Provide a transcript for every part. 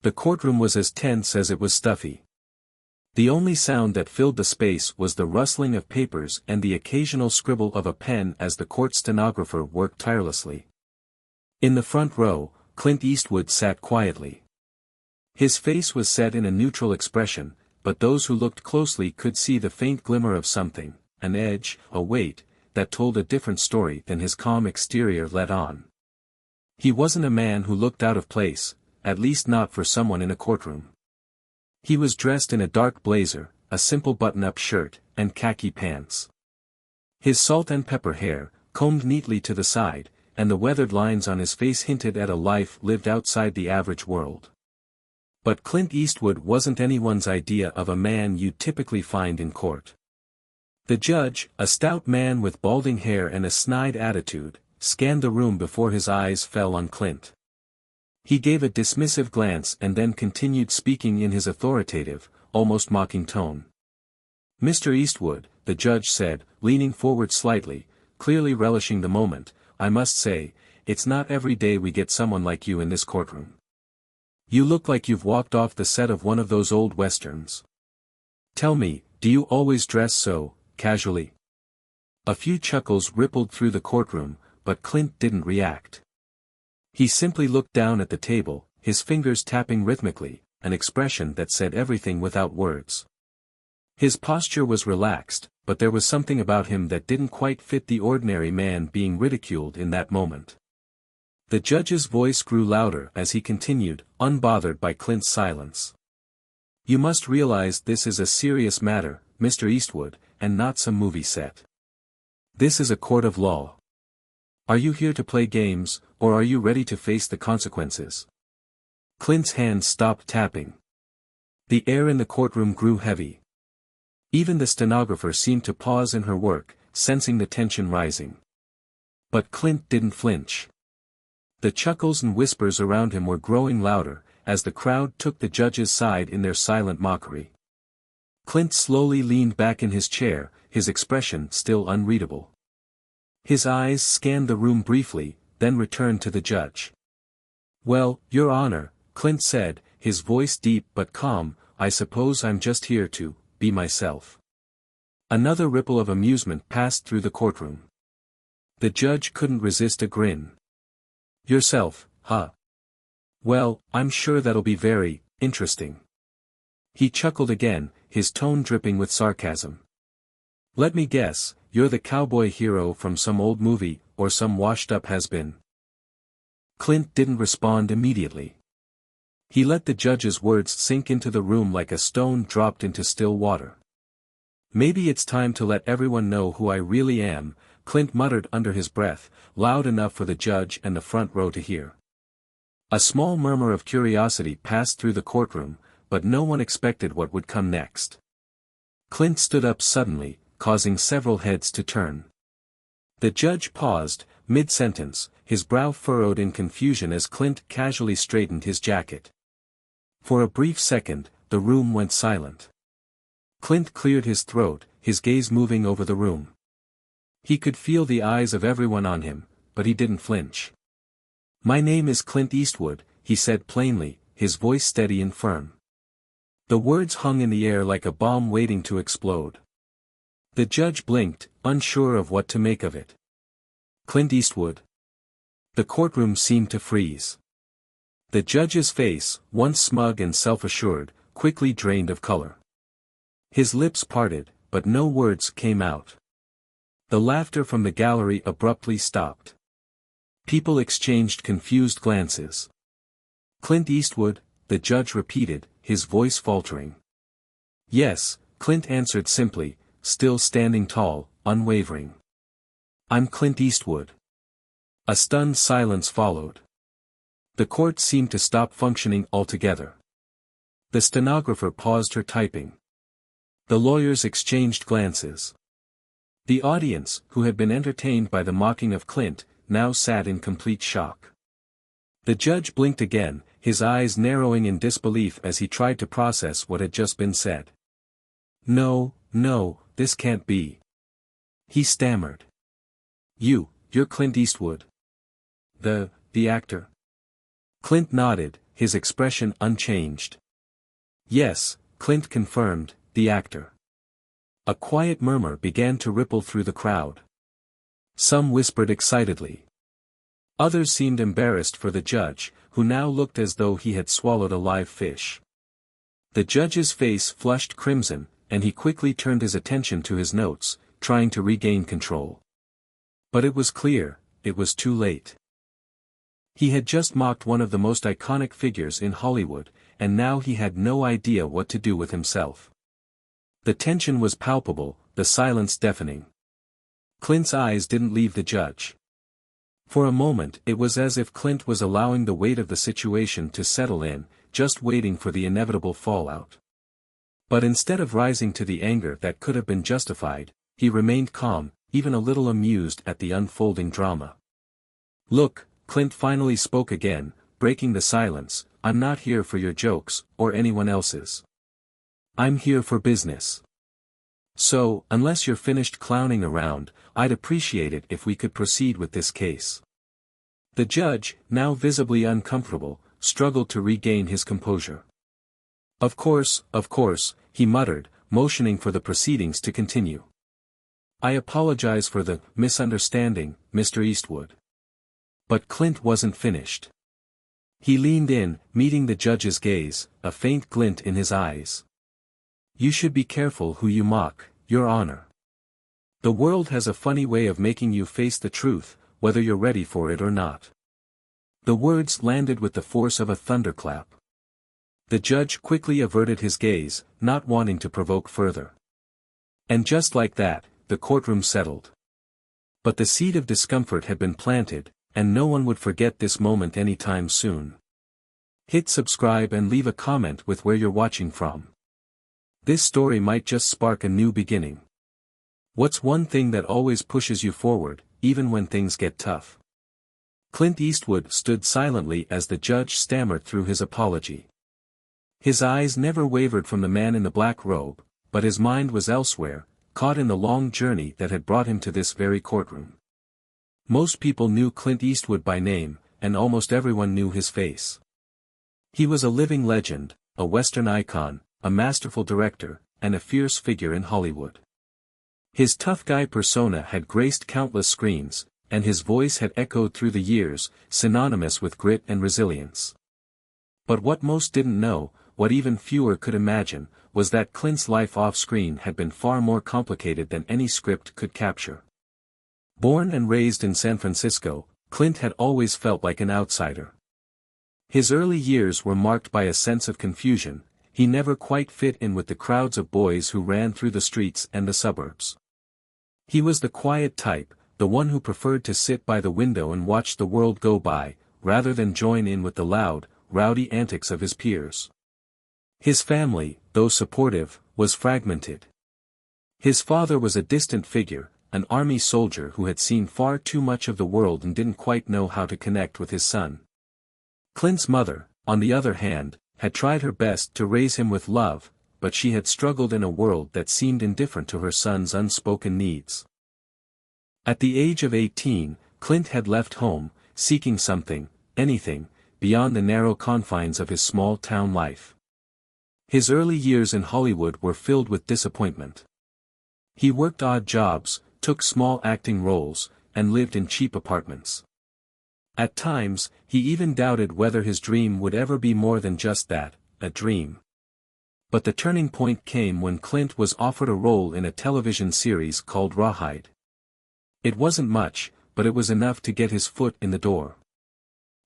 The courtroom was as tense as it was stuffy. The only sound that filled the space was the rustling of papers and the occasional scribble of a pen as the court stenographer worked tirelessly. In the front row, Clint Eastwood sat quietly. His face was set in a neutral expression, but those who looked closely could see the faint glimmer of something, an edge, a weight, that told a different story than his calm exterior let on. He wasn't a man who looked out of place, at least not for someone in a courtroom. He was dressed in a dark blazer, a simple button-up shirt, and khaki pants. His salt and pepper hair, combed neatly to the side, and the weathered lines on his face hinted at a life lived outside the average world. But Clint Eastwood wasn't anyone's idea of a man you'd typically find in court. The judge, a stout man with balding hair and a snide attitude, scanned the room before his eyes fell on Clint. He gave a dismissive glance and then continued speaking in his authoritative, almost mocking tone. "Mr. Eastwood," the judge said, leaning forward slightly, clearly relishing the moment, "I must say, it's not every day we get someone like you in this courtroom. You look like you've walked off the set of one of those old westerns. Tell me, do you always dress so, casually?" A few chuckles rippled through the courtroom, but Clint didn't react. He simply looked down at the table, his fingers tapping rhythmically, an expression that said everything without words. His posture was relaxed, but there was something about him that didn't quite fit the ordinary man being ridiculed in that moment. The judge's voice grew louder as he continued, unbothered by Clint's silence. "You must realize this is a serious matter, Mr. Eastwood, and not some movie set. This is a court of law. Are you here to play games, or are you ready to face the consequences?" Clint's hands stopped tapping. The air in the courtroom grew heavy. Even the stenographer seemed to pause in her work, sensing the tension rising. But Clint didn't flinch. The chuckles and whispers around him were growing louder, as the crowd took the judge's side in their silent mockery. Clint slowly leaned back in his chair, his expression still unreadable. His eyes scanned the room briefly, then returned to the judge. "Well, Your Honor," Clint said, his voice deep but calm, "I suppose I'm just here to be myself." Another ripple of amusement passed through the courtroom. The judge couldn't resist a grin. "Yourself, huh? Well, I'm sure that'll be very interesting." He chuckled again, his tone dripping with sarcasm. "Let me guess, you're the cowboy hero from some old movie, or some washed-up has-been?" Clint didn't respond immediately. He let the judge's words sink into the room like a stone dropped into still water. "Maybe it's time to let everyone know who I really am," Clint muttered under his breath, loud enough for the judge and the front row to hear. A small murmur of curiosity passed through the courtroom, but no one expected what would come next. Clint stood up suddenly, causing several heads to turn. The judge paused, mid-sentence, his brow furrowed in confusion as Clint casually straightened his jacket. For a brief second, the room went silent. Clint cleared his throat, his gaze moving over the room. He could feel the eyes of everyone on him, but he didn't flinch. "My name is Clint Eastwood," he said plainly, his voice steady and firm. The words hung in the air like a bomb waiting to explode. The judge blinked, unsure of what to make of it. "Clint Eastwood?" The courtroom seemed to freeze. The judge's face, once smug and self-assured, quickly drained of color. His lips parted, but no words came out. The laughter from the gallery abruptly stopped. People exchanged confused glances. "Clint Eastwood?" the judge repeated, his voice faltering. "Yes," Clint answered simply, still standing tall, unwavering. "I'm Clint Eastwood." A stunned silence followed. The court seemed to stop functioning altogether. The stenographer paused her typing. The lawyers exchanged glances. The audience, who had been entertained by the mocking of Clint, now sat in complete shock. The judge blinked again, his eyes narrowing in disbelief as he tried to process what had just been said. No, this can't be." he stammered. You're Clint Eastwood. The actor?" Clint nodded, his expression unchanged. "Yes," Clint confirmed, "the actor." A quiet murmur began to ripple through the crowd. Some whispered excitedly. Others seemed embarrassed for the judge, who now looked as though he had swallowed a live fish. The judge's face flushed crimson, and he quickly turned his attention to his notes, trying to regain control. But it was clear, it was too late. He had just mocked one of the most iconic figures in Hollywood, and now he had no idea what to do with himself. The tension was palpable, the silence deafening. Clint's eyes didn't leave the judge. For a moment it was as if Clint was allowing the weight of the situation to settle in, just waiting for the inevitable fallout. But instead of rising to the anger that could have been justified, he remained calm, even a little amused at the unfolding drama. "Look," Clint finally spoke again, breaking the silence, "I'm not here for your jokes, or anyone else's. I'm here for business. So, unless you're finished clowning around, I'd appreciate it if we could proceed with this case." The judge, now visibly uncomfortable, struggled to regain his composure. Of course," he muttered, motioning for the proceedings to continue. "I apologize for the misunderstanding, Mr. Eastwood." But Clint wasn't finished. He leaned in, meeting the judge's gaze, a faint glint in his eyes. "You should be careful who you mock, Your Honor. The world has a funny way of making you face the truth, whether you're ready for it or not." The words landed with the force of a thunderclap. The judge quickly averted his gaze, not wanting to provoke further. And just like that, the courtroom settled. But the seed of discomfort had been planted, and no one would forget this moment anytime soon. Hit subscribe and leave a comment with where you're watching from. This story might just spark a new beginning. What's one thing that always pushes you forward, even when things get tough? Clint Eastwood stood silently as the judge stammered through his apology. His eyes never wavered from the man in the black robe, but his mind was elsewhere, caught in the long journey that had brought him to this very courtroom. Most people knew Clint Eastwood by name, and almost everyone knew his face. He was a living legend, a Western icon, a masterful director, and a fierce figure in Hollywood. His tough guy persona had graced countless screens, and his voice had echoed through the years, synonymous with grit and resilience. But what most didn't know, what even fewer could imagine, was that Clint's life off-screen had been far more complicated than any script could capture. Born and raised in San Francisco, Clint had always felt like an outsider. His early years were marked by a sense of confusion. He never quite fit in with the crowds of boys who ran through the streets and the suburbs. He was the quiet type, the one who preferred to sit by the window and watch the world go by, rather than join in with the loud, rowdy antics of his peers. His family, though supportive, was fragmented. His father was a distant figure, an army soldier who had seen far too much of the world and didn't quite know how to connect with his son. Clint's mother, on the other hand, had tried her best to raise him with love, but she had struggled in a world that seemed indifferent to her son's unspoken needs. At the age of 18, Clint had left home, seeking something, anything, beyond the narrow confines of his small-town life. His early years in Hollywood were filled with disappointment. He worked odd jobs, took small acting roles, and lived in cheap apartments. At times, he even doubted whether his dream would ever be more than just that, a dream. But the turning point came when Clint was offered a role in a television series called Rawhide. It wasn't much, but it was enough to get his foot in the door.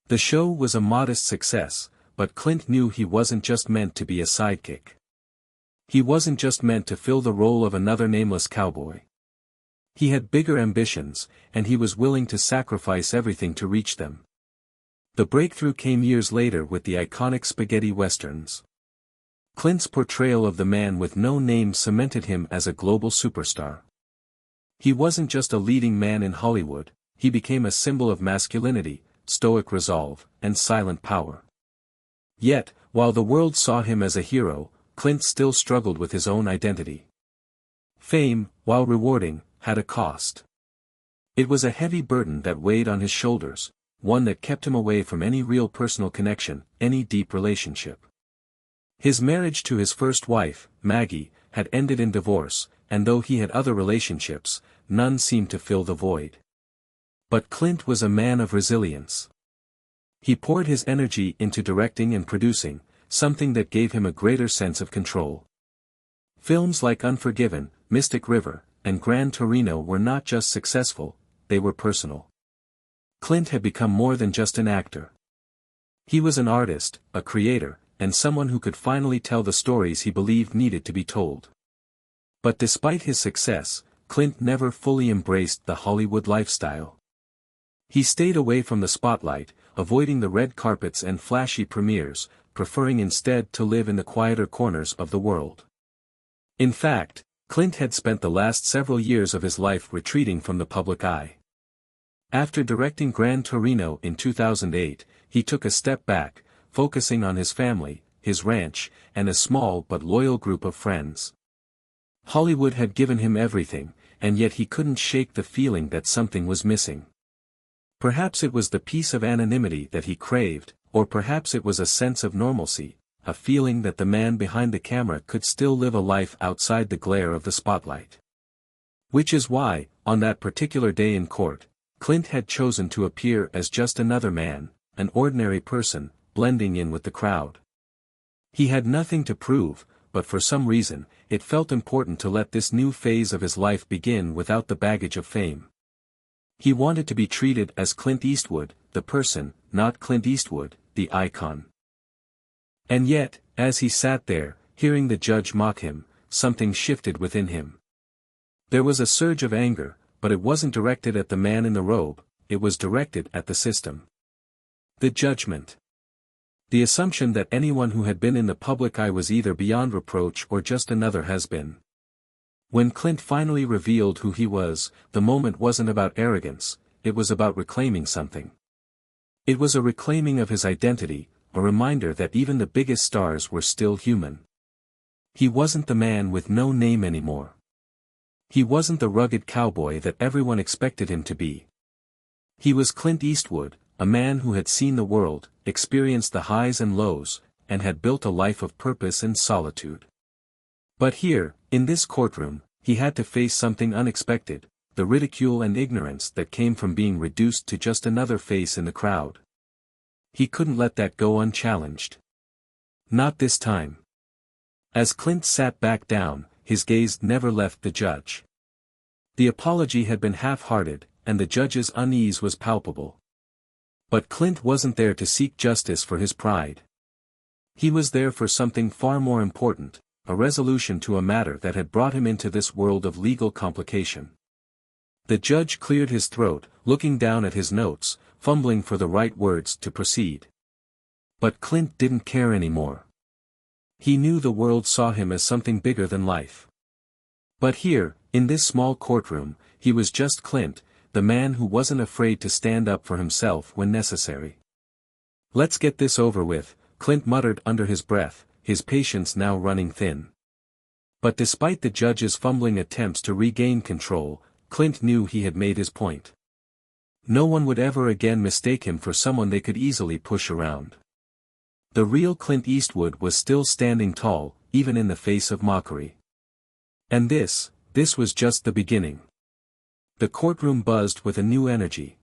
The show was a modest success, but Clint knew he wasn't just meant to be a sidekick. He wasn't just meant to fill the role of another nameless cowboy. He had bigger ambitions, and he was willing to sacrifice everything to reach them. The breakthrough came years later with the iconic spaghetti westerns. Clint's portrayal of the man with no name cemented him as a global superstar. He wasn't just a leading man in Hollywood, he became a symbol of masculinity, stoic resolve, and silent power. Yet, while the world saw him as a hero, Clint still struggled with his own identity. Fame, while rewarding, had a cost. It was a heavy burden that weighed on his shoulders, one that kept him away from any real personal connection, any deep relationship. His marriage to his first wife, Maggie, had ended in divorce, and though he had other relationships, none seemed to fill the void. But Clint was a man of resilience. He poured his energy into directing and producing, something that gave him a greater sense of control. Films like Unforgiven, Mystic River, and Gran Torino were not just successful, they were personal. Clint had become more than just an actor. He was an artist, a creator, and someone who could finally tell the stories he believed needed to be told. But despite his success, Clint never fully embraced the Hollywood lifestyle. He stayed away from the spotlight, avoiding the red carpets and flashy premieres, preferring instead to live in the quieter corners of the world. In fact, Clint had spent the last several years of his life retreating from the public eye. After directing Gran Torino in 2008, he took a step back, focusing on his family, his ranch, and a small but loyal group of friends. Hollywood had given him everything, and yet he couldn't shake the feeling that something was missing. Perhaps it was the peace of anonymity that he craved, or perhaps it was a sense of normalcy, a feeling that the man behind the camera could still live a life outside the glare of the spotlight. Which is why, on that particular day in court, Clint had chosen to appear as just another man, an ordinary person, blending in with the crowd. He had nothing to prove, but for some reason, it felt important to let this new phase of his life begin without the baggage of fame. He wanted to be treated as Clint Eastwood, the person, not Clint Eastwood, the icon. And yet, as he sat there, hearing the judge mock him, something shifted within him. There was a surge of anger, but it wasn't directed at the man in the robe, it was directed at the system. The judgment. The assumption that anyone who had been in the public eye was either beyond reproach or just another has-been. When Clint finally revealed who he was, the moment wasn't about arrogance, it was about reclaiming something. It was a reclaiming of his identity, a reminder that even the biggest stars were still human. He wasn't the man with no name anymore. He wasn't the rugged cowboy that everyone expected him to be. He was Clint Eastwood, a man who had seen the world, experienced the highs and lows, and had built a life of purpose and solitude. But here, in this courtroom, he had to face something unexpected, the ridicule and ignorance that came from being reduced to just another face in the crowd. He couldn't let that go unchallenged. Not this time. As Clint sat back down, his gaze never left the judge. The apology had been half-hearted, and the judge's unease was palpable. But Clint wasn't there to seek justice for his pride. He was there for something far more important, a resolution to a matter that had brought him into this world of legal complication. The judge cleared his throat, looking down at his notes, fumbling for the right words to proceed. But Clint didn't care anymore. He knew the world saw him as something bigger than life. But here, in this small courtroom, he was just Clint, the man who wasn't afraid to stand up for himself when necessary. "Let's get this over with," Clint muttered under his breath, his patience now running thin. But despite the judge's fumbling attempts to regain control, Clint knew he had made his point. No one would ever again mistake him for someone they could easily push around. The real Clint Eastwood was still standing tall, even in the face of mockery. And this was just the beginning. The courtroom buzzed with a new energy.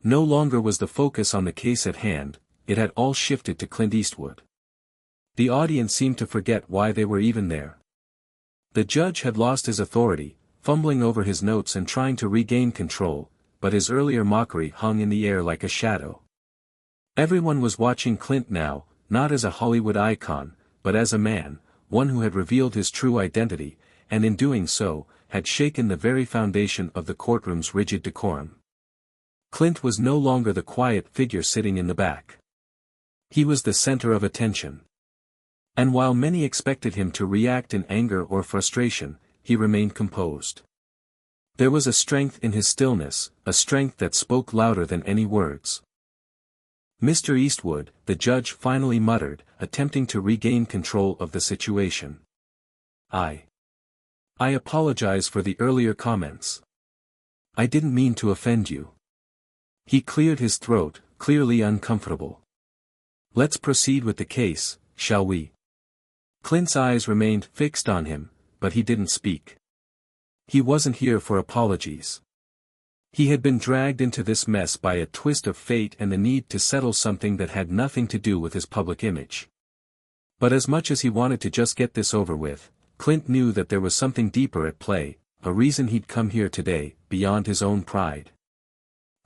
No longer was the focus on the case at hand, it had all shifted to Clint Eastwood. The audience seemed to forget why they were even there. The judge had lost his authority, fumbling over his notes and trying to regain control, but his earlier mockery hung in the air like a shadow. Everyone was watching Clint now, not as a Hollywood icon, but as a man, one who had revealed his true identity, and in doing so, had shaken the very foundation of the courtroom's rigid decorum. Clint was no longer the quiet figure sitting in the back. He was the center of attention. And while many expected him to react in anger or frustration, he remained composed. There was a strength in his stillness, a strength that spoke louder than any words. "Mr. Eastwood," the judge finally muttered, attempting to regain control of the situation. I apologize for the earlier comments. I didn't mean to offend you." He cleared his throat, clearly uncomfortable. "Let's proceed with the case, shall we?" Clint's eyes remained fixed on him, but he didn't speak. He wasn't here for apologies. He had been dragged into this mess by a twist of fate and the need to settle something that had nothing to do with his public image. But as much as he wanted to just get this over with, Clint knew that there was something deeper at play, a reason he'd come here today, beyond his own pride.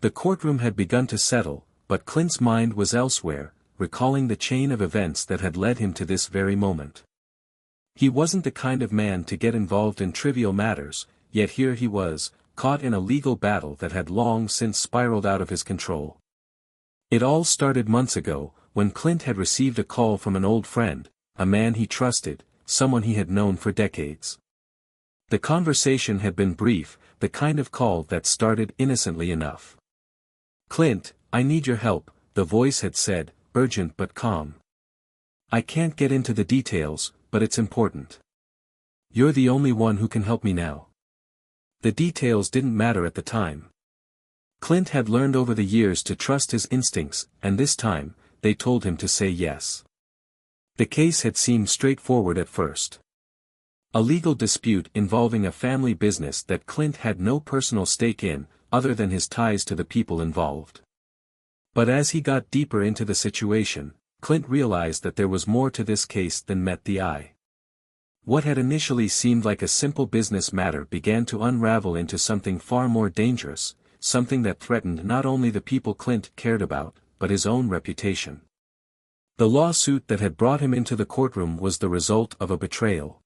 The courtroom had begun to settle, but Clint's mind was elsewhere, recalling the chain of events that had led him to this very moment. He wasn't the kind of man to get involved in trivial matters, yet here he was, caught in a legal battle that had long since spiraled out of his control. It all started months ago, when Clint had received a call from an old friend, a man he trusted, someone he had known for decades. The conversation had been brief, the kind of call that started innocently enough. "Clint, I need your help," the voice had said, urgent but calm. "I can't get into the details, but it's important. You're the only one who can help me now." The details didn't matter at the time. Clint had learned over the years to trust his instincts, and this time, they told him to say yes. The case had seemed straightforward at first. A legal dispute involving a family business that Clint had no personal stake in, other than his ties to the people involved. But as he got deeper into the situation, Clint realized that there was more to this case than met the eye. What had initially seemed like a simple business matter began to unravel into something far more dangerous, something that threatened not only the people Clint cared about, but his own reputation. The lawsuit that had brought him into the courtroom was the result of a betrayal.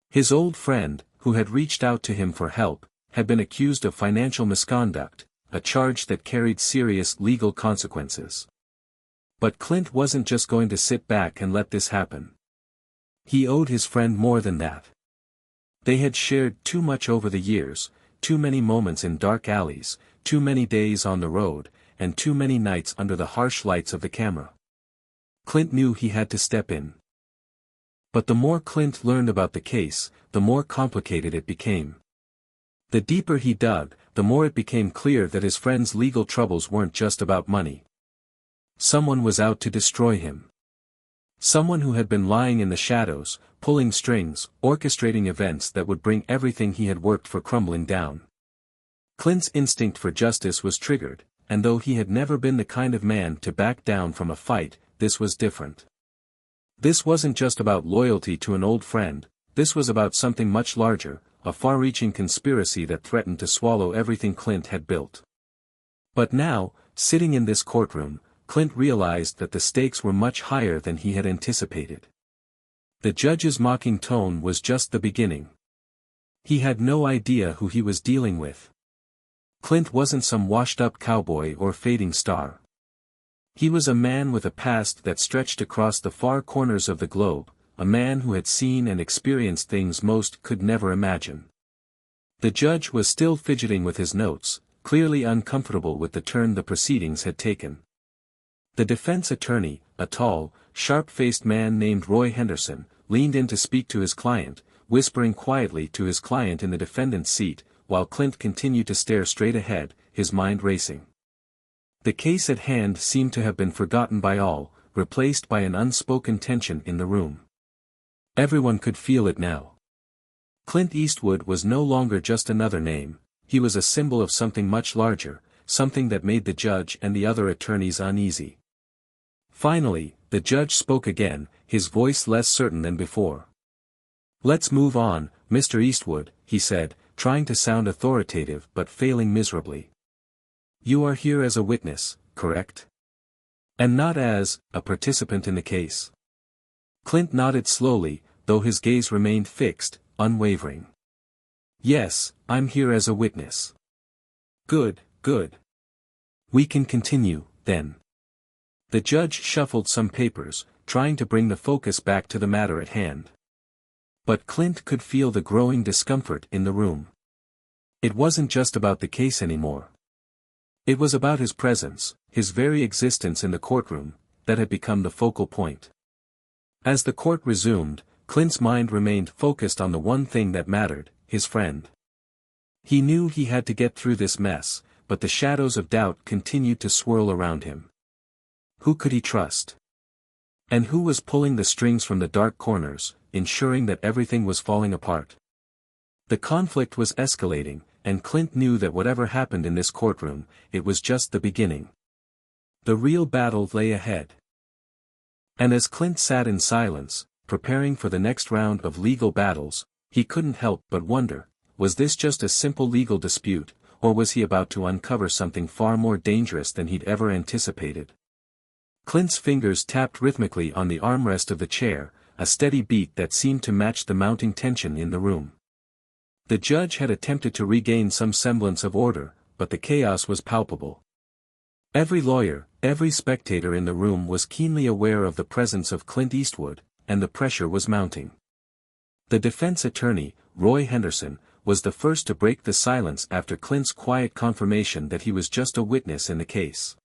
His old friend, who had reached out to him for help, had been accused of financial misconduct, a charge that carried serious legal consequences. But Clint wasn't just going to sit back and let this happen. He owed his friend more than that. They had shared too much over the years, too many moments in dark alleys, too many days on the road, and too many nights under the harsh lights of the camera. Clint knew he had to step in. But the more Clint learned about the case, the more complicated it became. The deeper he dug, the more it became clear that his friend's legal troubles weren't just about money. Someone was out to destroy him. Someone who had been lying in the shadows, pulling strings, orchestrating events that would bring everything he had worked for crumbling down. Clint's instinct for justice was triggered, and though he had never been the kind of man to back down from a fight, this was different. This wasn't just about loyalty to an old friend, this was about something much larger, a far-reaching conspiracy that threatened to swallow everything Clint had built. But now, sitting in this courtroom, Clint realized that the stakes were much higher than he had anticipated. The judge's mocking tone was just the beginning. He had no idea who he was dealing with. Clint wasn't some washed-up cowboy or fading star. He was a man with a past that stretched across the far corners of the globe, a man who had seen and experienced things most could never imagine. The judge was still fidgeting with his notes, clearly uncomfortable with the turn the proceedings had taken. The defense attorney, a tall, sharp-faced man named Roy Henderson, leaned in to speak to his client, whispering quietly to his client in the defendant's seat, while Clint continued to stare straight ahead, his mind racing. The case at hand seemed to have been forgotten by all, replaced by an unspoken tension in the room. Everyone could feel it now. Clint Eastwood was no longer just another name, he was a symbol of something much larger, something that made the judge and the other attorneys uneasy. Finally, the judge spoke again, his voice less certain than before. "Let's move on, Mr. Eastwood," he said, trying to sound authoritative but failing miserably. "You are here as a witness, correct? And not as a participant in the case?" Clint nodded slowly, though his gaze remained fixed, unwavering. "Yes, I'm here as a witness." "Good, good. We can continue, then." The judge shuffled some papers, trying to bring the focus back to the matter at hand. But Clint could feel the growing discomfort in the room. It wasn't just about the case anymore. It was about his presence, his very existence in the courtroom, that had become the focal point. As the court resumed, Clint's mind remained focused on the one thing that mattered, his friend. He knew he had to get through this mess, but the shadows of doubt continued to swirl around him. Who could he trust? And who was pulling the strings from the dark corners, ensuring that everything was falling apart? The conflict was escalating, and Clint knew that whatever happened in this courtroom, it was just the beginning. The real battle lay ahead. And as Clint sat in silence, preparing for the next round of legal battles, he couldn't help but wonder, was this just a simple legal dispute, or was he about to uncover something far more dangerous than he'd ever anticipated? Clint's fingers tapped rhythmically on the armrest of the chair, a steady beat that seemed to match the mounting tension in the room. The judge had attempted to regain some semblance of order, but the chaos was palpable. Every lawyer, every spectator in the room was keenly aware of the presence of Clint Eastwood, and the pressure was mounting. The defense attorney, Roy Henderson, was the first to break the silence after Clint's quiet confirmation that he was just a witness in the case.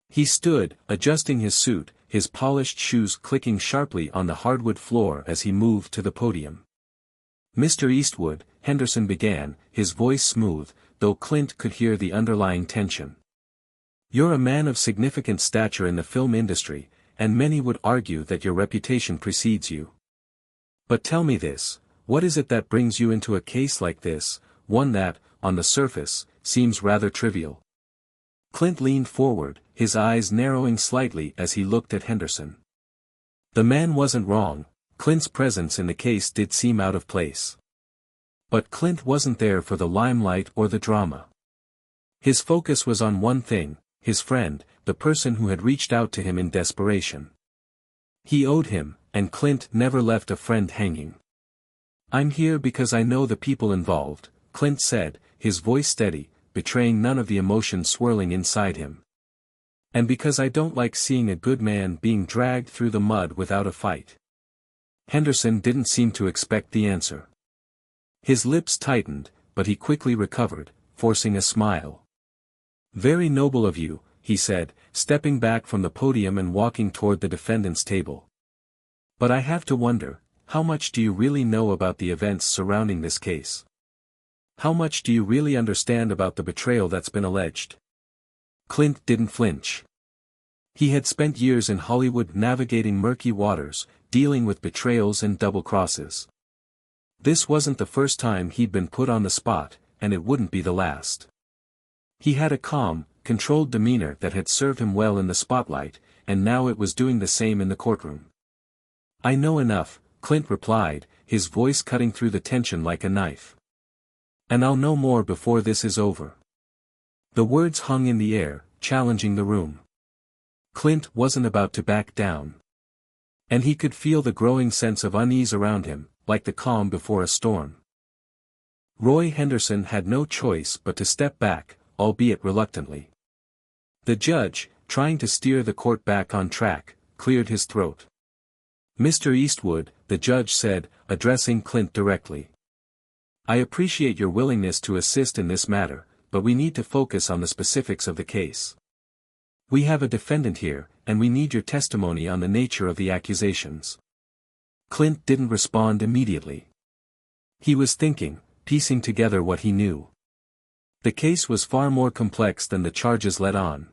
He stood, adjusting his suit, his polished shoes clicking sharply on the hardwood floor as he moved to the podium. "Mr. Eastwood," Henderson began, his voice smooth, though Clint could hear the underlying tension. "You're a man of significant stature in the film industry, and many would argue that your reputation precedes you. But tell me this, what is it that brings you into a case like this, one that, on the surface, seems rather trivial?" Clint leaned forward, his eyes narrowing slightly as he looked at Henderson. The man wasn't wrong, Clint's presence in the case did seem out of place. But Clint wasn't there for the limelight or the drama. His focus was on one thing, his friend, the person who had reached out to him in desperation. He owed him, and Clint never left a friend hanging. "I'm here because I know the people involved," Clint said, his voice steady, betraying none of the emotion swirling inside him. "And because I don't like seeing a good man being dragged through the mud without a fight." Henderson didn't seem to expect the answer. His lips tightened, but he quickly recovered, forcing a smile. "Very noble of you," he said, stepping back from the podium and walking toward the defendant's table. "But I have to wonder, how much do you really know about the events surrounding this case? How much do you really understand about the betrayal that's been alleged?" Clint didn't flinch. He had spent years in Hollywood navigating murky waters, dealing with betrayals and double crosses. This wasn't the first time he'd been put on the spot, and it wouldn't be the last. He had a calm, controlled demeanor that had served him well in the spotlight, and now it was doing the same in the courtroom. "I know enough," Clint replied, his voice cutting through the tension like a knife. "And I'll know more before this is over." The words hung in the air, challenging the room. Clint wasn't about to back down. And he could feel the growing sense of unease around him, like the calm before a storm. Roy Henderson had no choice but to step back, albeit reluctantly. The judge, trying to steer the court back on track, cleared his throat. "Mr. Eastwood," the judge said, addressing Clint directly. "I appreciate your willingness to assist in this matter, but we need to focus on the specifics of the case. We have a defendant here, and we need your testimony on the nature of the accusations." Clint didn't respond immediately. He was thinking, piecing together what he knew. The case was far more complex than the charges let on.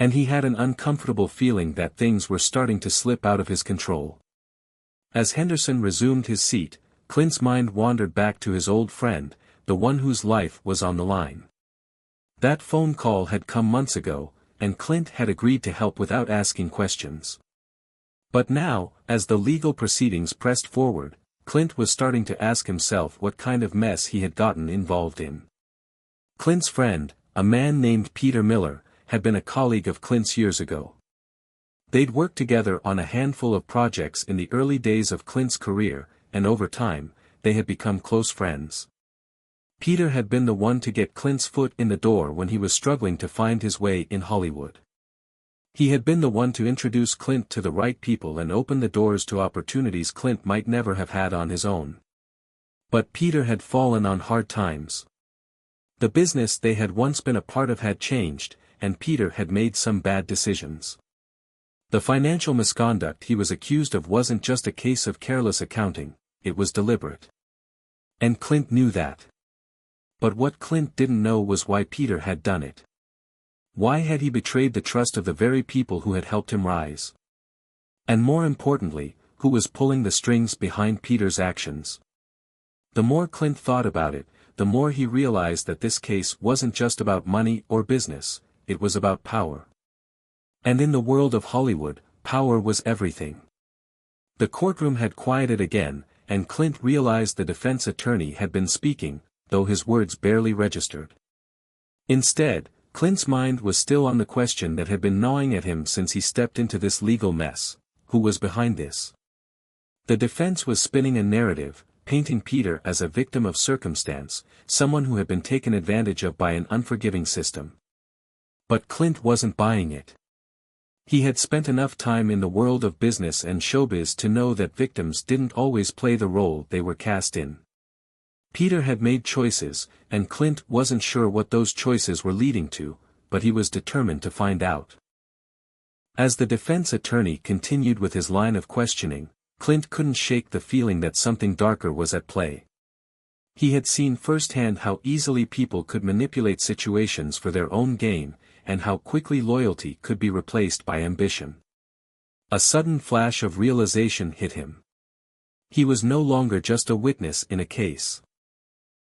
And he had an uncomfortable feeling that things were starting to slip out of his control. As Henderson resumed his seat, Clint's mind wandered back to his old friend, the one whose life was on the line. That phone call had come months ago, and Clint had agreed to help without asking questions. But now, as the legal proceedings pressed forward, Clint was starting to ask himself what kind of mess he had gotten involved in. Clint's friend, a man named Peter Miller, had been a colleague of Clint's years ago. They'd worked together on a handful of projects in the early days of Clint's career, and over time, they had become close friends. Peter had been the one to get Clint's foot in the door when he was struggling to find his way in Hollywood. He had been the one to introduce Clint to the right people and open the doors to opportunities Clint might never have had on his own. But Peter had fallen on hard times. The business they had once been a part of had changed, and Peter had made some bad decisions. The financial misconduct he was accused of wasn't just a case of careless accounting, it was deliberate. And Clint knew that. But what Clint didn't know was why Peter had done it. Why had he betrayed the trust of the very people who had helped him rise? And more importantly, who was pulling the strings behind Peter's actions? The more Clint thought about it, the more he realized that this case wasn't just about money or business, it was about power. And in the world of Hollywood, power was everything. The courtroom had quieted again, and Clint realized the defense attorney had been speaking, though his words barely registered. Instead, Clint's mind was still on the question that had been gnawing at him since he stepped into this legal mess: who was behind this? The defense was spinning a narrative, painting Peter as a victim of circumstance, someone who had been taken advantage of by an unforgiving system. But Clint wasn't buying it. He had spent enough time in the world of business and showbiz to know that victims didn't always play the role they were cast in. Peter had made choices, and Clint wasn't sure what those choices were leading to, but he was determined to find out. As the defense attorney continued with his line of questioning, Clint couldn't shake the feeling that something darker was at play. He had seen firsthand how easily people could manipulate situations for their own gain, and how quickly loyalty could be replaced by ambition. A sudden flash of realization hit him. He was no longer just a witness in a case.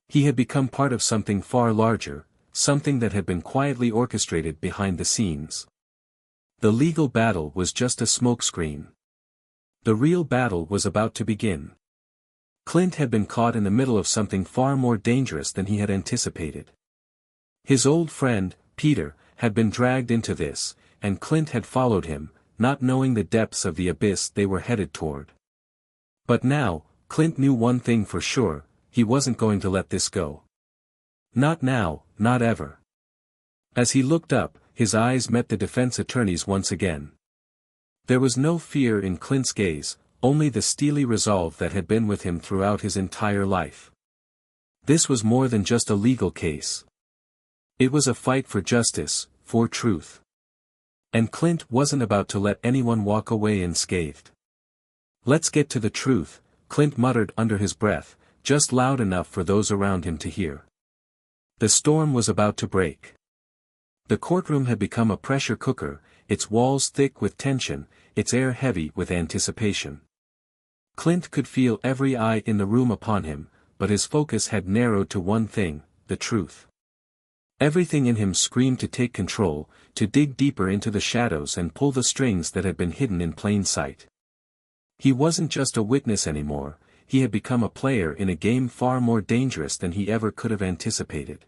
He had become part of something far larger, something that had been quietly orchestrated behind the scenes. The legal battle was just a smokescreen. The real battle was about to begin. Clint had been caught in the middle of something far more dangerous than he had anticipated. His old friend, Peter, had been dragged into this, and Clint had followed him, not knowing the depths of the abyss they were headed toward. But now, Clint knew one thing for sure: he wasn't going to let this go. Not now, not ever. As he looked up, his eyes met the defense attorney's once again. There was no fear in Clint's gaze, only the steely resolve that had been with him throughout his entire life. This was more than just a legal case. It was a fight for justice, for truth. And Clint wasn't about to let anyone walk away unscathed. "Let's get to the truth," Clint muttered under his breath, just loud enough for those around him to hear. The storm was about to break. The courtroom had become a pressure cooker, its walls thick with tension, its air heavy with anticipation. Clint could feel every eye in the room upon him, but his focus had narrowed to one thing: the truth. Everything in him screamed to take control, to dig deeper into the shadows and pull the strings that had been hidden in plain sight. He wasn't just a witness anymore, he had become a player in a game far more dangerous than he ever could have anticipated.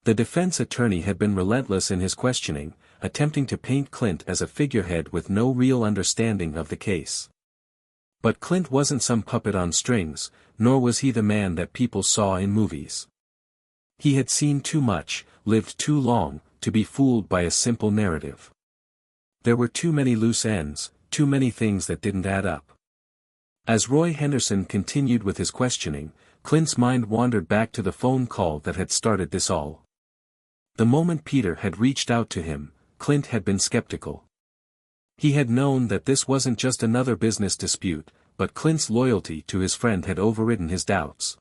The defense attorney had been relentless in his questioning, attempting to paint Clint as a figurehead with no real understanding of the case. But Clint wasn't some puppet on strings, nor was he the man that people saw in movies. He had seen too much, lived too long, to be fooled by a simple narrative. There were too many loose ends, too many things that didn't add up. As Roy Henderson continued with his questioning, Clint's mind wandered back to the phone call that had started this all. The moment Peter had reached out to him, Clint had been skeptical. He had known that this wasn't just another business dispute, but Clint's loyalty to his friend had overridden his doubts.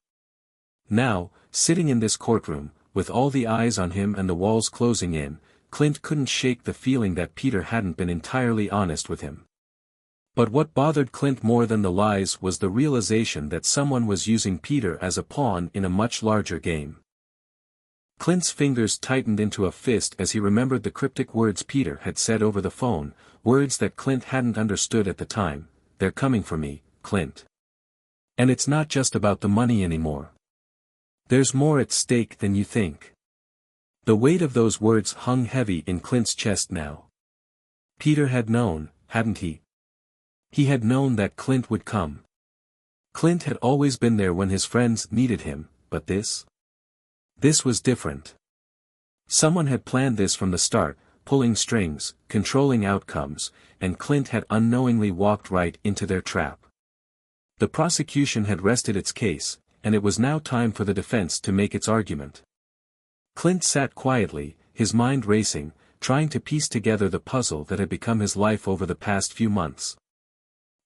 Now, sitting in this courtroom, with all the eyes on him and the walls closing in, Clint couldn't shake the feeling that Peter hadn't been entirely honest with him. But what bothered Clint more than the lies was the realization that someone was using Peter as a pawn in a much larger game. Clint's fingers tightened into a fist as he remembered the cryptic words Peter had said over the phone, words that Clint hadn't understood at the time: "They're coming for me, Clint. And it's not just about the money anymore. There's more at stake than you think." The weight of those words hung heavy in Clint's chest now. Peter had known, hadn't he? He had known that Clint would come. Clint had always been there when his friends needed him, but this? This was different. Someone had planned this from the start, pulling strings, controlling outcomes, and Clint had unknowingly walked right into their trap. The prosecution had rested its case, and it was now time for the defense to make its argument. Clint sat quietly, his mind racing, trying to piece together the puzzle that had become his life over the past few months.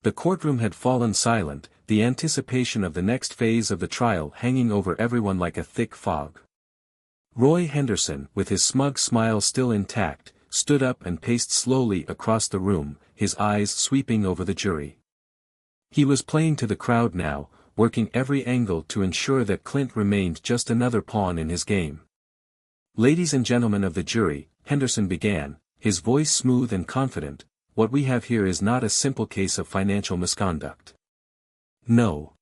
The courtroom had fallen silent, the anticipation of the next phase of the trial hanging over everyone like a thick fog. Roy Henderson, with his smug smile still intact, stood up and paced slowly across the room, his eyes sweeping over the jury. He was playing to the crowd now, working every angle to ensure that Clint remained just another pawn in his game. "Ladies and gentlemen of the jury," Henderson began, his voice smooth and confident, "what we have here is not a simple case of financial misconduct. No.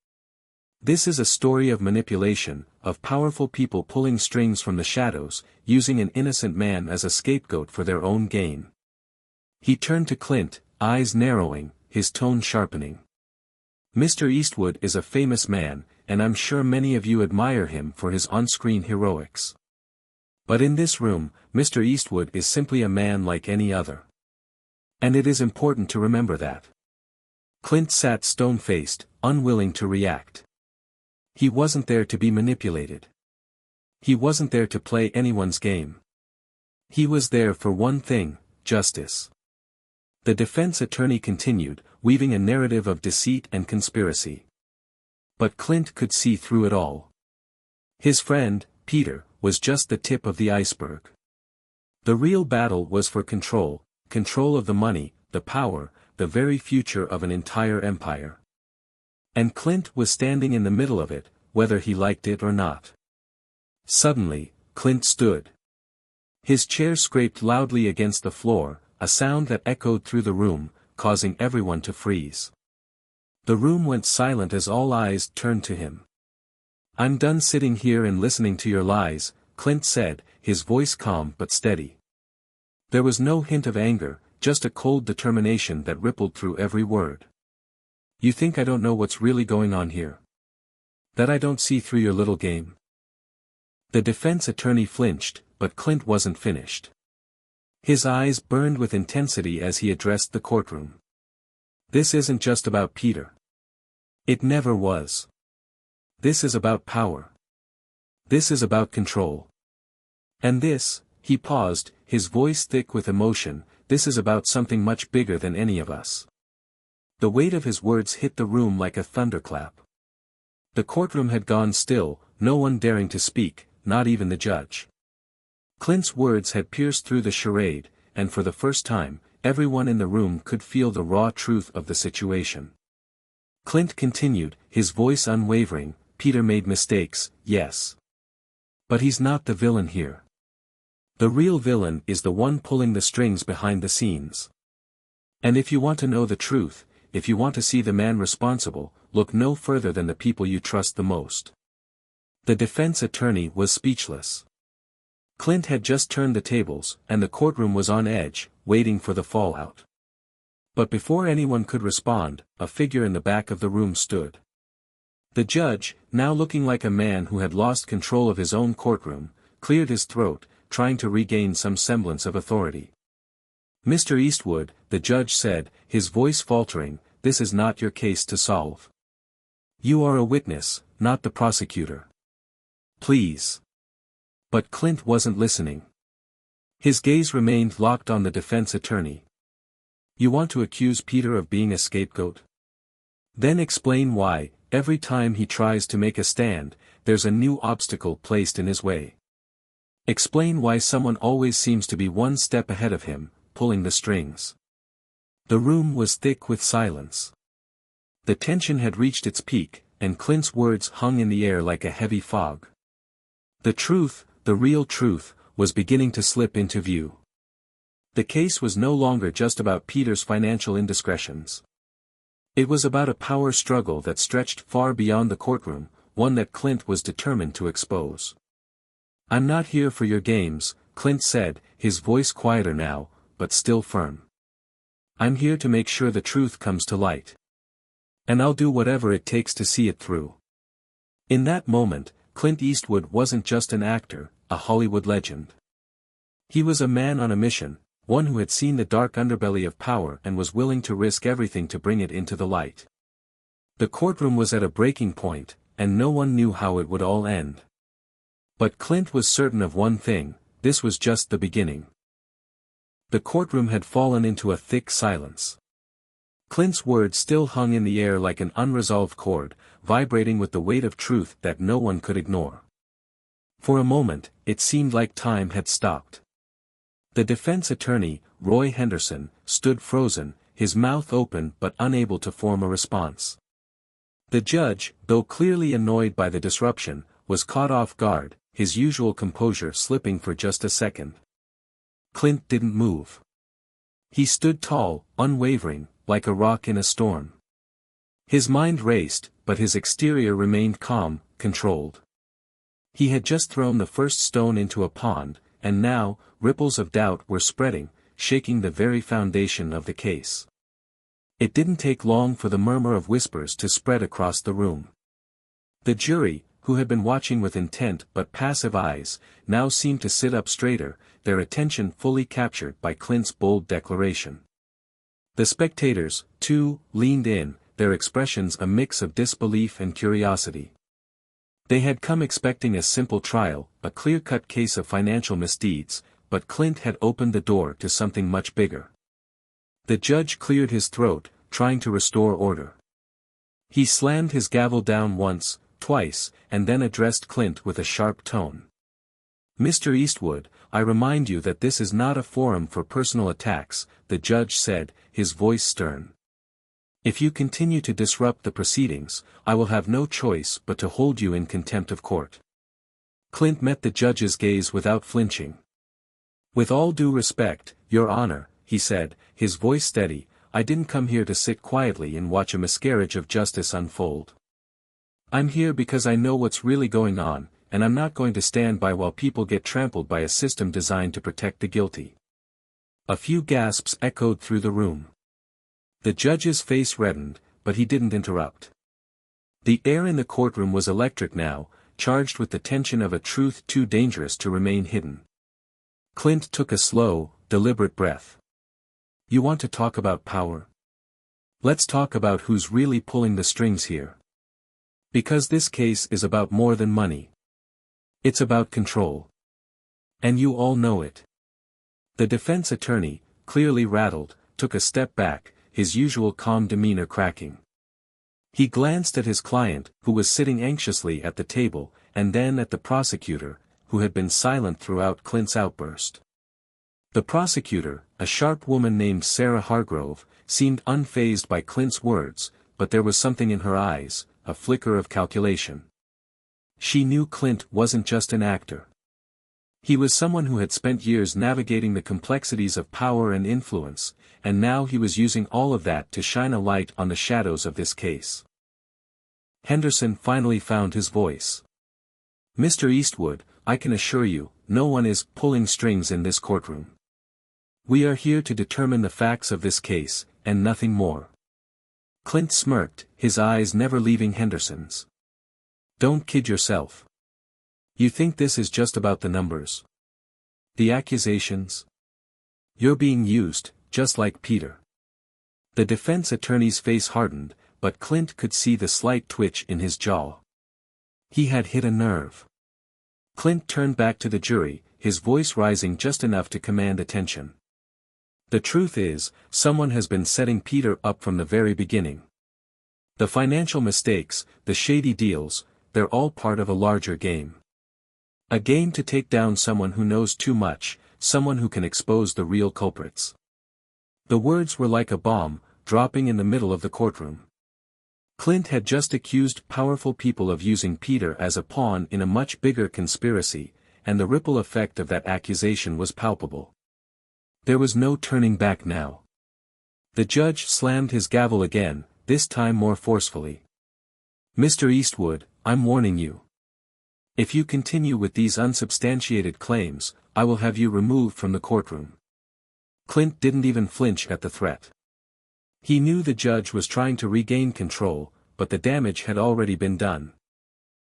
This is a story of manipulation, of powerful people pulling strings from the shadows, using an innocent man as a scapegoat for their own gain." He turned to Clint, eyes narrowing, his tone sharpening. "Mr. Eastwood is a famous man, and I'm sure many of you admire him for his on-screen heroics. But in this room, Mr. Eastwood is simply a man like any other. And it is important to remember that." Clint sat stone-faced, unwilling to react. He wasn't there to be manipulated. He wasn't there to play anyone's game. He was there for one thing: justice. The defense attorney continued, weaving a narrative of deceit and conspiracy. But Clint could see through it all. His friend, Peter, was just the tip of the iceberg. The real battle was for control of the money, the power, the very future of an entire empire. And Clint was standing in the middle of it, whether he liked it or not. Suddenly, Clint stood. His chair scraped loudly against the floor, a sound that echoed through the room, causing everyone to freeze. The room went silent as all eyes turned to him. "I'm done sitting here and listening to your lies," Clint said, his voice calm but steady. There was no hint of anger, just a cold determination that rippled through every word. "You think I don't know what's really going on here? That I don't see through your little game?" The defense attorney flinched, but Clint wasn't finished. His eyes burned with intensity as he addressed the courtroom. "This isn't just about Peter. It never was. This is about power. This is about control. And this," he paused, his voice thick with emotion, "this is about something much bigger than any of us." The weight of his words hit the room like a thunderclap. The courtroom had gone still, no one daring to speak, not even the judge. Clint's words had pierced through the charade, and for the first time, everyone in the room could feel the raw truth of the situation. Clint continued, his voice unwavering, "Peter made mistakes, yes. But he's not the villain here. The real villain is the one pulling the strings behind the scenes. And if you want to know the truth, if you want to see the man responsible, look no further than the people you trust the most." The defense attorney was speechless. Clint had just turned the tables, and the courtroom was on edge, waiting for the fallout. But before anyone could respond, a figure in the back of the room stood. The judge, now looking like a man who had lost control of his own courtroom, cleared his throat, trying to regain some semblance of authority. "Mr. Eastwood," the judge said, his voice faltering, "this is not your case to solve. You are a witness, not the prosecutor. Please." But Clint wasn't listening. His gaze remained locked on the defense attorney. "You want to accuse Peter of being a scapegoat? Then explain why, every time he tries to make a stand, there's a new obstacle placed in his way. Explain why someone always seems to be one step ahead of him, pulling the strings." The room was thick with silence. The tension had reached its peak, and Clint's words hung in the air like a heavy fog. The truth, the real truth, was beginning to slip into view. The case was no longer just about Peter's financial indiscretions. It was about a power struggle that stretched far beyond the courtroom, one that Clint was determined to expose. "I'm not here for your games," Clint said, his voice quieter now, but still firm. "I'm here to make sure the truth comes to light. And I'll do whatever it takes to see it through." In that moment, Clint Eastwood wasn't just an actor, a Hollywood legend. He was a man on a mission, one who had seen the dark underbelly of power and was willing to risk everything to bring it into the light. The courtroom was at a breaking point, and no one knew how it would all end. But Clint was certain of one thing: this was just the beginning. The courtroom had fallen into a thick silence. Clint's words still hung in the air like an unresolved chord, vibrating with the weight of truth that no one could ignore. For a moment, it seemed like time had stopped. The defense attorney, Roy Henderson, stood frozen, his mouth open but unable to form a response. The judge, though clearly annoyed by the disruption, was caught off guard, his usual composure slipping for just a second. Clint didn't move. He stood tall, unwavering, like a rock in a storm. His mind raced, but his exterior remained calm, controlled. He had just thrown the first stone into a pond, and now, ripples of doubt were spreading, shaking the very foundation of the case. It didn't take long for the murmur of whispers to spread across the room. The jury, who had been watching with intent but passive eyes, now seemed to sit up straighter, their attention fully captured by Clint's bold declaration. The spectators, too, leaned in, their expressions a mix of disbelief and curiosity. They had come expecting a simple trial, a clear-cut case of financial misdeeds, but Clint had opened the door to something much bigger. The judge cleared his throat, trying to restore order. He slammed his gavel down once, twice, and then addressed Clint with a sharp tone. "Mr. Eastwood, I remind you that this is not a forum for personal attacks," the judge said, his voice stern. "If you continue to disrupt the proceedings, I will have no choice but to hold you in contempt of court." Clint met the judge's gaze without flinching. "With all due respect, Your Honor," he said, his voice steady, "I didn't come here to sit quietly and watch a miscarriage of justice unfold. I'm here because I know what's really going on, and I'm not going to stand by while people get trampled by a system designed to protect the guilty." A few gasps echoed through the room. The judge's face reddened, but he didn't interrupt. The air in the courtroom was electric now, charged with the tension of a truth too dangerous to remain hidden. Clint took a slow, deliberate breath. "You want to talk about power? Let's talk about who's really pulling the strings here. Because this case is about more than money. It's about control. And you all know it." The defense attorney, clearly rattled, took a step back, his usual calm demeanor cracking. He glanced at his client, who was sitting anxiously at the table, and then at the prosecutor, who had been silent throughout Clint's outburst. The prosecutor, a sharp woman named Sarah Hargrove, seemed unfazed by Clint's words, but there was something in her eyes, a flicker of calculation. She knew Clint wasn't just an actor. He was someone who had spent years navigating the complexities of power and influence, and now he was using all of that to shine a light on the shadows of this case. Henderson finally found his voice. "Mr. Eastwood, I can assure you, no one is pulling strings in this courtroom. We are here to determine the facts of this case, and nothing more." Clint smirked, his eyes never leaving Henderson's. "Don't kid yourself. You think this is just about the numbers? The accusations? You're being used, just like Peter." The defense attorney's face hardened, but Clint could see the slight twitch in his jaw. He had hit a nerve. Clint turned back to the jury, his voice rising just enough to command attention. "The truth is, someone has been setting Peter up from the very beginning. The financial mistakes, the shady deals, they're all part of a larger game. A game to take down someone who knows too much, someone who can expose the real culprits." The words were like a bomb, dropping in the middle of the courtroom. Clint had just accused powerful people of using Peter as a pawn in a much bigger conspiracy, and the ripple effect of that accusation was palpable. There was no turning back now. The judge slammed his gavel again, this time more forcefully. "Mr. Eastwood, I'm warning you. If you continue with these unsubstantiated claims, I will have you removed from the courtroom." Clint didn't even flinch at the threat. He knew the judge was trying to regain control, but the damage had already been done.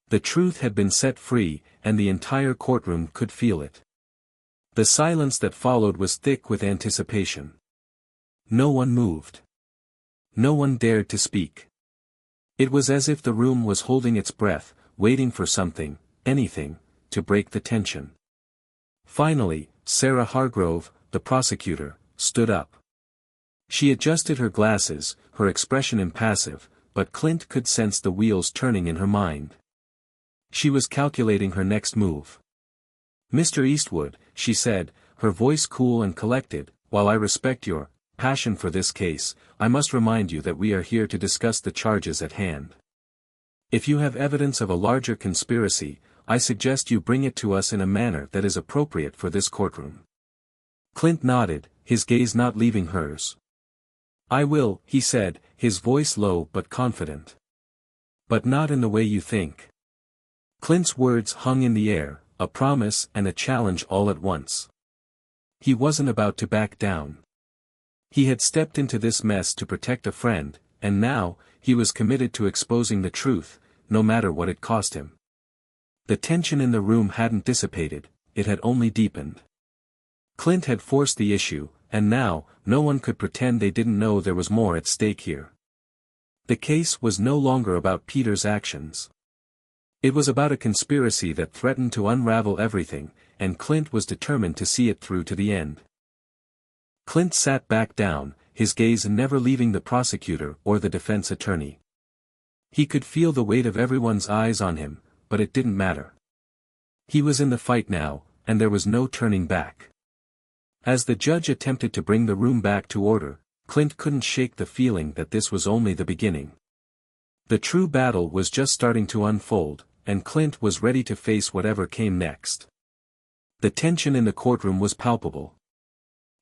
The truth had been set free, and the entire courtroom could feel it. The silence that followed was thick with anticipation. No one moved. No one dared to speak. It was as if the room was holding its breath, waiting for something, anything, to break the tension. Finally, Sarah Hargrove, the prosecutor, stood up. She adjusted her glasses, her expression impassive, but Clint could sense the wheels turning in her mind. She was calculating her next move. "Mr. Eastwood," she said, her voice cool and collected, "while I respect your passion for this case, I must remind you that we are here to discuss the charges at hand. If you have evidence of a larger conspiracy, I suggest you bring it to us in a manner that is appropriate for this courtroom." Clint nodded, his gaze not leaving hers. "I will," he said, his voice low but confident. "But not in the way you think." Clint's words hung in the air, a promise and a challenge all at once. He wasn't about to back down. He had stepped into this mess to protect a friend, and now, he was committed to exposing the truth, no matter what it cost him. The tension in the room hadn't dissipated, it had only deepened. Clint had forced the issue, and now, no one could pretend they didn't know there was more at stake here. The case was no longer about Peter's actions. It was about a conspiracy that threatened to unravel everything, and Clint was determined to see it through to the end. Clint sat back down, his gaze never leaving the prosecutor or the defense attorney. He could feel the weight of everyone's eyes on him, but it didn't matter. He was in the fight now, and there was no turning back. As the judge attempted to bring the room back to order, Clint couldn't shake the feeling that this was only the beginning. The true battle was just starting to unfold, and Clint was ready to face whatever came next. The tension in the courtroom was palpable.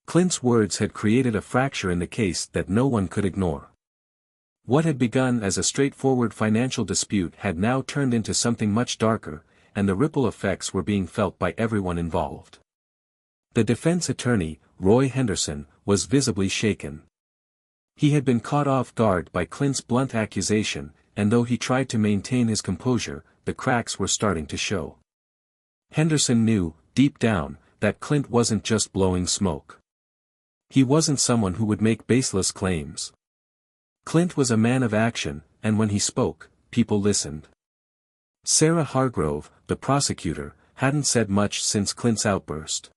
Clint's words had created a fracture in the case that no one could ignore. What had begun as a straightforward financial dispute had now turned into something much darker, and the ripple effects were being felt by everyone involved. The defense attorney, Roy Henderson, was visibly shaken. He had been caught off guard by Clint's blunt accusation, and though he tried to maintain his composure, the cracks were starting to show. Henderson knew, deep down, that Clint wasn't just blowing smoke. He wasn't someone who would make baseless claims. Clint was a man of action, and when he spoke, people listened. Sarah Hargrove, the prosecutor, hadn't said much since Clint's outburst.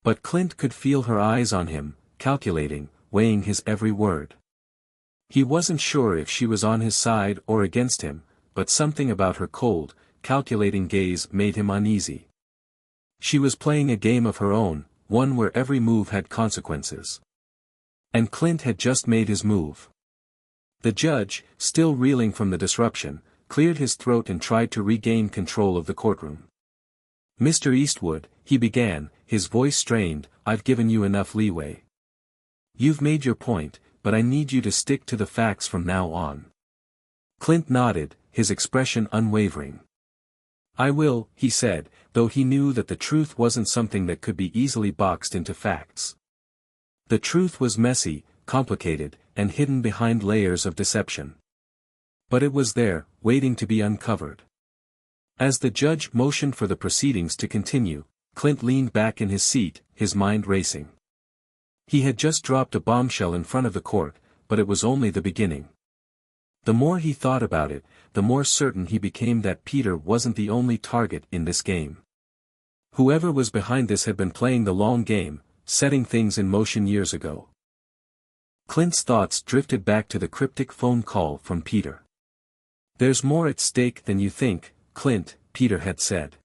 But Clint could feel her eyes on him, calculating, weighing his every word. He wasn't sure if she was on his side or against him, but something about her cold, calculating gaze made him uneasy. She was playing a game of her own, one where every move had consequences. And Clint had just made his move. The judge, still reeling from the disruption, cleared his throat and tried to regain control of the courtroom. "Mr. Eastwood," he began, his voice strained, "I've given you enough leeway. You've made your point, but I need you to stick to the facts from now on." Clint nodded, his expression unwavering. "I will," he said, though he knew that the truth wasn't something that could be easily boxed into facts. The truth was messy, complicated, and hidden behind layers of deception. But it was there, waiting to be uncovered. As the judge motioned for the proceedings to continue, Clint leaned back in his seat, his mind racing. He had just dropped a bombshell in front of the court, but it was only the beginning. The more he thought about it, the more certain he became that Peter wasn't the only target in this game. Whoever was behind this had been playing the long game, setting things in motion years ago. Clint's thoughts drifted back to the cryptic phone call from Peter. "There's more at stake than you think, Clint," Peter had said.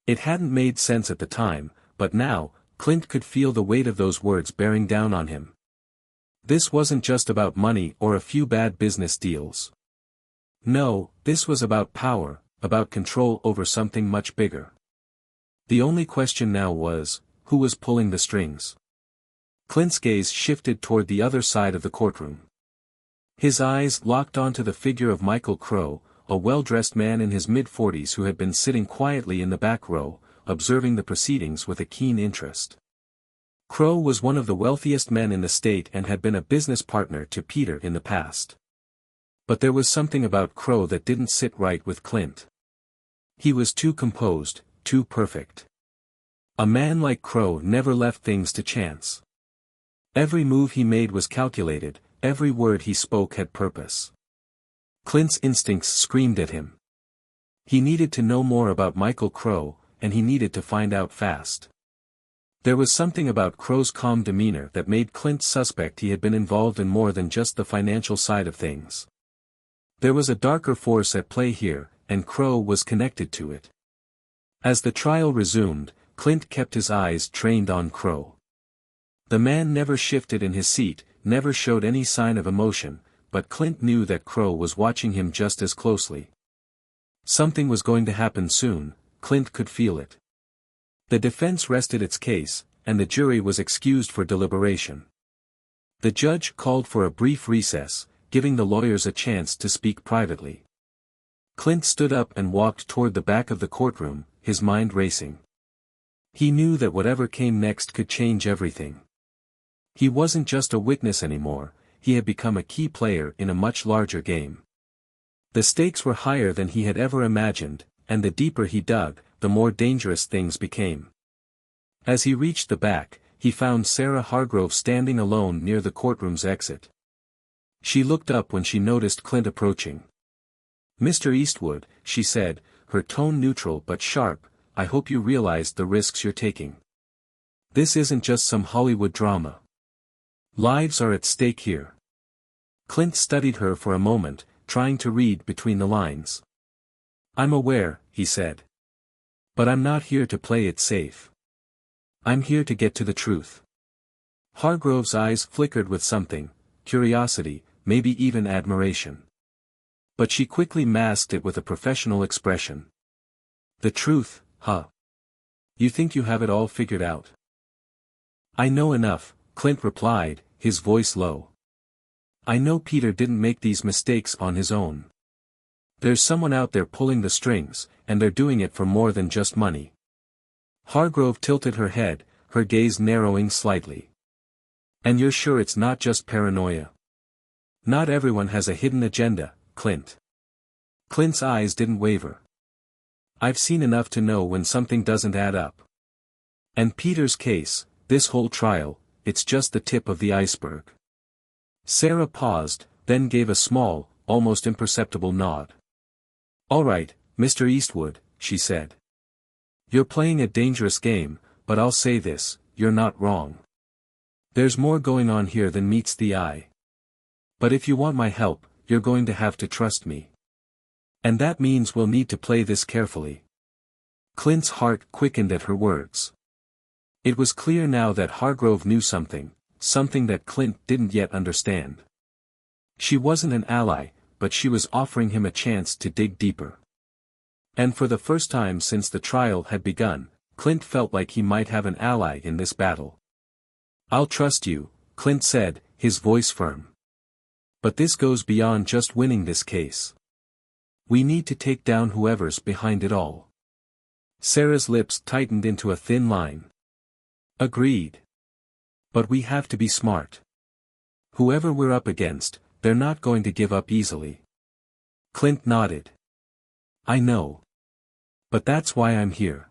It hadn't made sense at the time, but now, Clint could feel the weight of those words bearing down on him. This wasn't just about money or a few bad business deals. No, this was about power, about control over something much bigger. The only question now was, who was pulling the strings? Clint's gaze shifted toward the other side of the courtroom. His eyes locked onto the figure of Michael Crow, a well-dressed man in his mid-40s who had been sitting quietly in the back row, observing the proceedings with a keen interest. Crow was one of the wealthiest men in the state and had been a business partner to Peter in the past. But there was something about Crow that didn't sit right with Clint. He was too composed, too perfect. A man like Crow never left things to chance. Every move he made was calculated, every word he spoke had purpose. Clint's instincts screamed at him. He needed to know more about Michael Crow, and he needed to find out fast. There was something about Crow's calm demeanor that made Clint suspect he had been involved in more than just the financial side of things. There was a darker force at play here, and Crow was connected to it. As the trial resumed, Clint kept his eyes trained on Crow. The man never shifted in his seat, never showed any sign of emotion, but Clint knew that Crow was watching him just as closely. Something was going to happen soon, Clint could feel it. The defense rested its case, and the jury was excused for deliberation. The judge called for a brief recess, giving the lawyers a chance to speak privately. Clint stood up and walked toward the back of the courtroom, his mind racing. He knew that whatever came next could change everything. He wasn't just a witness anymore, he had become a key player in a much larger game. The stakes were higher than he had ever imagined, and the deeper he dug, the more dangerous things became. As he reached the back, he found Sarah Hargrove standing alone near the courtroom's exit. She looked up when she noticed Clint approaching. "Mr. Eastwood," she said, her tone neutral but sharp, "I hope you realize the risks you're taking. This isn't just some Hollywood drama. Lives are at stake here." Clint studied her for a moment, trying to read between the lines. "I'm aware," he said. "But I'm not here to play it safe. I'm here to get to the truth." Hargrove's eyes flickered with something, curiosity, maybe even admiration. But she quickly masked it with a professional expression. "The truth, huh? You think you have it all figured out?" "I know enough," Clint replied, his voice low. "I know Peter didn't make these mistakes on his own. There's someone out there pulling the strings, and they're doing it for more than just money." Hargrove tilted her head, her gaze narrowing slightly. "And you're sure it's not just paranoia? Not everyone has a hidden agenda, Clint." Clint's eyes didn't waver. "I've seen enough to know when something doesn't add up. And Peter's case, this whole trial, it's just the tip of the iceberg." Sarah paused, then gave a small, almost imperceptible nod. "All right, Mr. Eastwood," she said. "You're playing a dangerous game, but I'll say this, you're not wrong. There's more going on here than meets the eye. But if you want my help, you're going to have to trust me. And that means we'll need to play this carefully." Clint's heart quickened at her words. It was clear now that Hargrove knew something that Clint didn't yet understand. She wasn't an ally, but she was offering him a chance to dig deeper. And for the first time since the trial had begun, Clint felt like he might have an ally in this battle. "I'll trust you," Clint said, his voice firm. "But this goes beyond just winning this case. We need to take down whoever's behind it all." Sarah's lips tightened into a thin line. "Agreed. But we have to be smart. Whoever we're up against, they're not going to give up easily." Clint nodded. "I know. But that's why I'm here."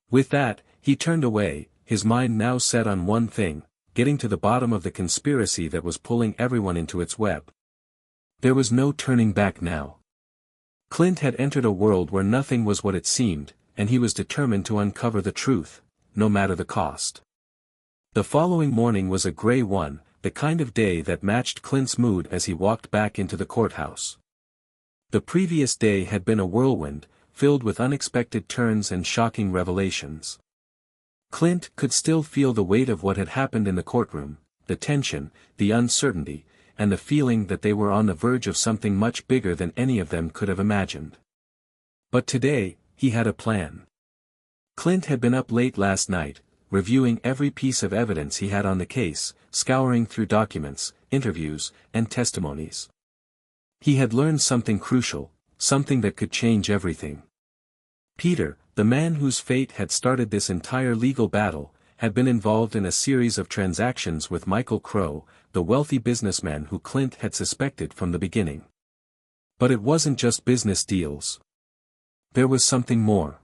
With that, he turned away, his mind now set on one thing, getting to the bottom of the conspiracy that was pulling everyone into its web. There was no turning back now. Clint had entered a world where nothing was what it seemed, and he was determined to uncover the truth, no matter the cost. The following morning was a gray one, the kind of day that matched Clint's mood as he walked back into the courthouse. The previous day had been a whirlwind, filled with unexpected turns and shocking revelations. Clint could still feel the weight of what had happened in the courtroom, the tension, the uncertainty, and the feeling that they were on the verge of something much bigger than any of them could have imagined. But today, he had a plan. Clint had been up late last night, reviewing every piece of evidence he had on the case, scouring through documents, interviews, and testimonies. He had learned something crucial, something that could change everything. Peter, the man whose fate had started this entire legal battle, had been involved in a series of transactions with Michael Crow, the wealthy businessman who Clint had suspected from the beginning. But it wasn't just business deals. There was something more.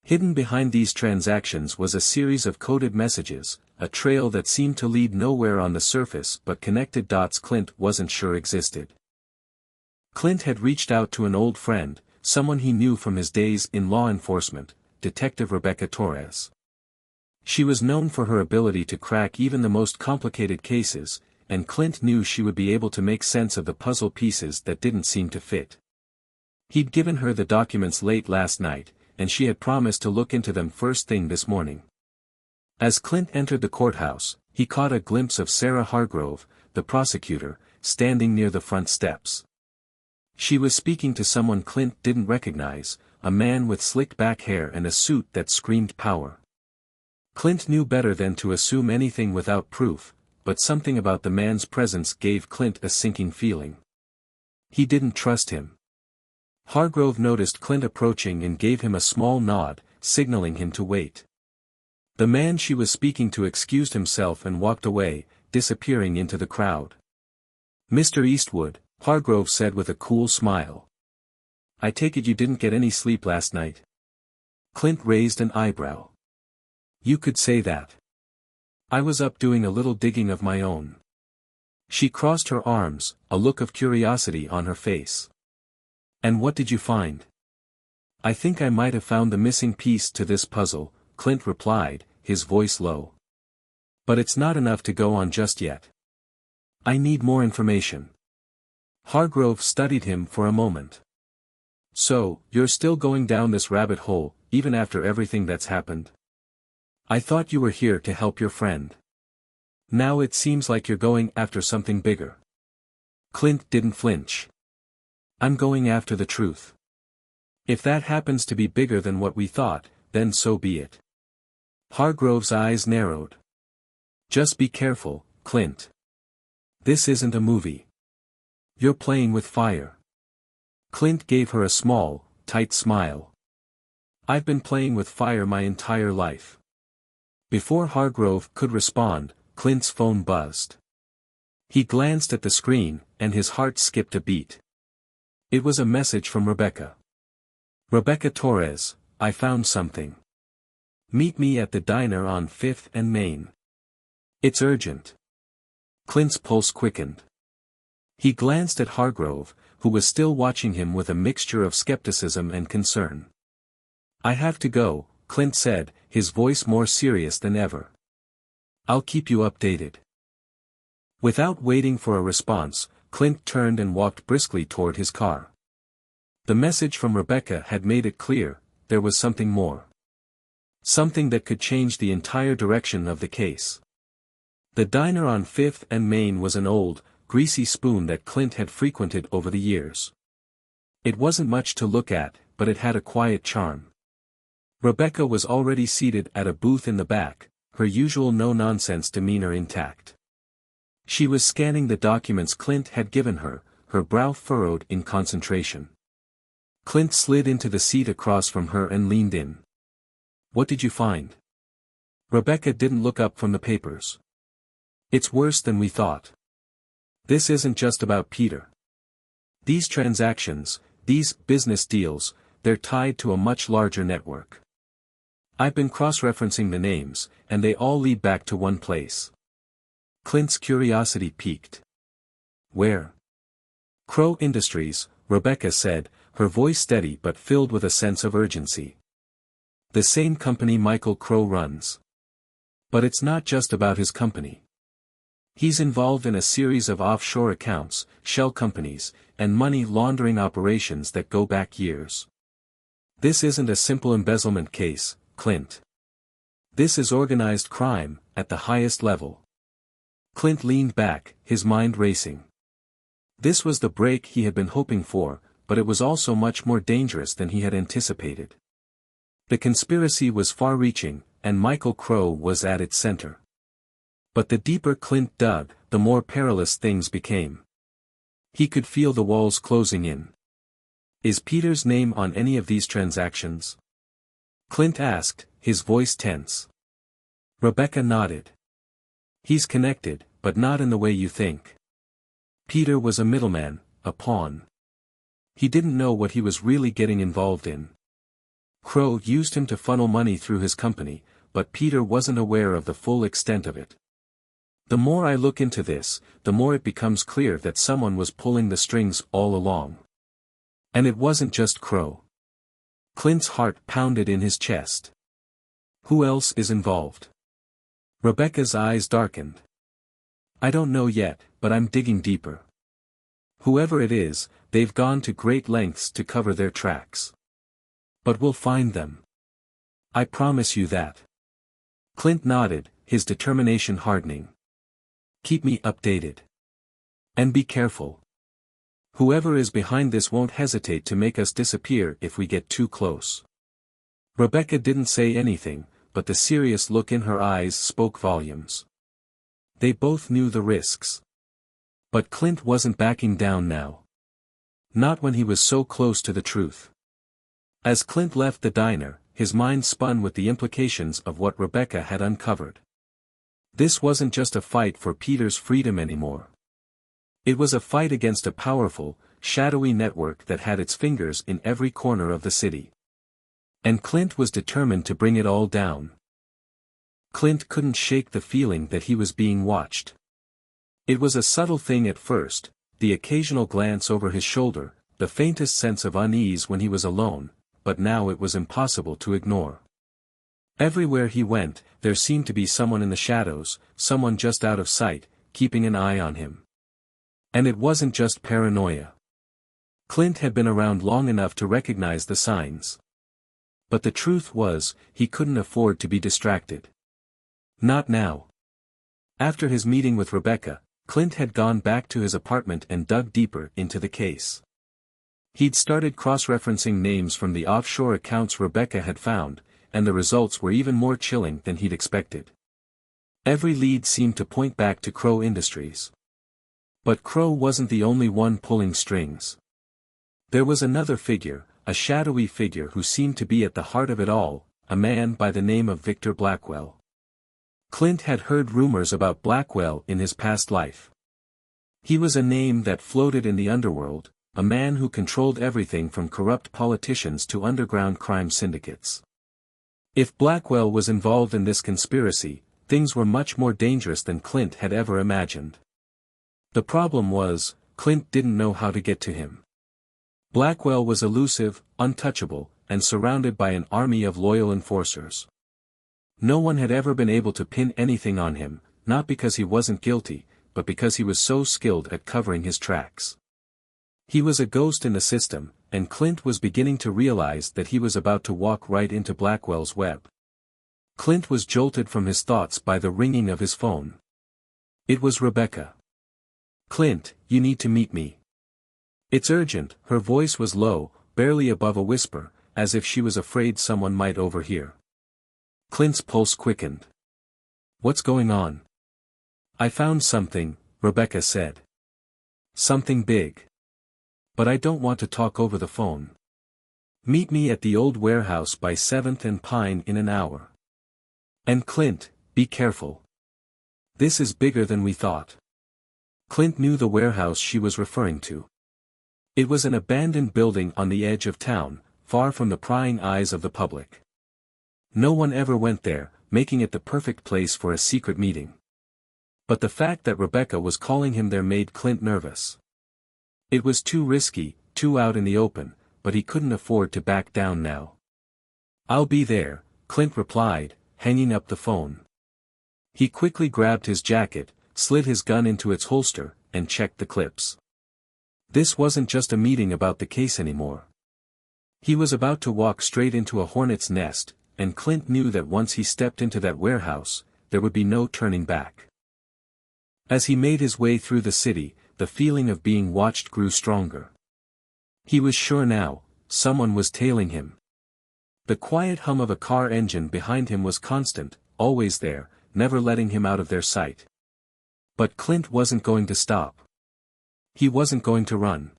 Hidden behind these transactions was a series of coded messages, a trail that seemed to lead nowhere on the surface but connected dots Clint wasn't sure existed. Clint had reached out to an old friend, someone he knew from his days in law enforcement, Detective Rebecca Torres. She was known for her ability to crack even the most complicated cases, and Clint knew she would be able to make sense of the puzzle pieces that didn't seem to fit. He'd given her the documents late last night, and she had promised to look into them first thing this morning. As Clint entered the courthouse, he caught a glimpse of Sarah Hargrove, the prosecutor, standing near the front steps. She was speaking to someone Clint didn't recognize, a man with slicked back hair and a suit that screamed power. Clint knew better than to assume anything without proof, but something about the man's presence gave Clint a sinking feeling. He didn't trust him. Hargrove noticed Clint approaching and gave him a small nod, signaling him to wait. The man she was speaking to excused himself and walked away, disappearing into the crowd. "Mr. Eastwood," Hargrove said with a cool smile. "I take it you didn't get any sleep last night?" Clint raised an eyebrow. "You could say that. I was up doing a little digging of my own." She crossed her arms, a look of curiosity on her face. "And what did you find?" "I think I might have found the missing piece to this puzzle," Clint replied, his voice low. "But it's not enough to go on just yet. I need more information." Hargrove studied him for a moment. "So, you're still going down this rabbit hole, even after everything that's happened? I thought you were here to help your friend. Now it seems like you're going after something bigger." Clint didn't flinch. "I'm going after the truth. If that happens to be bigger than what we thought, then so be it." Hargrove's eyes narrowed. "Just be careful, Clint. This isn't a movie. You're playing with fire." Clint gave her a small, tight smile. "I've been playing with fire my entire life." Before Hargrove could respond, Clint's phone buzzed. He glanced at the screen, and his heart skipped a beat. It was a message from Rebecca. "Rebecca Torres, I found something. Meet me at the diner on 5th and Main. It's urgent." Clint's pulse quickened. He glanced at Hargrove, who was still watching him with a mixture of skepticism and concern. "I have to go," Clint said, his voice more serious than ever. "I'll keep you updated." Without waiting for a response, Clint turned and walked briskly toward his car. The message from Rebecca had made it clear, there was something more. Something that could change the entire direction of the case. The diner on 5th and Main was an old, greasy spoon that Clint had frequented over the years. It wasn't much to look at, but it had a quiet charm. Rebecca was already seated at a booth in the back, her usual no-nonsense demeanor intact. She was scanning the documents Clint had given her, her brow furrowed in concentration. Clint slid into the seat across from her and leaned in. "What did you find?" Rebecca didn't look up from the papers. "It's worse than we thought. This isn't just about Peter. These transactions, these business deals, they're tied to a much larger network. I've been cross-referencing the names, and they all lead back to one place." Clint's curiosity piqued. "Where?" "Crow Industries," Rebecca said, her voice steady but filled with a sense of urgency. "The same company Michael Crow runs. But it's not just about his company. He's involved in a series of offshore accounts, shell companies, and money laundering operations that go back years. This isn't a simple embezzlement case, Clint. This is organized crime, at the highest level." Clint leaned back, his mind racing. This was the break he had been hoping for, but it was also much more dangerous than he had anticipated. The conspiracy was far-reaching, and Michael Crow was at its center. But the deeper Clint dug, the more perilous things became. He could feel the walls closing in. "Is Peter's name on any of these transactions?" Clint asked, his voice tense. Rebecca nodded. "He's connected, but not in the way you think. Peter was a middleman, a pawn. He didn't know what he was really getting involved in. Crow used him to funnel money through his company, but Peter wasn't aware of the full extent of it. The more I look into this, the more it becomes clear that someone was pulling the strings all along. And it wasn't just Crow." Clint's heart pounded in his chest. Who else is involved? Rebecca's eyes darkened. I don't know yet, but I'm digging deeper. Whoever it is, they've gone to great lengths to cover their tracks. But we'll find them. I promise you that. Clint nodded, his determination hardening. Keep me updated. And be careful. Whoever is behind this won't hesitate to make us disappear if we get too close. Rebecca didn't say anything, but the serious look in her eyes spoke volumes. They both knew the risks. But Clint wasn't backing down now. Not when he was so close to the truth. As Clint left the diner, his mind spun with the implications of what Rebecca had uncovered. This wasn't just a fight for Peter's freedom anymore. It was a fight against a powerful, shadowy network that had its fingers in every corner of the city. And Clint was determined to bring it all down. Clint couldn't shake the feeling that he was being watched. It was a subtle thing at first, the occasional glance over his shoulder, the faintest sense of unease when he was alone, but now it was impossible to ignore. Everywhere he went, there seemed to be someone in the shadows, someone just out of sight, keeping an eye on him. And it wasn't just paranoia. Clint had been around long enough to recognize the signs. But the truth was, he couldn't afford to be distracted. Not now. After his meeting with Rebecca, Clint had gone back to his apartment and dug deeper into the case. He'd started cross-referencing names from the offshore accounts Rebecca had found, and the results were even more chilling than he'd expected. Every lead seemed to point back to Crow Industries. But Crow wasn't the only one pulling strings. There was another figure, a shadowy figure who seemed to be at the heart of it all, a man by the name of Victor Blackwell. Clint had heard rumors about Blackwell in his past life. He was a name that floated in the underworld, a man who controlled everything from corrupt politicians to underground crime syndicates. If Blackwell was involved in this conspiracy, things were much more dangerous than Clint had ever imagined. The problem was, Clint didn't know how to get to him. Blackwell was elusive, untouchable, and surrounded by an army of loyal enforcers. No one had ever been able to pin anything on him, not because he wasn't guilty, but because he was so skilled at covering his tracks. He was a ghost in the system, and Clint was beginning to realize that he was about to walk right into Blackwell's web. Clint was jolted from his thoughts by the ringing of his phone. It was Rebecca. Clint, you need to meet me. It's urgent. Her voice was low, barely above a whisper, as if she was afraid someone might overhear. Clint's pulse quickened. What's going on? I found something, Rebecca said. Something big. But I don't want to talk over the phone. Meet me at the old warehouse by 7th and Pine in an hour. And Clint, be careful. This is bigger than we thought. Clint knew the warehouse she was referring to. It was an abandoned building on the edge of town, far from the prying eyes of the public. No one ever went there, making it the perfect place for a secret meeting. But the fact that Rebecca was calling him there made Clint nervous. It was too risky, too out in the open, but he couldn't afford to back down now. I'll be there, Clint replied, hanging up the phone. He quickly grabbed his jacket, slid his gun into its holster, and checked the clips. This wasn't just a meeting about the case anymore. He was about to walk straight into a hornet's nest, and Clint knew that once he stepped into that warehouse, there would be no turning back. As he made his way through the city, the feeling of being watched grew stronger. He was sure now, someone was tailing him. The quiet hum of a car engine behind him was constant, always there, never letting him out of their sight. But Clint wasn't going to stop. He wasn't going to run.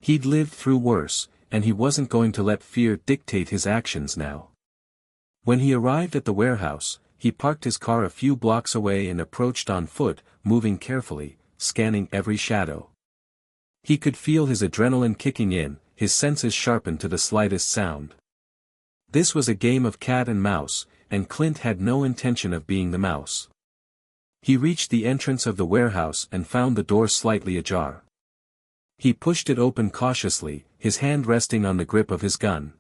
He'd lived through worse, and he wasn't going to let fear dictate his actions now. When he arrived at the warehouse, he parked his car a few blocks away and approached on foot, moving carefully, scanning every shadow. He could feel his adrenaline kicking in, his senses sharpened to the slightest sound. This was a game of cat and mouse, and Clint had no intention of being the mouse. He reached the entrance of the warehouse and found the door slightly ajar. He pushed it open cautiously, his hand resting on the grip of his gun.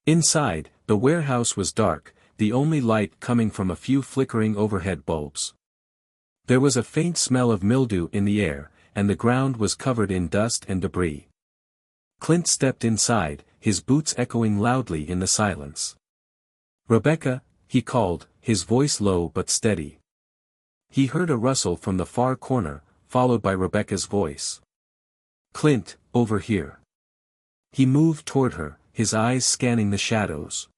Inside, the warehouse was dark, the only light coming from a few flickering overhead bulbs. There was a faint smell of mildew in the air, and the ground was covered in dust and debris. Clint stepped inside, his boots echoing loudly in the silence. "Rebecca," he called, his voice low but steady. He heard a rustle from the far corner, followed by Rebecca's voice. "Clint, over here." He moved toward her, his eyes scanning the shadows.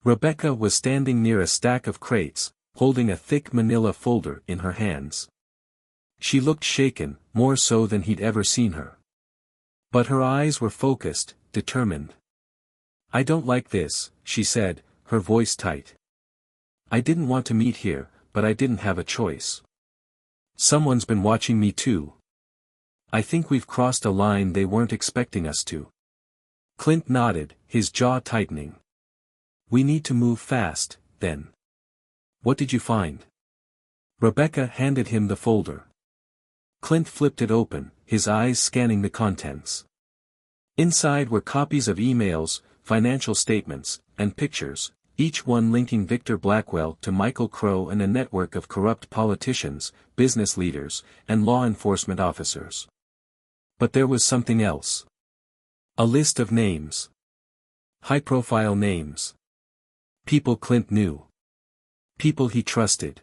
Rebecca was standing near a stack of crates, holding a thick manila folder in her hands. She looked shaken, more so than he'd ever seen her. But her eyes were focused, determined. "I don't like this," she said, her voice tight. "I didn't want to meet here, but I didn't have a choice. Someone's been watching me too. I think we've crossed a line they weren't expecting us to." Clint nodded, his jaw tightening. "We need to move fast, then." "What did you find?" Rebecca handed him the folder. Clint flipped it open, his eyes scanning the contents. Inside were copies of emails, financial statements, and pictures, each one linking Victor Blackwell to Michael Crow and a network of corrupt politicians, business leaders, and law enforcement officers. But there was something else. A list of names. High-profile names. People Clint knew. People he trusted.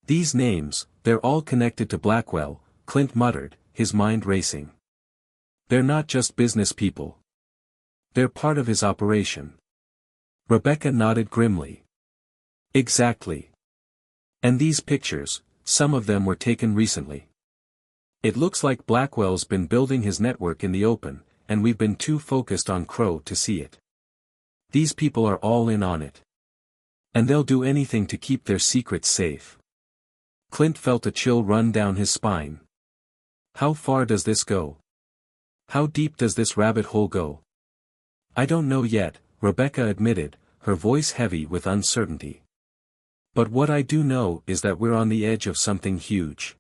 "These names, they're all connected to Blackwell," Clint muttered, his mind racing. "They're not just business people. They're part of his operation." Rebecca nodded grimly. "Exactly. And these pictures, some of them were taken recently. It looks like Blackwell's been building his network in the open, and we've been too focused on Crow to see it. These people are all in on it. And they'll do anything to keep their secrets safe." Clint felt a chill run down his spine. How far does this go? How deep does this rabbit hole go? "I don't know yet," Rebecca admitted, her voice heavy with uncertainty. "But what I do know is that we're on the edge of something huge.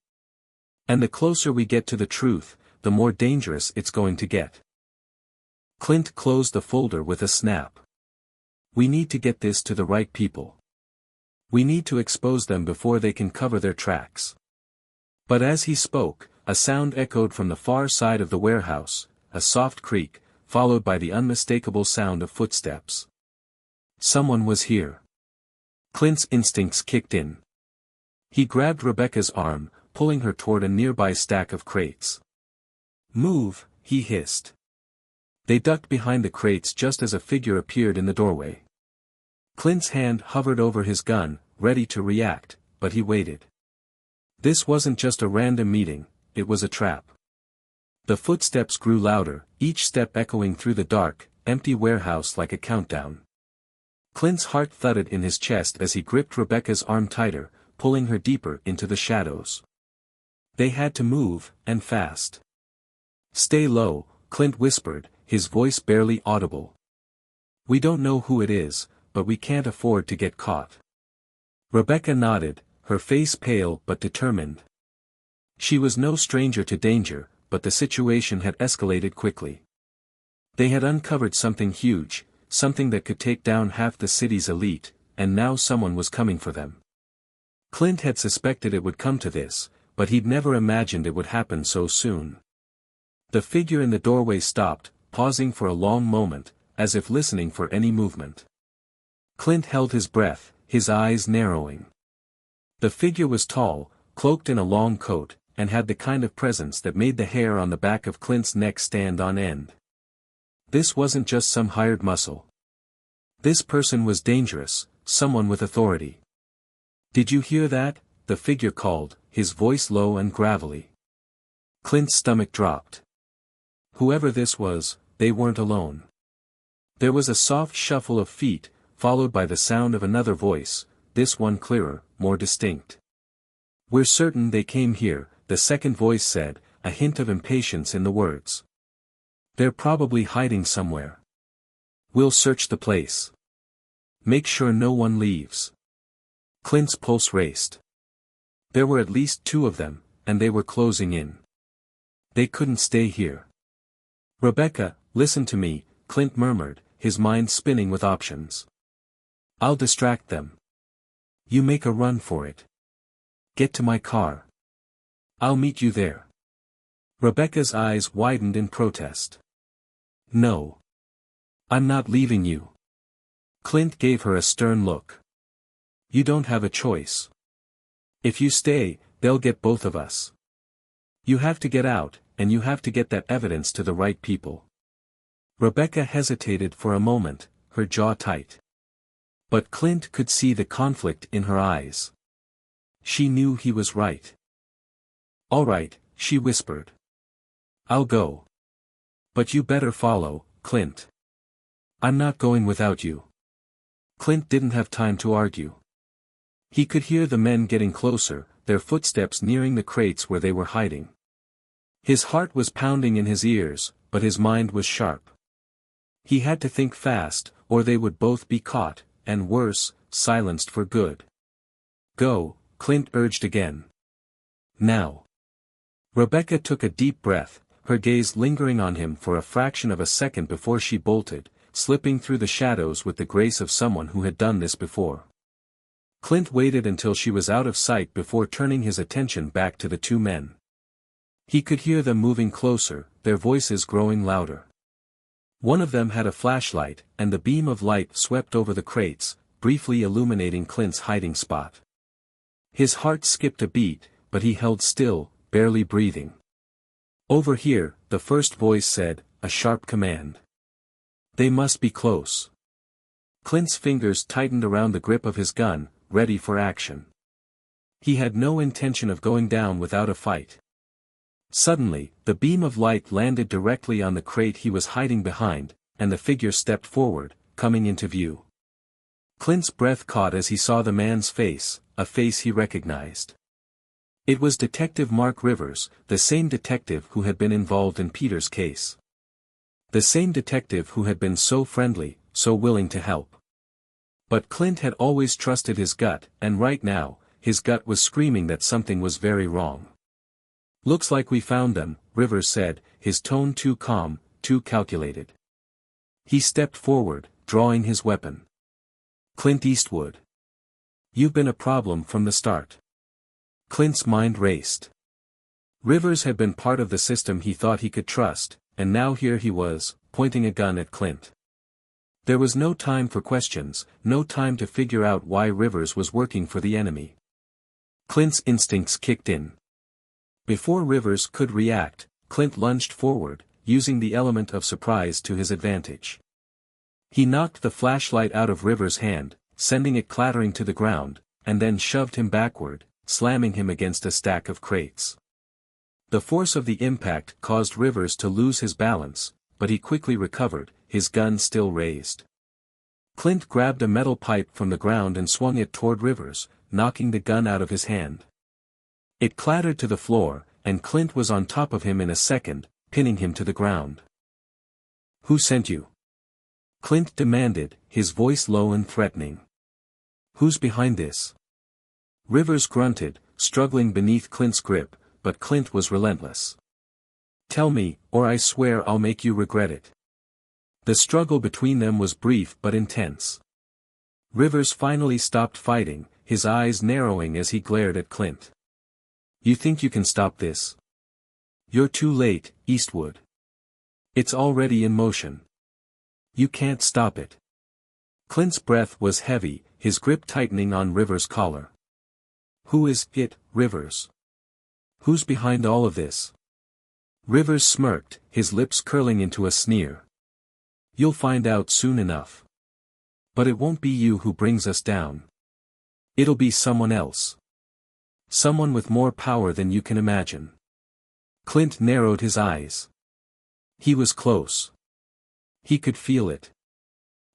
And the closer we get to the truth, the more dangerous it's going to get." Clint closed the folder with a snap. "We need to get this to the right people. We need to expose them before they can cover their tracks." But as he spoke, a sound echoed from the far side of the warehouse, a soft creak, followed by the unmistakable sound of footsteps. Someone was here. Clint's instincts kicked in. He grabbed Rebecca's arm, pulling her toward a nearby stack of crates. "Move," he hissed. They ducked behind the crates just as a figure appeared in the doorway. Clint's hand hovered over his gun, ready to react, but he waited. This wasn't just a random meeting, it was a trap. The footsteps grew louder, each step echoing through the dark, empty warehouse like a countdown. Clint's heart thudded in his chest as he gripped Rebecca's arm tighter, pulling her deeper into the shadows. They had to move, and fast. "Stay low," Clint whispered, his voice barely audible. "We don't know who it is, but we can't afford to get caught." Rebecca nodded, her face pale but determined. She was no stranger to danger, but the situation had escalated quickly. They had uncovered something huge, something that could take down half the city's elite, and now someone was coming for them. Clint had suspected it would come to this, but he'd never imagined it would happen so soon. The figure in the doorway stopped, pausing for a long moment, as if listening for any movement. Clint held his breath, his eyes narrowing. The figure was tall, cloaked in a long coat, and had the kind of presence that made the hair on the back of Clint's neck stand on end. This wasn't just some hired muscle. This person was dangerous, someone with authority. "Did you hear that?" the figure called, his voice low and gravelly. Clint's stomach dropped. Whoever this was, they weren't alone. There was a soft shuffle of feet, followed by the sound of another voice, this one clearer, more distinct. "We're certain they came here," the second voice said, a hint of impatience in the words. "They're probably hiding somewhere. We'll search the place. Make sure no one leaves." Clint's pulse raced. There were at least 2 of them, and they were closing in. They couldn't stay here. "Rebecca, listen to me," Clint murmured, his mind spinning with options. I'll distract them. You make a run for it. Get to my car. I'll meet you there. Rebecca's eyes widened in protest. No. I'm not leaving you. Clint gave her a stern look. You don't have a choice. If you stay, they'll get both of us. You have to get out, and you have to get that evidence to the right people. Rebecca hesitated for a moment, her jaw tight. But Clint could see the conflict in her eyes. She knew he was right. All right, she whispered. I'll go. But you better follow, Clint. I'm not going without you. Clint didn't have time to argue. He could hear the men getting closer, their footsteps nearing the crates where they were hiding. His heart was pounding in his ears, but his mind was sharp. He had to think fast, or they would both be caught, and worse, silenced for good. Go, Clint urged again. Now. Rebecca took a deep breath, her gaze lingering on him for a fraction of a second before she bolted, slipping through the shadows with the grace of someone who had done this before. Clint waited until she was out of sight before turning his attention back to the two men. He could hear them moving closer, their voices growing louder. One of them had a flashlight, and the beam of light swept over the crates, briefly illuminating Clint's hiding spot. His heart skipped a beat, but he held still, barely breathing. Over here, the first voice said, a sharp command. They must be close. Clint's fingers tightened around the grip of his gun, ready for action. He had no intention of going down without a fight. Suddenly, the beam of light landed directly on the crate he was hiding behind, and the figure stepped forward, coming into view. Clint's breath caught as he saw the man's face, a face he recognized. It was Detective Mark Rivers, the same detective who had been involved in Peter's case. The same detective who had been so friendly, so willing to help. But Clint had always trusted his gut, and right now, his gut was screaming that something was very wrong. Looks like we found them, Rivers said, his tone too calm, too calculated. He stepped forward, drawing his weapon. Clint Eastwood. You've been a problem from the start. Clint's mind raced. Rivers had been part of the system he thought he could trust, and now here he was, pointing a gun at Clint. There was no time for questions, no time to figure out why Rivers was working for the enemy. Clint's instincts kicked in. Before Rivers could react, Clint lunged forward, using the element of surprise to his advantage. He knocked the flashlight out of Rivers' hand, sending it clattering to the ground, and then shoved him backward, slamming him against a stack of crates. The force of the impact caused Rivers to lose his balance, but he quickly recovered, his gun still raised. Clint grabbed a metal pipe from the ground and swung it toward Rivers, knocking the gun out of his hand. It clattered to the floor, and Clint was on top of him in a second, pinning him to the ground. Who sent you? Clint demanded, his voice low and threatening. Who's behind this? Rivers grunted, struggling beneath Clint's grip, but Clint was relentless. Tell me, or I swear I'll make you regret it. The struggle between them was brief but intense. Rivers finally stopped fighting, his eyes narrowing as he glared at Clint. You think you can stop this? You're too late, Eastwood. It's already in motion. You can't stop it. Clint's breath was heavy, his grip tightening on Rivers' collar. Who is it, Rivers? Who's behind all of this? Rivers smirked, his lips curling into a sneer. You'll find out soon enough. But it won't be you who brings us down. It'll be someone else. Someone with more power than you can imagine. Clint narrowed his eyes. He was close. He could feel it.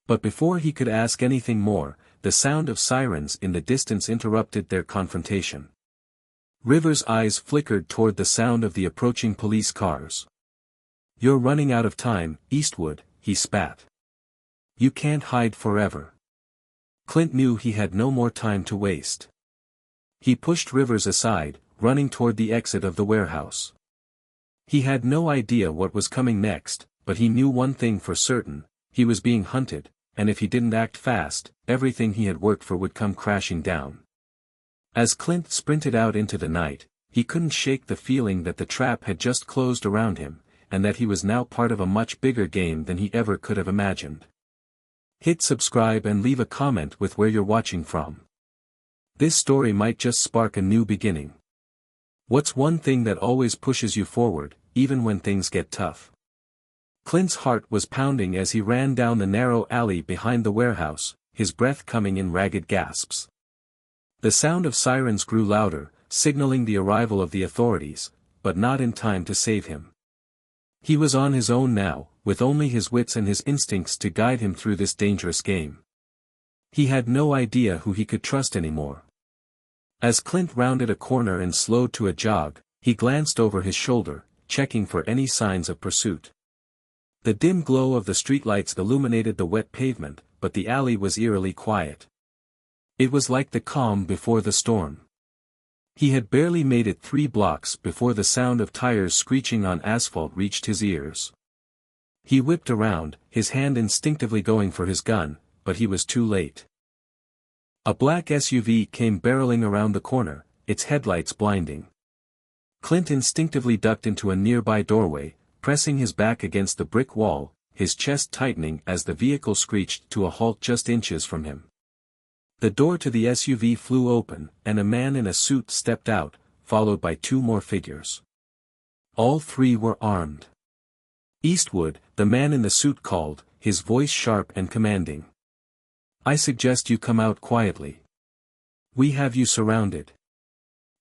But before he could ask anything more, the sound of sirens in the distance interrupted their confrontation. Rivers' eyes flickered toward the sound of the approaching police cars. You're running out of time, Eastwood, he spat. You can't hide forever. Clint knew he had no more time to waste. He pushed Rivers aside, running toward the exit of the warehouse. He had no idea what was coming next, but he knew one thing for certain, he was being hunted, and if he didn't act fast, everything he had worked for would come crashing down. As Clint sprinted out into the night, he couldn't shake the feeling that the trap had just closed around him, and that he was now part of a much bigger game than he ever could have imagined. Hit subscribe and leave a comment with where you're watching from. This story might just spark a new beginning. What's one thing that always pushes you forward, even when things get tough? Clint's heart was pounding as he ran down the narrow alley behind the warehouse, his breath coming in ragged gasps. The sound of sirens grew louder, signaling the arrival of the authorities, but not in time to save him. He was on his own now, with only his wits and his instincts to guide him through this dangerous game. He had no idea who he could trust anymore. As Clint rounded a corner and slowed to a jog, he glanced over his shoulder, checking for any signs of pursuit. The dim glow of the streetlights illuminated the wet pavement, but the alley was eerily quiet. It was like the calm before the storm. He had barely made it 3 blocks before the sound of tires screeching on asphalt reached his ears. He whipped around, his hand instinctively going for his gun, but he was too late. A black SUV came barreling around the corner, its headlights blinding. Clint instinctively ducked into a nearby doorway, pressing his back against the brick wall, his chest tightening as the vehicle screeched to a halt just inches from him. The door to the SUV flew open, and a man in a suit stepped out, followed by 2 more figures. All 3 were armed. Eastwood, the man in the suit called, his voice sharp and commanding. "I suggest you come out quietly. We have you surrounded."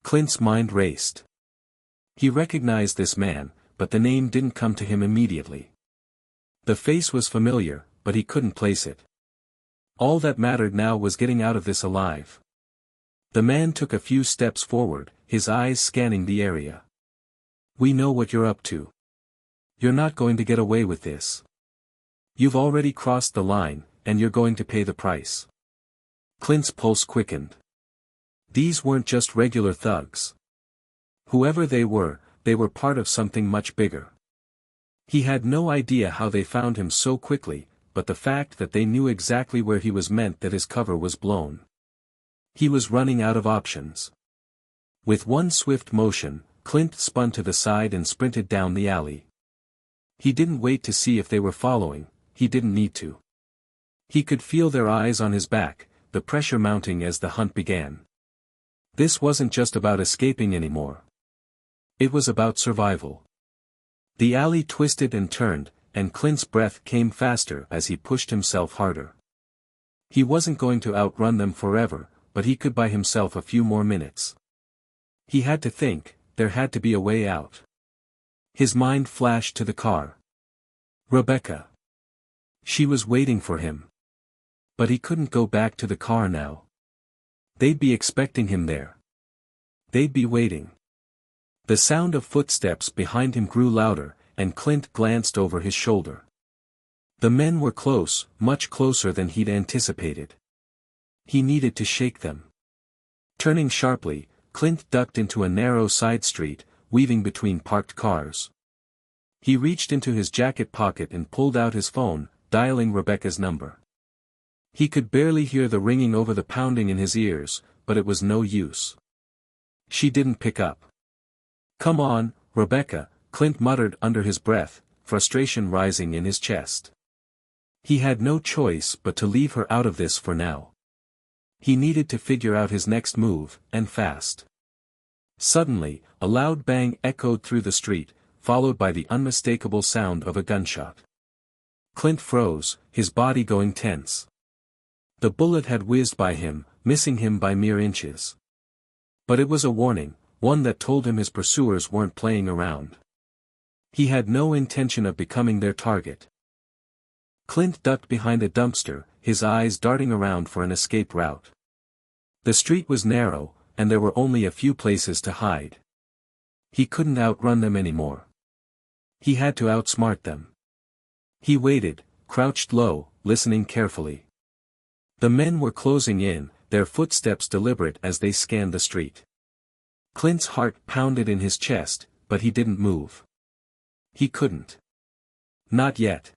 Clint's mind raced. He recognized this man, but the name didn't come to him immediately. The face was familiar, but he couldn't place it. All that mattered now was getting out of this alive. The man took a few steps forward, his eyes scanning the area. "We know what you're up to. You're not going to get away with this. You've already crossed the line, and you're going to pay the price." Clint's pulse quickened. These weren't just regular thugs. Whoever they were part of something much bigger. He had no idea how they found him so quickly, but the fact that they knew exactly where he was meant that his cover was blown. He was running out of options. With one swift motion, Clint spun to the side and sprinted down the alley. He didn't wait to see if they were following, he didn't need to. He could feel their eyes on his back, the pressure mounting as the hunt began. This wasn't just about escaping anymore. It was about survival. The alley twisted and turned, and Clint's breath came faster as he pushed himself harder. He wasn't going to outrun them forever, but he could buy himself a few more minutes. He had to think, there had to be a way out. His mind flashed to the car. Rebecca. She was waiting for him. But he couldn't go back to the car now. They'd be expecting him there. They'd be waiting. The sound of footsteps behind him grew louder, and Clint glanced over his shoulder. The men were close, much closer than he'd anticipated. He needed to shake them. Turning sharply, Clint ducked into a narrow side street, weaving between parked cars. He reached into his jacket pocket and pulled out his phone, dialing Rebecca's number. He could barely hear the ringing over the pounding in his ears, but it was no use. She didn't pick up. "Come on, Rebecca," Clint muttered under his breath, frustration rising in his chest. He had no choice but to leave her out of this for now. He needed to figure out his next move, and fast. Suddenly, a loud bang echoed through the street, followed by the unmistakable sound of a gunshot. Clint froze, his body going tense. The bullet had whizzed by him, missing him by mere inches. But it was a warning, one that told him his pursuers weren't playing around. He had no intention of becoming their target. Clint ducked behind a dumpster, his eyes darting around for an escape route. The street was narrow, and there were only a few places to hide. He couldn't outrun them anymore. He had to outsmart them. He waited, crouched low, listening carefully. The men were closing in, their footsteps deliberate as they scanned the street. Clint's heart pounded in his chest, but he didn't move. He couldn't. Not yet.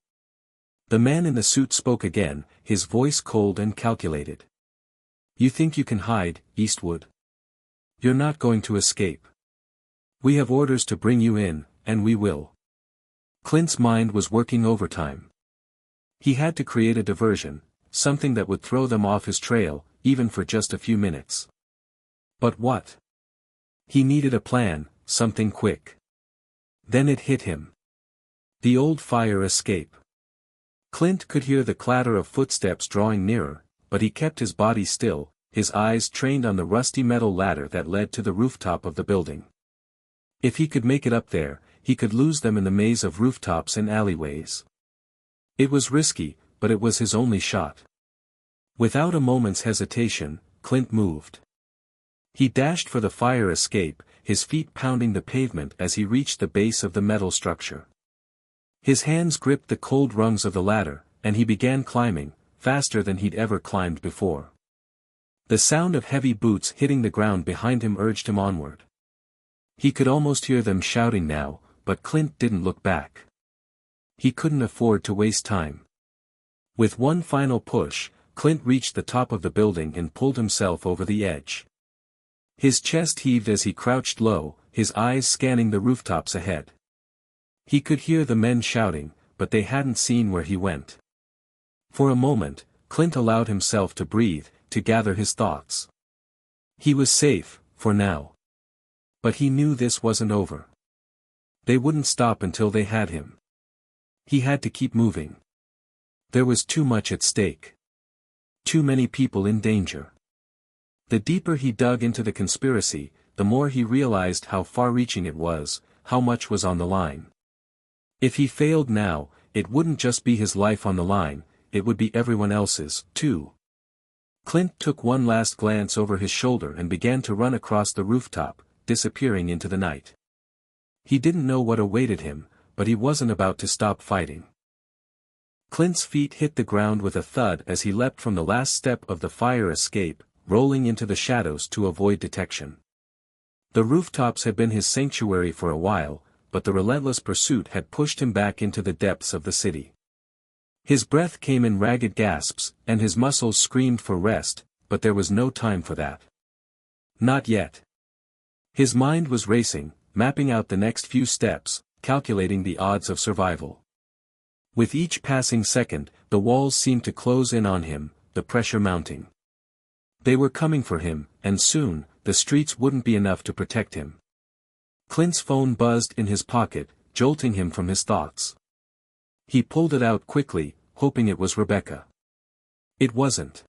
The man in the suit spoke again, his voice cold and calculated. "You think you can hide, Eastwood? You're not going to escape. We have orders to bring you in, and we will." Clint's mind was working overtime. He had to create a diversion, something that would throw them off his trail, even for just a few minutes. But what? He needed a plan, something quick. Then it hit him. The old fire escape. Clint could hear the clatter of footsteps drawing nearer, but he kept his body still, his eyes trained on the rusty metal ladder that led to the rooftop of the building. If he could make it up there, he could lose them in the maze of rooftops and alleyways. It was risky, but it was his only shot. Without a moment's hesitation, Clint moved. He dashed for the fire escape, his feet pounding the pavement as he reached the base of the metal structure. His hands gripped the cold rungs of the ladder, and he began climbing, faster than he'd ever climbed before. The sound of heavy boots hitting the ground behind him urged him onward. He could almost hear them shouting now, but Clint didn't look back. He couldn't afford to waste time. With one final push, Clint reached the top of the building and pulled himself over the edge. His chest heaved as he crouched low, his eyes scanning the rooftops ahead. He could hear the men shouting, but they hadn't seen where he went. For a moment, Clint allowed himself to breathe, to gather his thoughts. He was safe, for now. But he knew this wasn't over. They wouldn't stop until they had him. He had to keep moving. There was too much at stake. Too many people in danger. The deeper he dug into the conspiracy, the more he realized how far-reaching it was, how much was on the line. If he failed now, it wouldn't just be his life on the line, it would be everyone else's, too. Clint took one last glance over his shoulder and began to run across the rooftop, disappearing into the night. He didn't know what awaited him, but he wasn't about to stop fighting. Clint's feet hit the ground with a thud as he leapt from the last step of the fire escape, rolling into the shadows to avoid detection. The rooftops had been his sanctuary for a while, but the relentless pursuit had pushed him back into the depths of the city. His breath came in ragged gasps, and his muscles screamed for rest, but there was no time for that. Not yet. His mind was racing, mapping out the next few steps, calculating the odds of survival. With each passing second, the walls seemed to close in on him, the pressure mounting. They were coming for him, and soon, the streets wouldn't be enough to protect him. Clint's phone buzzed in his pocket, jolting him from his thoughts. He pulled it out quickly, hoping it was Rebecca. It wasn't.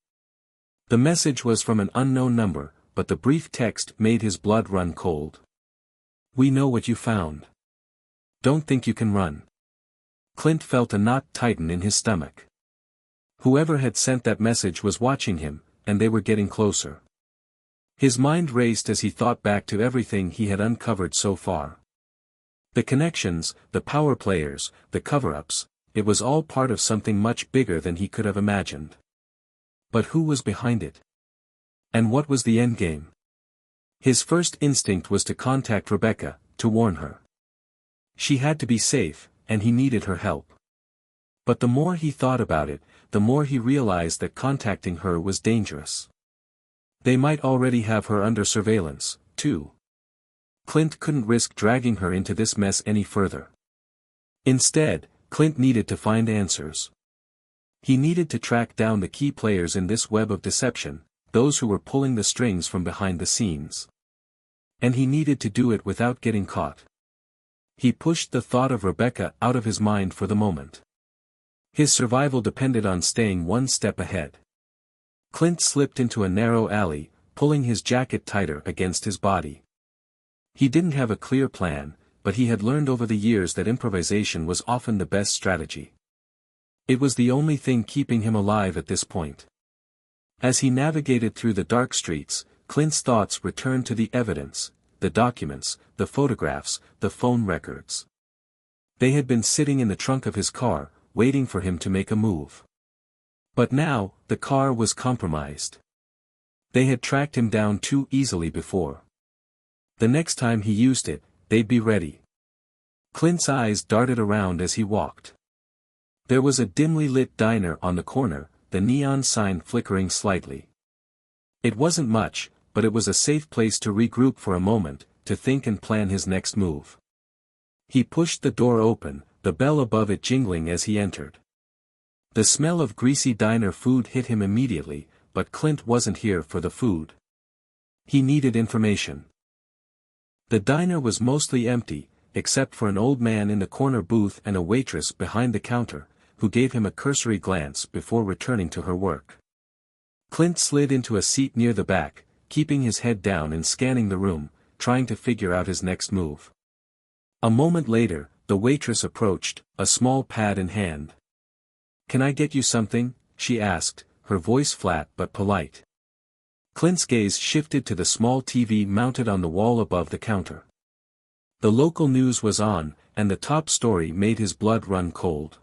The message was from an unknown number, but the brief text made his blood run cold. "We know what you found. Don't think you can run." Clint felt a knot tighten in his stomach. Whoever had sent that message was watching him, and they were getting closer. His mind raced as he thought back to everything he had uncovered so far. The connections, the power players, the cover-ups, it was all part of something much bigger than he could have imagined. But who was behind it? And what was the endgame? His first instinct was to contact Rebecca, to warn her. She had to be safe, and he needed her help. But the more he thought about it, the more he realized that contacting her was dangerous. They might already have her under surveillance, too. Clint couldn't risk dragging her into this mess any further. Instead, Clint needed to find answers. He needed to track down the key players in this web of deception, those who were pulling the strings from behind the scenes. And he needed to do it without getting caught. He pushed the thought of Rebecca out of his mind for the moment. His survival depended on staying one step ahead. Clint slipped into a narrow alley, pulling his jacket tighter against his body. He didn't have a clear plan, but he had learned over the years that improvisation was often the best strategy. It was the only thing keeping him alive at this point. As he navigated through the dark streets, Clint's thoughts returned to the evidence, the documents, the photographs, the phone records. They had been sitting in the trunk of his car, waiting for him to make a move. But now, the car was compromised. They had tracked him down too easily before. The next time he used it, they'd be ready. Clint's eyes darted around as he walked. There was a dimly lit diner on the corner, the neon sign flickering slightly. It wasn't much, but it was a safe place to regroup for a moment, to think and plan his next move. He pushed the door open, the bell above it jingling as he entered. The smell of greasy diner food hit him immediately, but Clint wasn't here for the food. He needed information. The diner was mostly empty, except for an old man in the corner booth and a waitress behind the counter, who gave him a cursory glance before returning to her work. Clint slid into a seat near the back, keeping his head down and scanning the room, trying to figure out his next move. A moment later, the waitress approached, a small pad in hand. "Can I get you something?" she asked, her voice flat but polite. Clint's gaze shifted to the small TV mounted on the wall above the counter. The local news was on, and the top story made his blood run cold.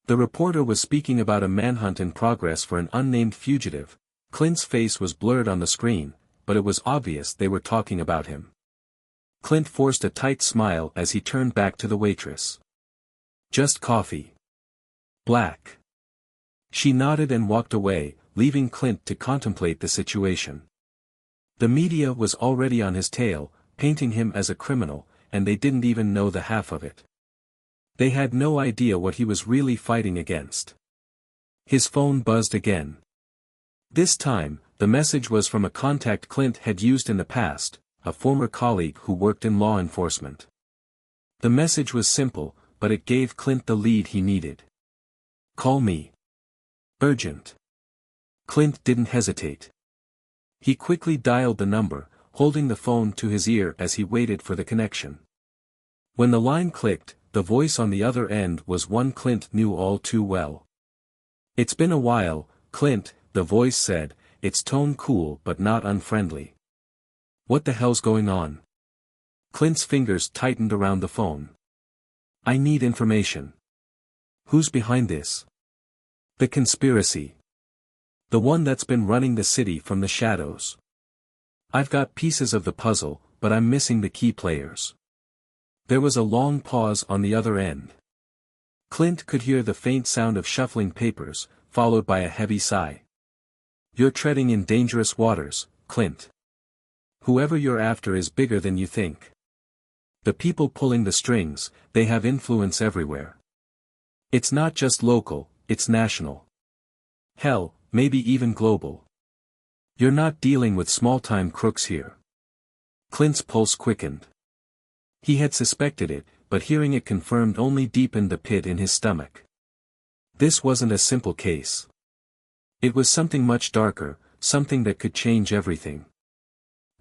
The reporter was speaking about a manhunt in progress for an unnamed fugitive. Clint's face was blurred on the screen, but it was obvious they were talking about him. Clint forced a tight smile as he turned back to the waitress. "Just coffee." "Black." She nodded and walked away, leaving Clint to contemplate the situation. The media was already on his tail, painting him as a criminal, and they didn't even know the half of it. They had no idea what he was really fighting against. His phone buzzed again. This time, the message was from a contact Clint had used in the past, a former colleague who worked in law enforcement. The message was simple, but it gave Clint the lead he needed. "Call me. Urgent." Clint didn't hesitate. He quickly dialed the number, holding the phone to his ear as he waited for the connection. When the line clicked, the voice on the other end was one Clint knew all too well. "It's been a while, Clint," the voice said, its tone cool but not unfriendly. "What the hell's going on?" Clint's fingers tightened around the phone. "I need information." "Who's behind this?" "The conspiracy. The one that's been running the city from the shadows. I've got pieces of the puzzle, but I'm missing the key players." There was a long pause on the other end. Clint could hear the faint sound of shuffling papers, followed by a heavy sigh. "You're treading in dangerous waters, Clint. Whoever you're after is bigger than you think. The people pulling the strings, they have influence everywhere. It's not just local, it's national. Hell, maybe even global. You're not dealing with small-time crooks here." Clint's pulse quickened. He had suspected it, but hearing it confirmed only deepened the pit in his stomach. This wasn't a simple case. It was something much darker, something that could change everything.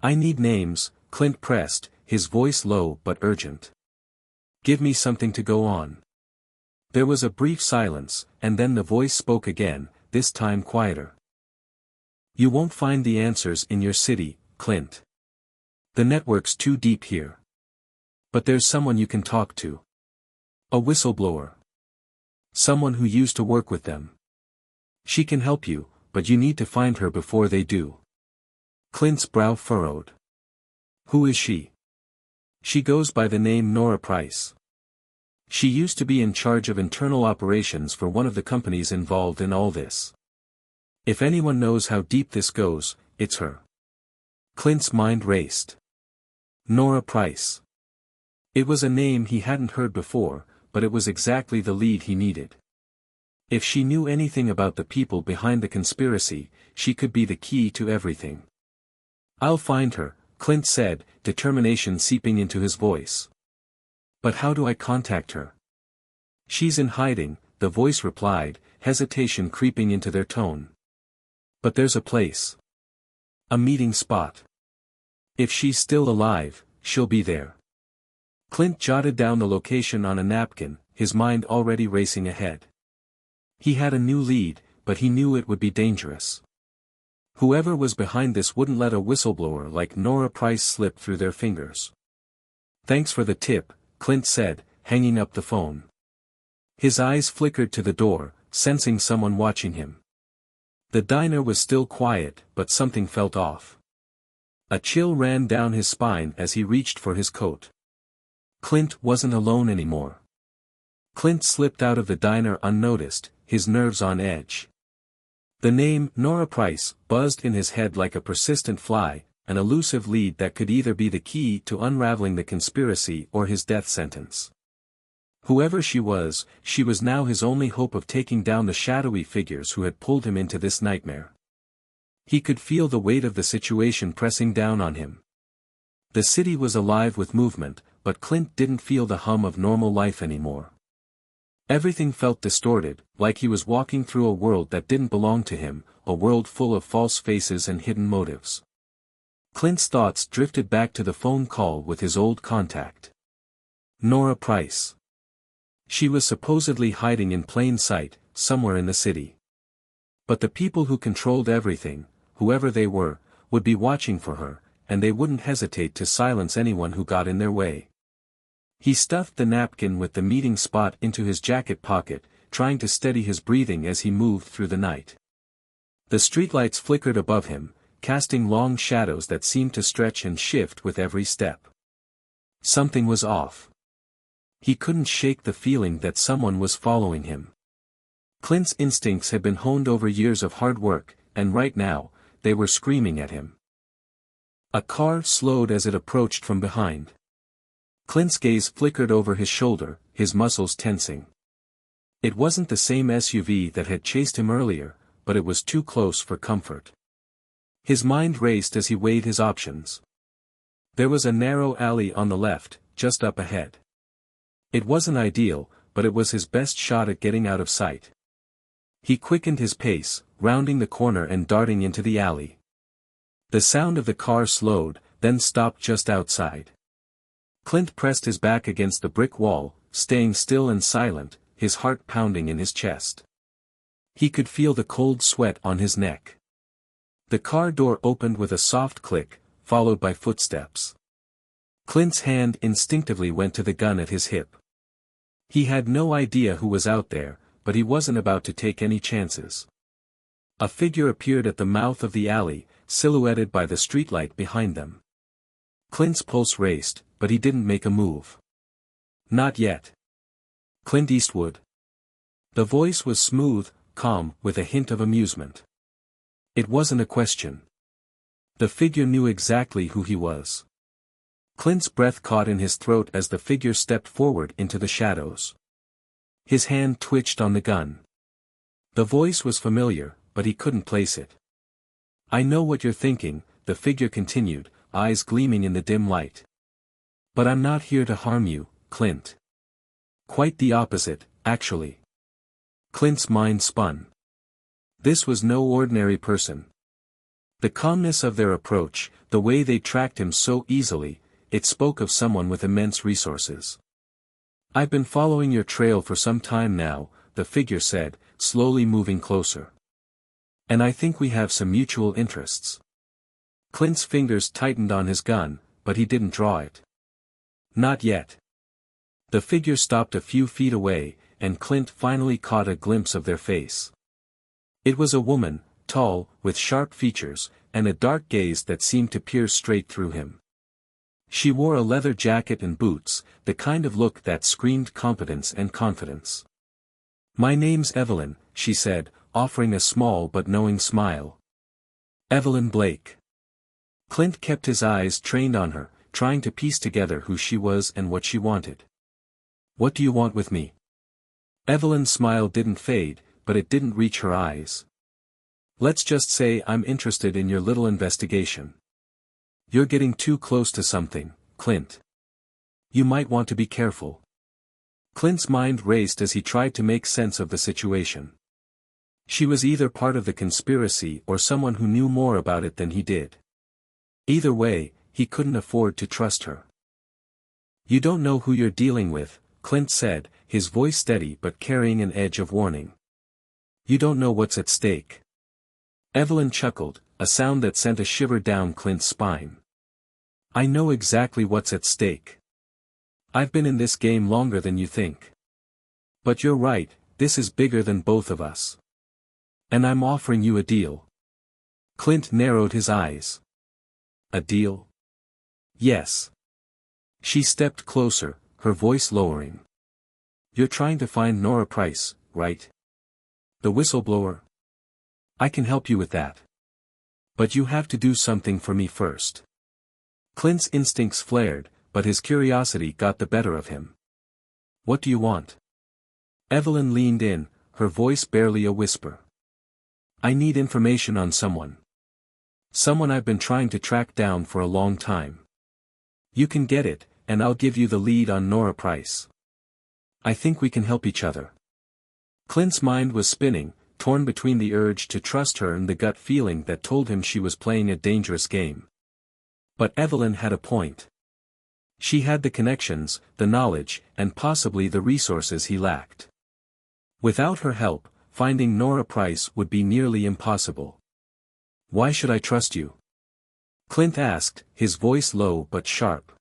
"I need names," Clint pressed, his voice low but urgent. "Give me something to go on." There was a brief silence, and then the voice spoke again, this time quieter. "You won't find the answers in your city, Clint. The network's too deep here. But there's someone you can talk to. A whistleblower. Someone who used to work with them. She can help you, but you need to find her before they do." Clint's brow furrowed. "Who is she?" "She goes by the name Nora Price. She used to be in charge of internal operations for one of the companies involved in all this. If anyone knows how deep this goes, it's her." Clint's mind raced. Nora Price. It was a name he hadn't heard before, but it was exactly the lead he needed. If she knew anything about the people behind the conspiracy, she could be the key to everything. "I'll find her," Clint said, determination seeping into his voice. "But how do I contact her?" "She's in hiding," the voice replied, hesitation creeping into their tone. "But there's a place. A meeting spot. If she's still alive, she'll be there." Clint jotted down the location on a napkin, his mind already racing ahead. He had a new lead, but he knew it would be dangerous. Whoever was behind this wouldn't let a whistleblower like Nora Price slip through their fingers. "Thanks for the tip," Clint said, hanging up the phone. His eyes flickered to the door, sensing someone watching him. The diner was still quiet, but something felt off. A chill ran down his spine as he reached for his coat. Clint wasn't alone anymore. Clint slipped out of the diner unnoticed, his nerves on edge. The name, Nora Price, buzzed in his head like a persistent fly, an elusive lead that could either be the key to unraveling the conspiracy or his death sentence. Whoever she was now his only hope of taking down the shadowy figures who had pulled him into this nightmare. He could feel the weight of the situation pressing down on him. The city was alive with movement, but Clint didn't feel the hum of normal life anymore. Everything felt distorted, like he was walking through a world that didn't belong to him, a world full of false faces and hidden motives. Clint's thoughts drifted back to the phone call with his old contact. Nora Price. She was supposedly hiding in plain sight, somewhere in the city. But the people who controlled everything, whoever they were, would be watching for her, and they wouldn't hesitate to silence anyone who got in their way. He stuffed the napkin with the meeting spot into his jacket pocket, trying to steady his breathing as he moved through the night. The streetlights flickered above him, casting long shadows that seemed to stretch and shift with every step. Something was off. He couldn't shake the feeling that someone was following him. Clint's instincts had been honed over years of hard work, and right now, they were screaming at him. A car slowed as it approached from behind. Clint's gaze flickered over his shoulder, his muscles tensing. It wasn't the same SUV that had chased him earlier, but it was too close for comfort. His mind raced as he weighed his options. There was a narrow alley on the left, just up ahead. It wasn't ideal, but it was his best shot at getting out of sight. He quickened his pace, rounding the corner and darting into the alley. The sound of the car slowed, then stopped just outside. Clint pressed his back against the brick wall, staying still and silent, his heart pounding in his chest. He could feel the cold sweat on his neck. The car door opened with a soft click, followed by footsteps. Clint's hand instinctively went to the gun at his hip. He had no idea who was out there, but he wasn't about to take any chances. A figure appeared at the mouth of the alley, silhouetted by the streetlight behind them. Clint's pulse raced, but he didn't make a move. Not yet. Clint Eastwood. The voice was smooth, calm, with a hint of amusement. It wasn't a question. The figure knew exactly who he was. Clint's breath caught in his throat as the figure stepped forward into the shadows. His hand twitched on the gun. The voice was familiar, but he couldn't place it. "I know what you're thinking," the figure continued, eyes gleaming in the dim light. "But I'm not here to harm you, Clint. Quite the opposite, actually." Clint's mind spun. This was no ordinary person. The calmness of their approach, the way they tracked him so easily, it spoke of someone with immense resources. "I've been following your trail for some time now," the figure said, slowly moving closer. "And I think we have some mutual interests." Clint's fingers tightened on his gun, but he didn't draw it. Not yet. The figure stopped a few feet away, and Clint finally caught a glimpse of their face. It was a woman, tall, with sharp features, and a dark gaze that seemed to pierce straight through him. She wore a leather jacket and boots, the kind of look that screamed competence and confidence. "My name's Evelyn," she said, offering a small but knowing smile. "Evelyn Blake." Clint kept his eyes trained on her, trying to piece together who she was and what she wanted. "What do you want with me?" Evelyn's smile didn't fade, but it didn't reach her eyes. "Let's just say I'm interested in your little investigation. You're getting too close to something, Clint. You might want to be careful." Clint's mind raced as he tried to make sense of the situation. She was either part of the conspiracy or someone who knew more about it than he did. Either way, he couldn't afford to trust her. "You don't know who you're dealing with," Clint said, his voice steady but carrying an edge of warning. "You don't know what's at stake." Evelyn chuckled, a sound that sent a shiver down Clint's spine. "I know exactly what's at stake. I've been in this game longer than you think. But you're right, this is bigger than both of us. And I'm offering you a deal." Clint narrowed his eyes. "A deal?" "Yes." She stepped closer, her voice lowering. You're trying to find Nora Price, right? The whistleblower? I can help you with that. But you have to do something for me first. Clint's instincts flared, but his curiosity got the better of him. What do you want? Evelyn leaned in, her voice barely a whisper. I need information on someone. Someone I've been trying to track down for a long time. You can get it, and I'll give you the lead on Nora Price. I think we can help each other. Clint's mind was spinning, torn between the urge to trust her and the gut feeling that told him she was playing a dangerous game. But Evelyn had a point. She had the connections, the knowledge, and possibly the resources he lacked. Without her help, finding Nora Price would be nearly impossible. Why should I trust you? Clint asked, his voice low but sharp.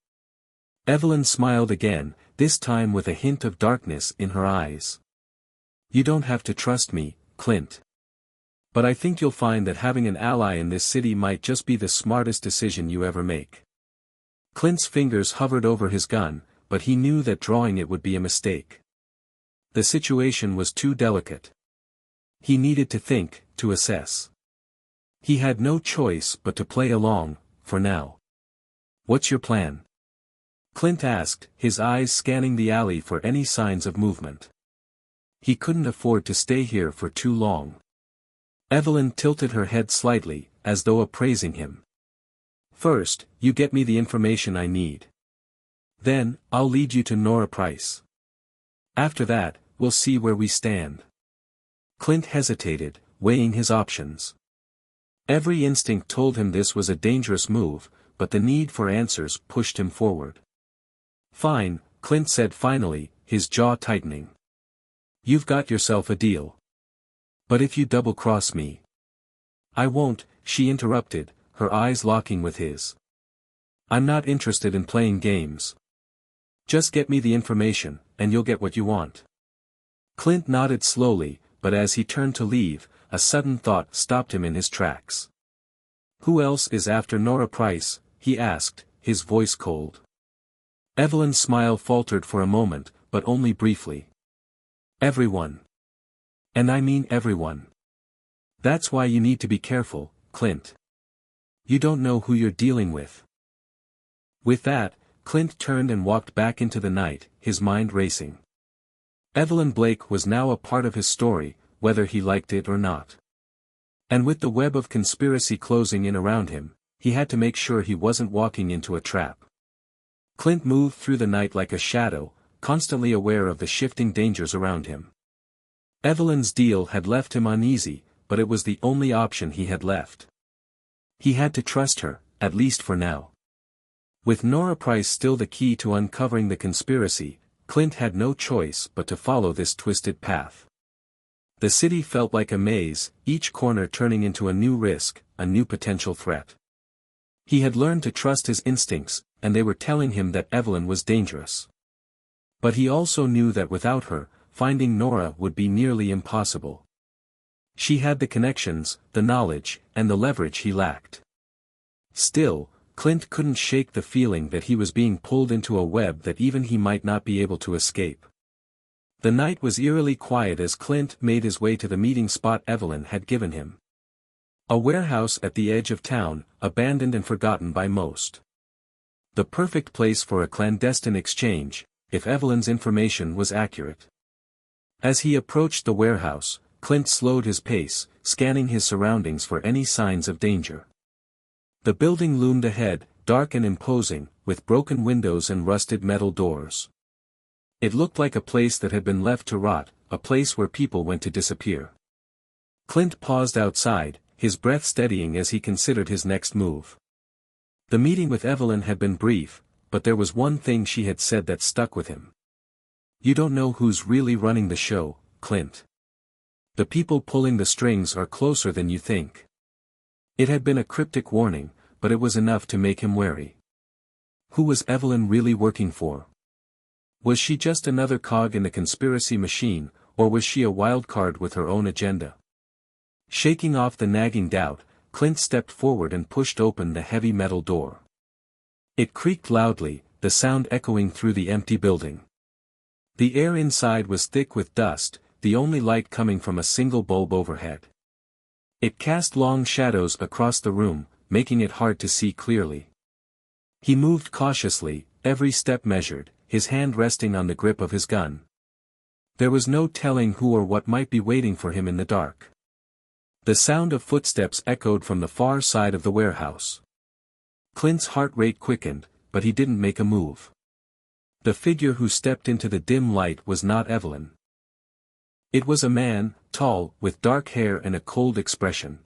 Evelyn smiled again, this time with a hint of darkness in her eyes. You don't have to trust me, Clint. But I think you'll find that having an ally in this city might just be the smartest decision you ever make. Clint's fingers hovered over his gun, but he knew that drawing it would be a mistake. The situation was too delicate. He needed to think, to assess. He had no choice but to play along, for now. What's your plan? Clint asked, his eyes scanning the alley for any signs of movement. He couldn't afford to stay here for too long. Evelyn tilted her head slightly, as though appraising him. First, you get me the information I need. Then, I'll lead you to Nora Price. After that, we'll see where we stand. Clint hesitated, weighing his options. Every instinct told him this was a dangerous move, but the need for answers pushed him forward. Fine, Clint said finally, his jaw tightening. You've got yourself a deal. But if you double-cross me. I won't, she interrupted, her eyes locking with his. I'm not interested in playing games. Just get me the information, and you'll get what you want. Clint nodded slowly, but as he turned to leave, a sudden thought stopped him in his tracks. Who else is after Nora Price? He asked, his voice cold. Evelyn's smile faltered for a moment, but only briefly. Everyone. And I mean everyone. That's why you need to be careful, Clint. You don't know who you're dealing with. With that, Clint turned and walked back into the night, his mind racing. Evelyn Blake was now a part of his story, whether he liked it or not. And with the web of conspiracy closing in around him, he had to make sure he wasn't walking into a trap. Clint moved through the night like a shadow, constantly aware of the shifting dangers around him. Evelyn's deal had left him uneasy, but it was the only option he had left. He had to trust her, at least for now. With Nora Price still the key to uncovering the conspiracy, Clint had no choice but to follow this twisted path. The city felt like a maze, each corner turning into a new risk, a new potential threat. He had learned to trust his instincts, and they were telling him that Evelyn was dangerous. But he also knew that without her, finding Nora would be nearly impossible. She had the connections, the knowledge, and the leverage he lacked. Still, Clint couldn't shake the feeling that he was being pulled into a web that even he might not be able to escape. The night was eerily quiet as Clint made his way to the meeting spot Evelyn had given him. A warehouse at the edge of town, abandoned and forgotten by most. The perfect place for a clandestine exchange, if Evelyn's information was accurate. As he approached the warehouse, Clint slowed his pace, scanning his surroundings for any signs of danger. The building loomed ahead, dark and imposing, with broken windows and rusted metal doors. It looked like a place that had been left to rot, a place where people went to disappear. Clint paused outside, his breath steadying as he considered his next move. The meeting with Evelyn had been brief, but there was one thing she had said that stuck with him. You don't know who's really running the show, Clint. The people pulling the strings are closer than you think. It had been a cryptic warning, but it was enough to make him wary. Who was Evelyn really working for? Was she just another cog in the conspiracy machine, or was she a wild card with her own agenda? Shaking off the nagging doubt, Clint stepped forward and pushed open the heavy metal door. It creaked loudly, the sound echoing through the empty building. The air inside was thick with dust, the only light coming from a single bulb overhead. It cast long shadows across the room, making it hard to see clearly. He moved cautiously, every step measured, his hand resting on the grip of his gun. There was no telling who or what might be waiting for him in the dark. The sound of footsteps echoed from the far side of the warehouse. Clint's heart rate quickened, but he didn't make a move. The figure who stepped into the dim light was not Evelyn. It was a man, tall, with dark hair and a cold expression.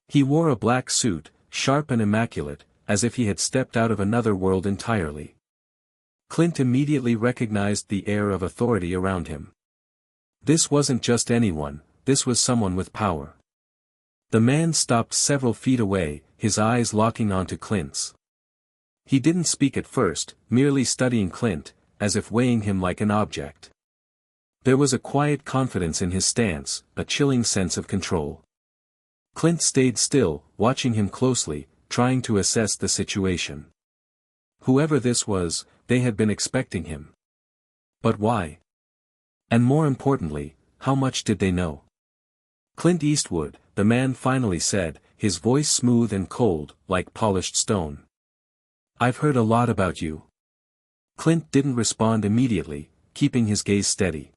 He wore a black suit, sharp and immaculate, as if he had stepped out of another world entirely. Clint immediately recognized the air of authority around him. This wasn't just anyone, this was someone with power. The man stopped several feet away, his eyes locking onto Clint's. He didn't speak at first, merely studying Clint, as if weighing him like an object. There was a quiet confidence in his stance, a chilling sense of control. Clint stayed still, watching him closely, trying to assess the situation. Whoever this was, they had been expecting him. But why? And more importantly, how much did they know? Clint Eastwood, the man finally said, his voice smooth and cold, like polished stone. I've heard a lot about you. Clint didn't respond immediately, keeping his gaze steady.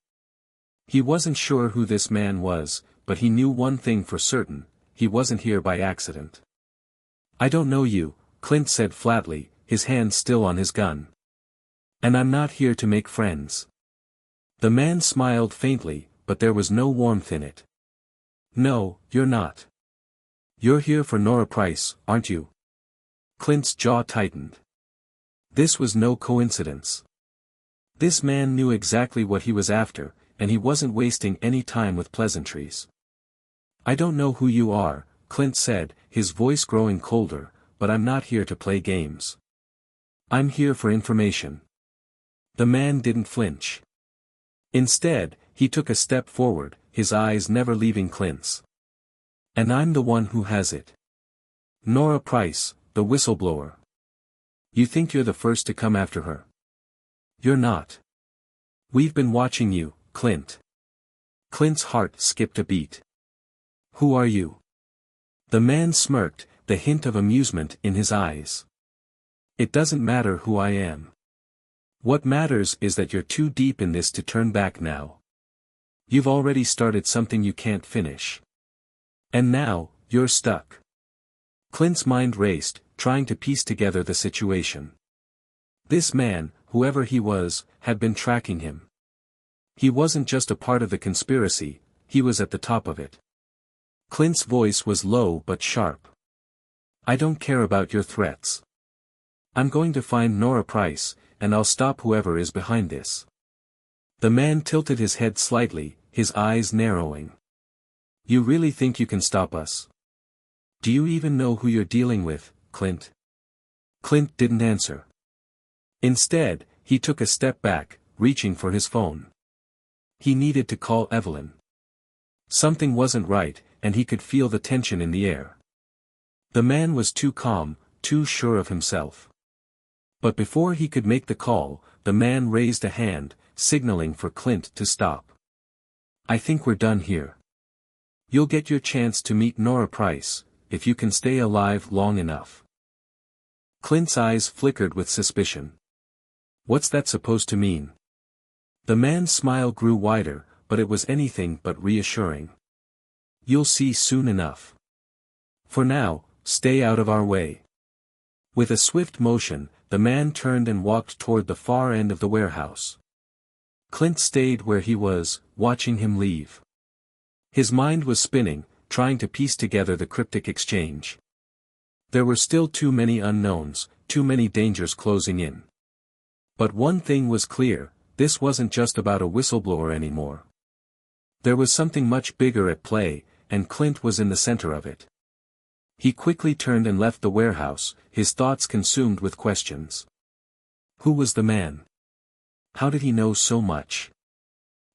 He wasn't sure who this man was, but he knew one thing for certain, he wasn't here by accident. I don't know you, Clint said flatly, his hand still on his gun. And I'm not here to make friends. The man smiled faintly, but there was no warmth in it. No, you're not. You're here for Nora Price, aren't you? Clint's jaw tightened. This was no coincidence. This man knew exactly what he was after, and he wasn't wasting any time with pleasantries. I don't know who you are, Clint said, his voice growing colder, but I'm not here to play games. I'm here for information. The man didn't flinch. Instead, he took a step forward, his eyes never leaving Clint's. And I'm the one who has it. Nora Price, the whistleblower. You think you're the first to come after her? You're not. We've been watching you, Clint. Clint's heart skipped a beat. Who are you? The man smirked, the hint of amusement in his eyes. It doesn't matter who I am. What matters is that you're too deep in this to turn back now. You've already started something you can't finish. And now, you're stuck. Clint's mind raced, trying to piece together the situation. This man, whoever he was, had been tracking him. He wasn't just a part of the conspiracy, he was at the top of it. Clint's voice was low but sharp. I don't care about your threats. I'm going to find Nora Price, and I'll stop whoever is behind this. The man tilted his head slightly, his eyes narrowing. You really think you can stop us? Do you even know who you're dealing with, Clint? Clint didn't answer. Instead, he took a step back, reaching for his phone. He needed to call Evelyn. Something wasn't right, and he could feel the tension in the air. The man was too calm, too sure of himself. But before he could make the call, the man raised a hand, signaling for Clint to stop. I think we're done here. You'll get your chance to meet Nora Price, if you can stay alive long enough. Clint's eyes flickered with suspicion. What's that supposed to mean? The man's smile grew wider, but it was anything but reassuring. You'll see soon enough. For now, stay out of our way. With a swift motion, the man turned and walked toward the far end of the warehouse. Clint stayed where he was, watching him leave. His mind was spinning, trying to piece together the cryptic exchange. There were still too many unknowns, too many dangers closing in. But one thing was clear, this wasn't just about a whistleblower anymore. There was something much bigger at play, and Clint was in the center of it. He quickly turned and left the warehouse, his thoughts consumed with questions. Who was the man? How did he know so much?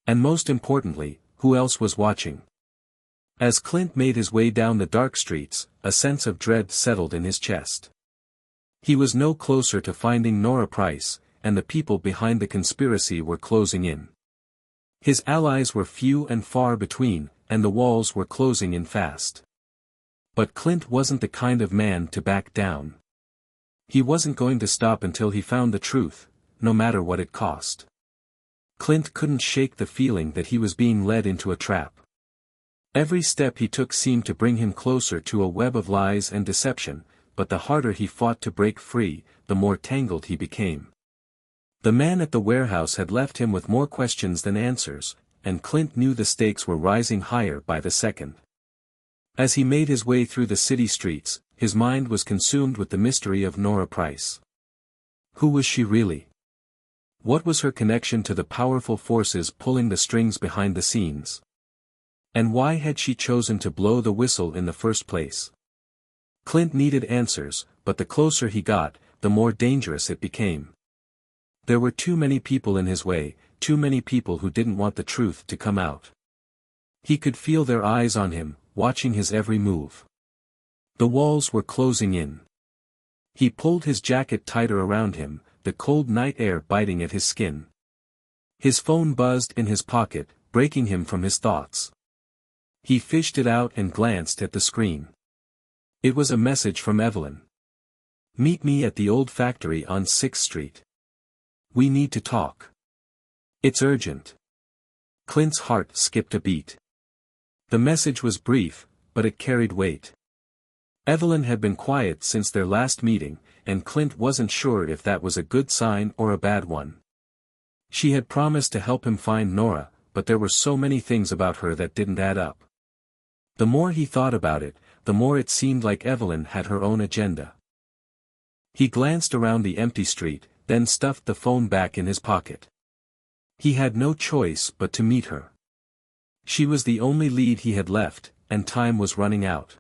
And most importantly, who else was watching? As Clint made his way down the dark streets, a sense of dread settled in his chest. He was no closer to finding Nora Price, and the people behind the conspiracy were closing in. His allies were few and far between, and the walls were closing in fast. But Clint wasn't the kind of man to back down. He wasn't going to stop until he found the truth, no matter what it cost. Clint couldn't shake the feeling that he was being led into a trap. Every step he took seemed to bring him closer to a web of lies and deception, but the harder he fought to break free, the more tangled he became. The man at the warehouse had left him with more questions than answers, and Clint knew the stakes were rising higher by the second. As he made his way through the city streets, his mind was consumed with the mystery of Nora Price. Who was she really? What was her connection to the powerful forces pulling the strings behind the scenes? And why had she chosen to blow the whistle in the first place? Clint needed answers, but the closer he got, the more dangerous it became. There were too many people in his way, too many people who didn't want the truth to come out. He could feel their eyes on him, watching his every move. The walls were closing in. He pulled his jacket tighter around him, the cold night air biting at his skin. His phone buzzed in his pocket, breaking him from his thoughts. He fished it out and glanced at the screen. It was a message from Evelyn. "Meet me at the old factory on 6th Street. We need to talk. It's urgent." Clint's heart skipped a beat. The message was brief, but it carried weight. Evelyn had been quiet since their last meeting, and Clint wasn't sure if that was a good sign or a bad one. She had promised to help him find Nora, but there were so many things about her that didn't add up. The more he thought about it, the more it seemed like Evelyn had her own agenda. He glanced around the empty street, then stuffed the phone back in his pocket. He had no choice but to meet her. She was the only lead he had left, and time was running out.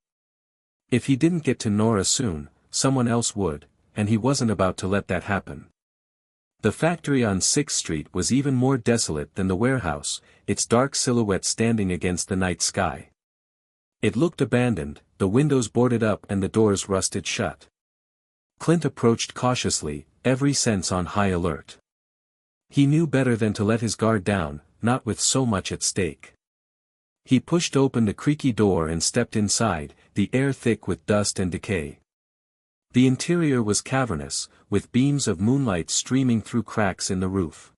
If he didn't get to Nora soon, someone else would, and he wasn't about to let that happen. The factory on 6th Street was even more desolate than the warehouse, its dark silhouette standing against the night sky. It looked abandoned, the windows boarded up and the doors rusted shut. Clint approached cautiously, every sense on high alert. He knew better than to let his guard down, not with so much at stake. He pushed open the creaky door and stepped inside, the air thick with dust and decay. The interior was cavernous, with beams of moonlight streaming through cracks in the roof.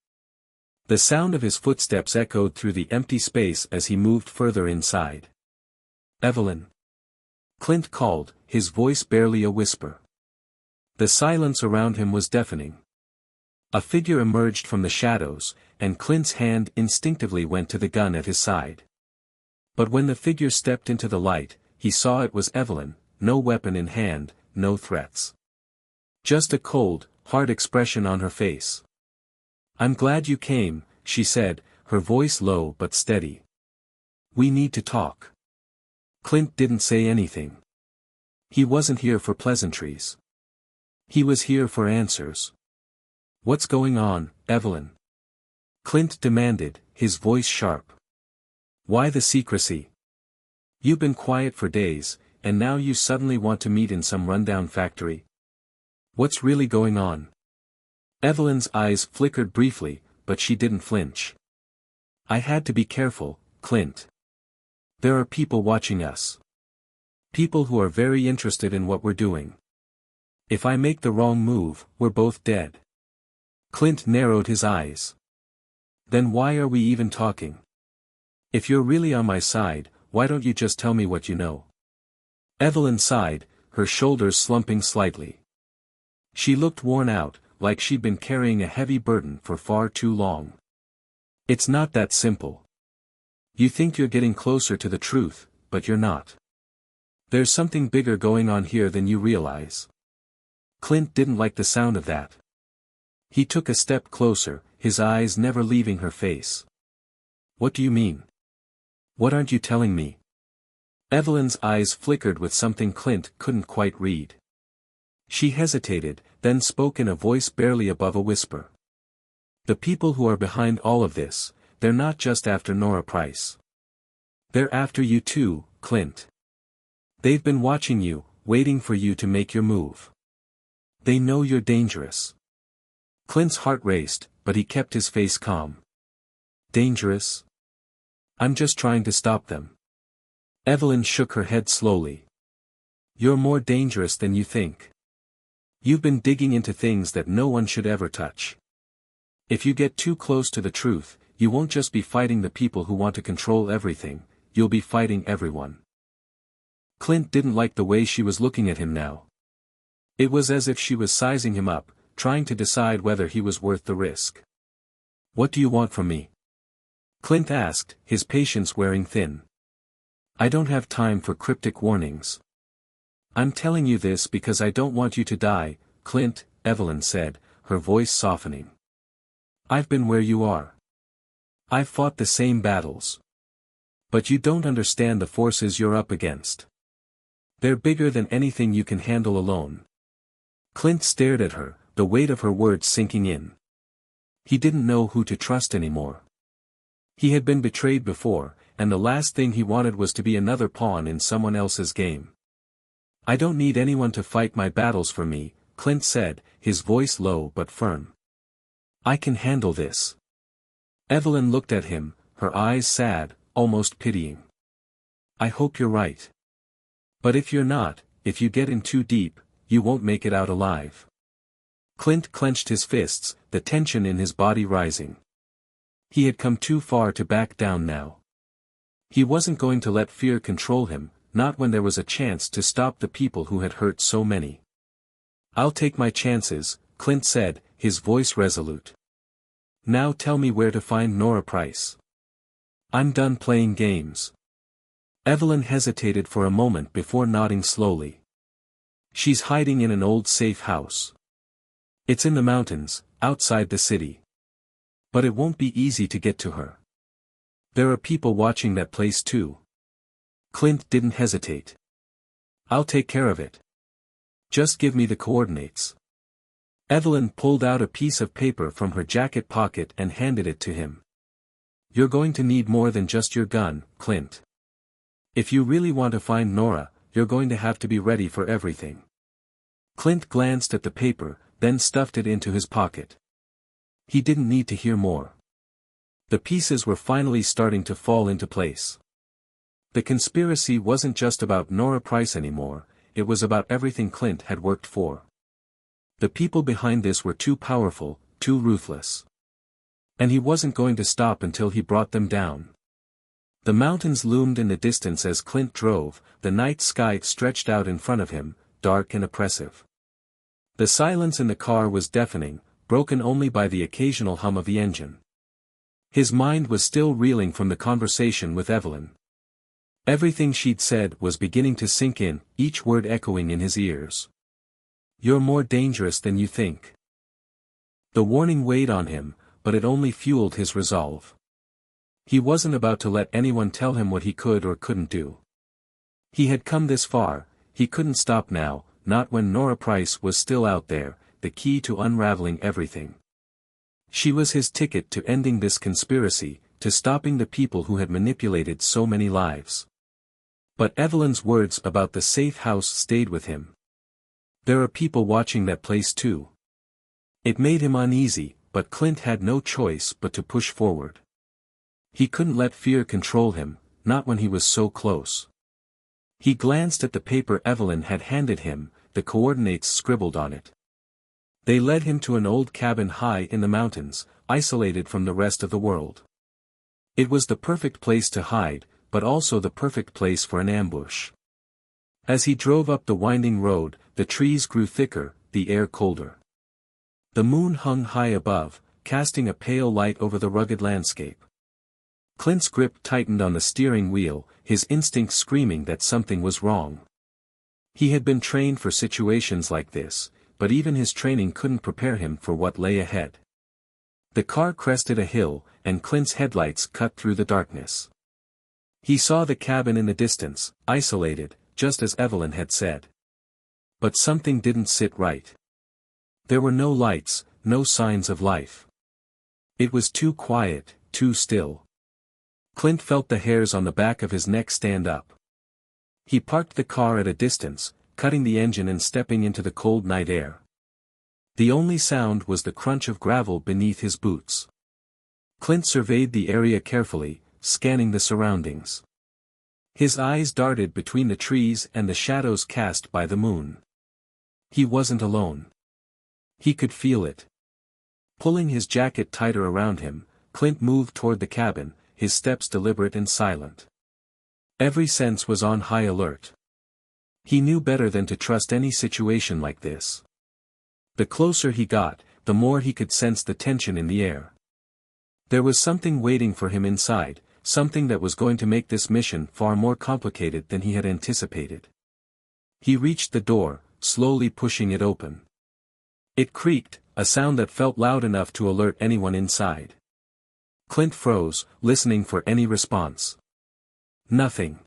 The sound of his footsteps echoed through the empty space as he moved further inside. "Evelyn?" Clint called, his voice barely a whisper. The silence around him was deafening. A figure emerged from the shadows, and Clint's hand instinctively went to the gun at his side. But when the figure stepped into the light, he saw it was Evelyn, no weapon in hand, no threats. Just a cold, hard expression on her face. "I'm glad you came," she said, her voice low but steady. "We need to talk." Clint didn't say anything. He wasn't here for pleasantries. He was here for answers. "What's going on, Evelyn?" Clint demanded, his voice sharp. "Why the secrecy? You've been quiet for days, and now you suddenly want to meet in some rundown factory? What's really going on?" Evelyn's eyes flickered briefly, but she didn't flinch. "I had to be careful, Clint. There are people watching us. People who are very interested in what we're doing. If I make the wrong move, we're both dead." Clint narrowed his eyes. "Then why are we even talking? If you're really on my side, why don't you just tell me what you know?" Evelyn sighed, her shoulders slumping slightly. She looked worn out, like she'd been carrying a heavy burden for far too long. "It's not that simple. You think you're getting closer to the truth, but you're not. There's something bigger going on here than you realize." Clint didn't like the sound of that. He took a step closer, his eyes never leaving her face. "What do you mean? What aren't you telling me?" Evelyn's eyes flickered with something Clint couldn't quite read. She hesitated, then spoke in a voice barely above a whisper. "The people who are behind all of this, they're not just after Nora Price. They're after you too, Clint. They've been watching you, waiting for you to make your move. They know you're dangerous." Clint's heart raced, but he kept his face calm. Dangerous? I'm just trying to stop them. Evelyn shook her head slowly. You're more dangerous than you think. You've been digging into things that no one should ever touch. If you get too close to the truth, you won't just be fighting the people who want to control everything, you'll be fighting everyone. Clint didn't like the way she was looking at him now. It was as if she was sizing him up, trying to decide whether he was worth the risk. What do you want from me? Clint asked, his patience wearing thin. I don't have time for cryptic warnings. I'm telling you this because I don't want you to die, Clint, Evelyn said, her voice softening. I've been where you are. I've fought the same battles. But you don't understand the forces you're up against. They're bigger than anything you can handle alone. Clint stared at her, the weight of her words sinking in. He didn't know who to trust anymore. He had been betrayed before, and the last thing he wanted was to be another pawn in someone else's game. I don't need anyone to fight my battles for me, Clint said, his voice low but firm. I can handle this. Evelyn looked at him, her eyes sad, almost pitying. I hope you're right. But if you're not, if you get in too deep, you won't make it out alive. Clint clenched his fists, the tension in his body rising. He had come too far to back down now. He wasn't going to let fear control him, not when there was a chance to stop the people who had hurt so many. I'll take my chances, Clint said, his voice resolute. Now tell me where to find Nora Price. I'm done playing games. Evelyn hesitated for a moment before nodding slowly. She's hiding in an old safe house. It's in the mountains, outside the city. But it won't be easy to get to her. There are people watching that place too. Clint didn't hesitate. I'll take care of it. Just give me the coordinates. Evelyn pulled out a piece of paper from her jacket pocket and handed it to him. You're going to need more than just your gun, Clint. If you really want to find Nora, you're going to have to be ready for everything. Clint glanced at the paper, then stuffed it into his pocket. He didn't need to hear more. The pieces were finally starting to fall into place. The conspiracy wasn't just about Nora Price anymore, it was about everything Clint had worked for. The people behind this were too powerful, too ruthless. And he wasn't going to stop until he brought them down. The mountains loomed in the distance as Clint drove, the night sky stretched out in front of him, dark and oppressive. The silence in the car was deafening, broken only by the occasional hum of the engine. His mind was still reeling from the conversation with Evelyn. Everything she'd said was beginning to sink in, each word echoing in his ears. You're more dangerous than you think. The warning weighed on him, but it only fueled his resolve. He wasn't about to let anyone tell him what he could or couldn't do. He had come this far, he couldn't stop now, not when Nora Price was still out there, the key to unraveling everything. She was his ticket to ending this conspiracy, to stopping the people who had manipulated so many lives. But Evelyn's words about the safe house stayed with him. There are people watching that place too. It made him uneasy, but Clint had no choice but to push forward. He couldn't let fear control him, not when he was so close. He glanced at the paper Evelyn had handed him, the coordinates scribbled on it. They led him to an old cabin high in the mountains, isolated from the rest of the world. It was the perfect place to hide, but also the perfect place for an ambush. As he drove up the winding road, the trees grew thicker, the air colder. The moon hung high above, casting a pale light over the rugged landscape. Clint's grip tightened on the steering wheel, his instincts screaming that something was wrong. He had been trained for situations like this, but even his training couldn't prepare him for what lay ahead. The car crested a hill, and Clint's headlights cut through the darkness. He saw the cabin in the distance, isolated, just as Evelyn had said. But something didn't sit right. There were no lights, no signs of life. It was too quiet, too still. Clint felt the hairs on the back of his neck stand up. He parked the car at a distance, cutting the engine and stepping into the cold night air. The only sound was the crunch of gravel beneath his boots. Clint surveyed the area carefully, scanning the surroundings. His eyes darted between the trees and the shadows cast by the moon. He wasn't alone. He could feel it. Pulling his jacket tighter around him, Clint moved toward the cabin, his steps deliberate and silent. Every sense was on high alert. He knew better than to trust any situation like this. The closer he got, the more he could sense the tension in the air. There was something waiting for him inside, something that was going to make this mission far more complicated than he had anticipated. He reached the door, slowly pushing it open. It creaked, a sound that felt loud enough to alert anyone inside. Clint froze, listening for any response. Nothing.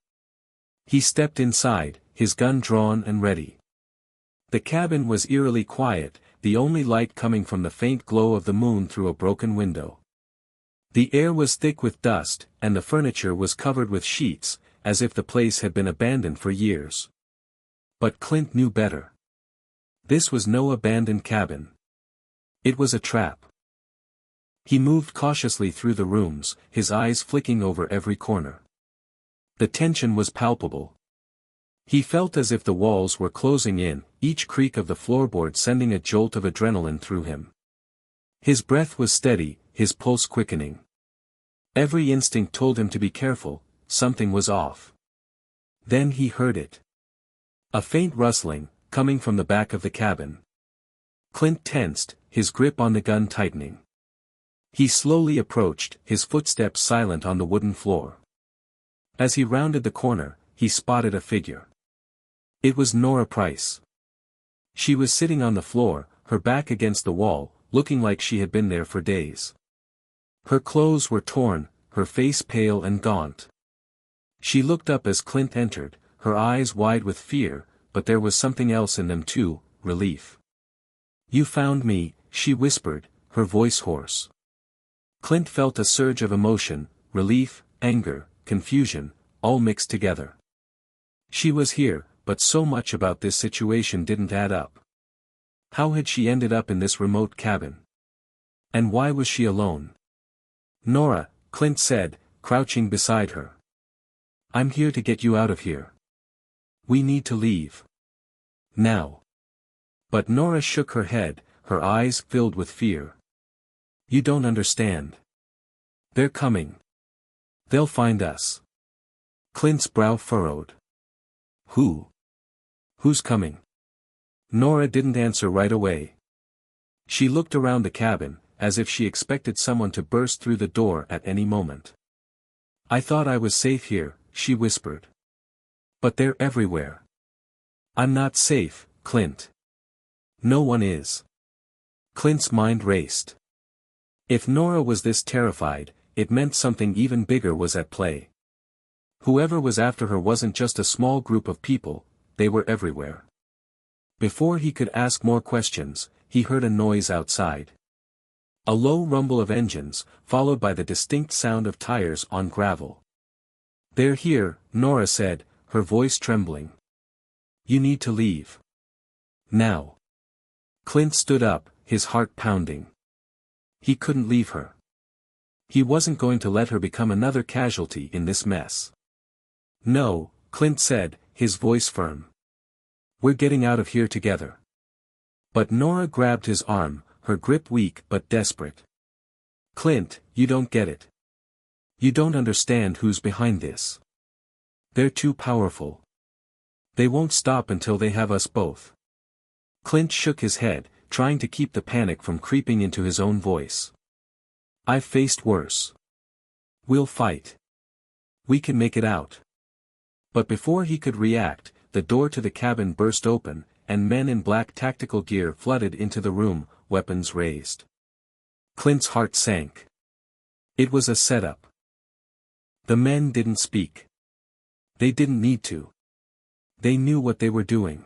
He stepped inside, his gun drawn and ready. The cabin was eerily quiet, the only light coming from the faint glow of the moon through a broken window. The air was thick with dust, and the furniture was covered with sheets, as if the place had been abandoned for years. But Clint knew better. This was no abandoned cabin. It was a trap. He moved cautiously through the rooms, his eyes flicking over every corner. The tension was palpable. He felt as if the walls were closing in, each creak of the floorboard sending a jolt of adrenaline through him. His breath was steady, his pulse quickening. Every instinct told him to be careful, something was off. Then he heard it. A faint rustling, coming from the back of the cabin. Clint tensed, his grip on the gun tightening. He slowly approached, his footsteps silent on the wooden floor. As he rounded the corner, he spotted a figure. It was Nora Price. She was sitting on the floor, her back against the wall, looking like she had been there for days. Her clothes were torn, her face pale and gaunt. She looked up as Clint entered, her eyes wide with fear, but there was something else in them too, relief. "You found me," she whispered, her voice hoarse. Clint felt a surge of emotion, relief, anger, confusion, all mixed together. She was here, but so much about this situation didn't add up. How had she ended up in this remote cabin? And why was she alone? "Nora," Clint said, crouching beside her. "I'm here to get you out of here. We need to leave. Now." But Nora shook her head, her eyes filled with fear. "You don't understand. They're coming. They'll find us." Clint's brow furrowed. "Who? Who's coming?" Nora didn't answer right away. She looked around the cabin, as if she expected someone to burst through the door at any moment. "I thought I was safe here," she whispered. "But they're everywhere." "I'm not safe, Clint." "No one is." Clint's mind raced. If Nora was this terrified, it meant something even bigger was at play. Whoever was after her wasn't just a small group of people, they were everywhere. Before he could ask more questions, he heard a noise outside. A low rumble of engines, followed by the distinct sound of tires on gravel. "They're here," Nora said, her voice trembling. "You need to leave. Now." Clint stood up, his heart pounding. He couldn't leave her. He wasn't going to let her become another casualty in this mess. "No," Clint said, his voice firm. "We're getting out of here together." But Nora grabbed his arm, her grip weak but desperate. "Clint, you don't get it. You don't understand who's behind this. They're too powerful. They won't stop until they have us both." Clint shook his head, trying to keep the panic from creeping into his own voice. "I've faced worse. We'll fight. We can make it out." But before he could react, the door to the cabin burst open, and men in black tactical gear flooded into the room, weapons raised. Clint's heart sank. It was a setup. The men didn't speak. They didn't need to. They knew what they were doing.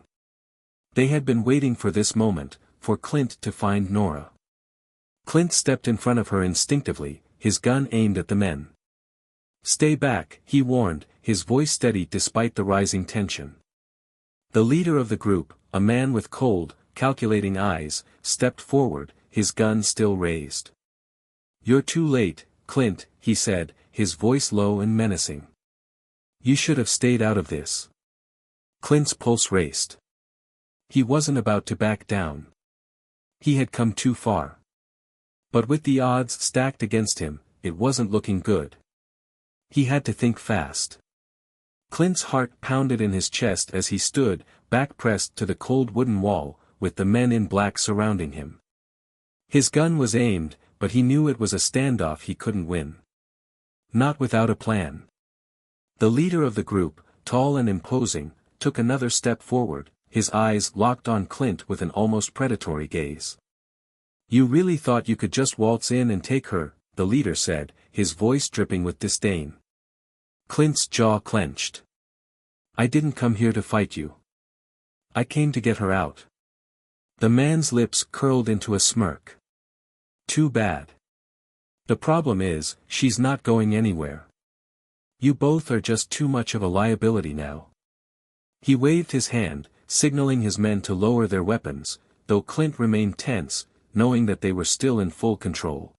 They had been waiting for this moment, for Clint to find Nora. Clint stepped in front of her instinctively, his gun aimed at the men. "Stay back," he warned, his voice steady despite the rising tension. The leader of the group, a man with cold, calculating eyes, stepped forward, his gun still raised. "You're too late, Clint," he said, his voice low and menacing. "You should have stayed out of this." Clint's pulse raced. He wasn't about to back down. He had come too far. But with the odds stacked against him, it wasn't looking good. He had to think fast. Clint's heart pounded in his chest as he stood, back pressed to the cold wooden wall, with the men in black surrounding him. His gun was aimed, but he knew it was a standoff he couldn't win. Not without a plan. The leader of the group, tall and imposing, took another step forward, his eyes locked on Clint with an almost predatory gaze. "You really thought you could just waltz in and take her," the leader said, his voice dripping with disdain. Clint's jaw clenched. "I didn't come here to fight you. I came to get her out." The man's lips curled into a smirk. "Too bad. The problem is, she's not going anywhere. You both are just too much of a liability now." He waved his hand, signaling his men to lower their weapons, though Clint remained tense, knowing that they were still in full control.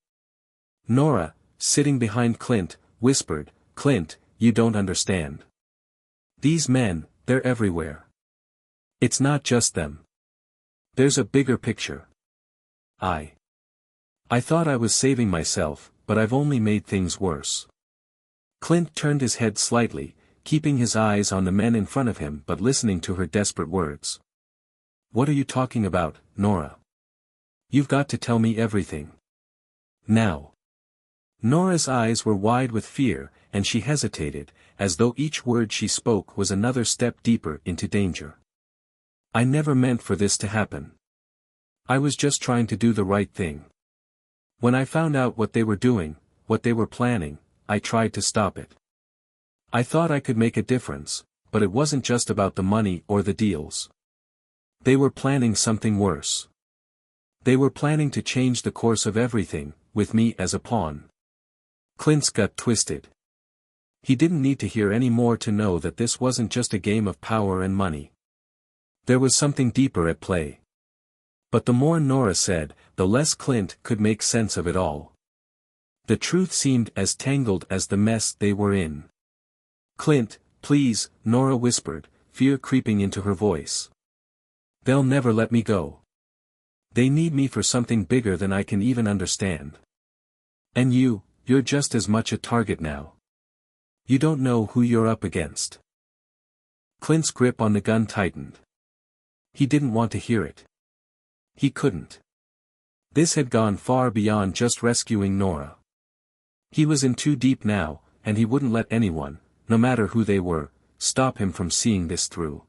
Nora, sitting behind Clint, whispered, "Clint, you don't understand. These men, they're everywhere. It's not just them. There's a bigger picture. I thought I was saving myself, but I've only made things worse." Clint turned his head slightly, keeping his eyes on the men in front of him but listening to her desperate words. "What are you talking about, Nora? You've got to tell me everything. Now." Nora's eyes were wide with fear, and she hesitated, as though each word she spoke was another step deeper into danger. "I never meant for this to happen. I was just trying to do the right thing. When I found out what they were doing, what they were planning, I tried to stop it. I thought I could make a difference, but it wasn't just about the money or the deals. They were planning something worse. They were planning to change the course of everything, with me as a pawn." Clint's gut twisted. He didn't need to hear any more to know that this wasn't just a game of power and money. There was something deeper at play. But the more Nora said, the less Clint could make sense of it all. The truth seemed as tangled as the mess they were in. "Clint, please," Nora whispered, fear creeping into her voice. "They'll never let me go. They need me for something bigger than I can even understand. And you're just as much a target now. You don't know who you're up against." Clint's grip on the gun tightened. He didn't want to hear it. He couldn't. This had gone far beyond just rescuing Nora. He was in too deep now, and he wouldn't let anyone, no matter who they were, stop him from seeing this through.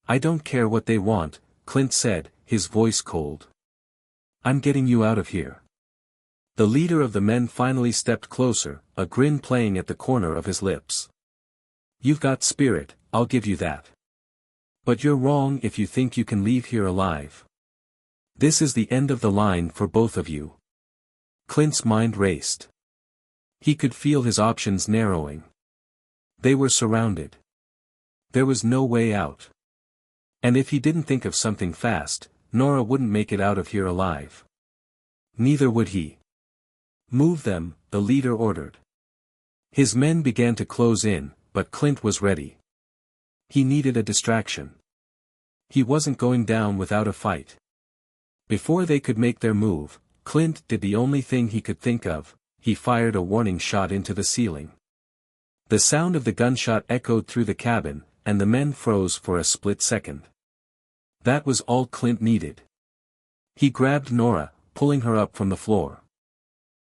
"I don't care what they want," Clint said, his voice cold. "I'm getting you out of here." The leader of the men finally stepped closer, a grin playing at the corner of his lips. "You've got spirit, I'll give you that. But you're wrong if you think you can leave here alive. This is the end of the line for both of you." Clint's mind raced. He could feel his options narrowing. They were surrounded. There was no way out. And if he didn't think of something fast, Nora wouldn't make it out of here alive. Neither would he. "Move them," the leader ordered. His men began to close in, but Clint was ready. He needed a distraction. He wasn't going down without a fight. Before they could make their move, Clint did the only thing he could think of, he fired a warning shot into the ceiling. The sound of the gunshot echoed through the cabin, and the men froze for a split second. That was all Clint needed. He grabbed Nora, pulling her up from the floor.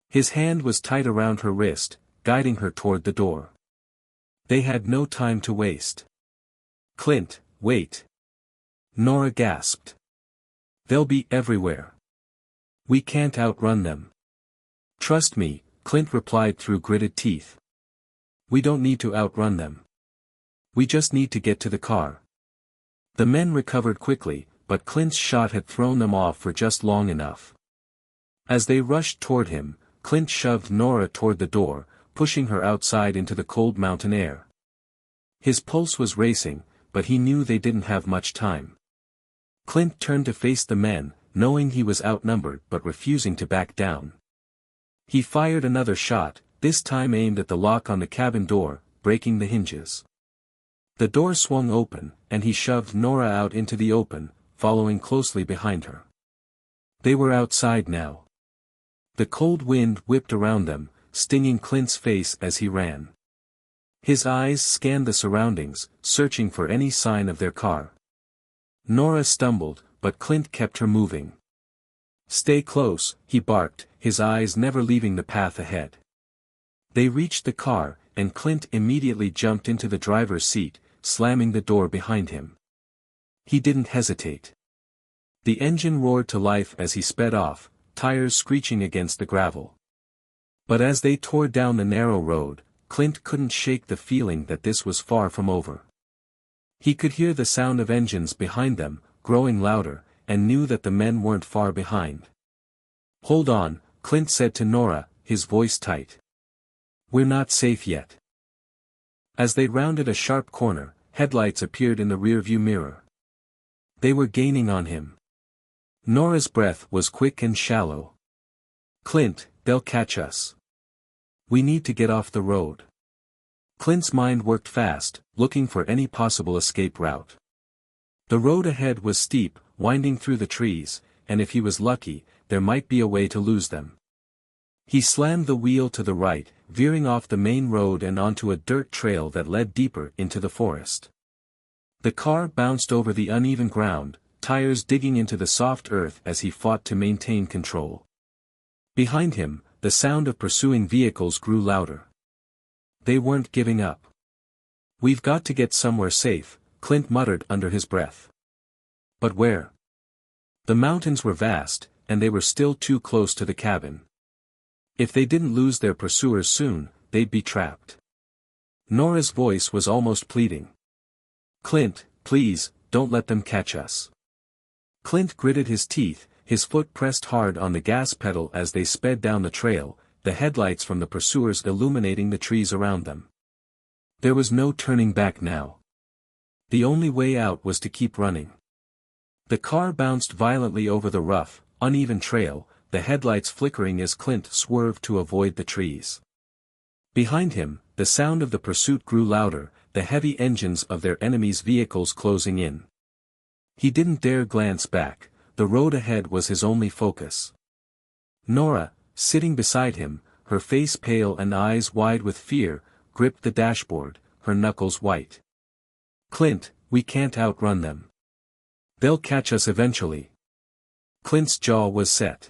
His hand was tight around her wrist, guiding her toward the door. They had no time to waste. "Clint, wait." Nora gasped. "They'll be everywhere. We can't outrun them." "Trust me," Clint replied through gritted teeth. "We don't need to outrun them. We just need to get to the car." The men recovered quickly, but Clint's shot had thrown them off for just long enough. As they rushed toward him, Clint shoved Nora toward the door, pushing her outside into the cold mountain air. His pulse was racing, but he knew they didn't have much time. Clint turned to face the men, knowing he was outnumbered but refusing to back down. He fired another shot, this time aimed at the lock on the cabin door, breaking the hinges. The door swung open, and he shoved Nora out into the open, following closely behind her. They were outside now. The cold wind whipped around them, stinging Clint's face as he ran. His eyes scanned the surroundings, searching for any sign of their car. Nora stumbled, but Clint kept her moving. "Stay close," he barked, his eyes never leaving the path ahead. They reached the car, and Clint immediately jumped into the driver's seat, slamming the door behind him. He didn't hesitate. The engine roared to life as he sped off, tires screeching against the gravel. But as they tore down the narrow road, Clint couldn't shake the feeling that this was far from over. He could hear the sound of engines behind them, growing louder, and knew that the men weren't far behind. "Hold on," Clint said to Nora, his voice tight. "We're not safe yet." As they rounded a sharp corner, headlights appeared in the rearview mirror. They were gaining on him. Nora's breath was quick and shallow. "Clint, they'll catch us. We need to get off the road." Clint's mind worked fast, looking for any possible escape route. The road ahead was steep, winding through the trees, and if he was lucky, there might be a way to lose them. He slammed the wheel to the right, veering off the main road and onto a dirt trail that led deeper into the forest. The car bounced over the uneven ground, tires digging into the soft earth as he fought to maintain control. Behind him, the sound of pursuing vehicles grew louder. They weren't giving up. "We've got to get somewhere safe," Clint muttered under his breath. But where? The mountains were vast, and they were still too close to the cabin. If they didn't lose their pursuers soon, they'd be trapped. Nora's voice was almost pleading. "Clint, please, don't let them catch us." Clint gritted his teeth, his foot pressed hard on the gas pedal as they sped down the trail, the headlights from the pursuers illuminating the trees around them. There was no turning back now. The only way out was to keep running. The car bounced violently over the rough, uneven trail, the headlights flickering as Clint swerved to avoid the trees. Behind him, the sound of the pursuit grew louder, the heavy engines of their enemies' vehicles closing in. He didn't dare glance back, the road ahead was his only focus. Nora, sitting beside him, her face pale and eyes wide with fear, gripped the dashboard, her knuckles white. "Clint, we can't outrun them. They'll catch us eventually." Clint's jaw was set.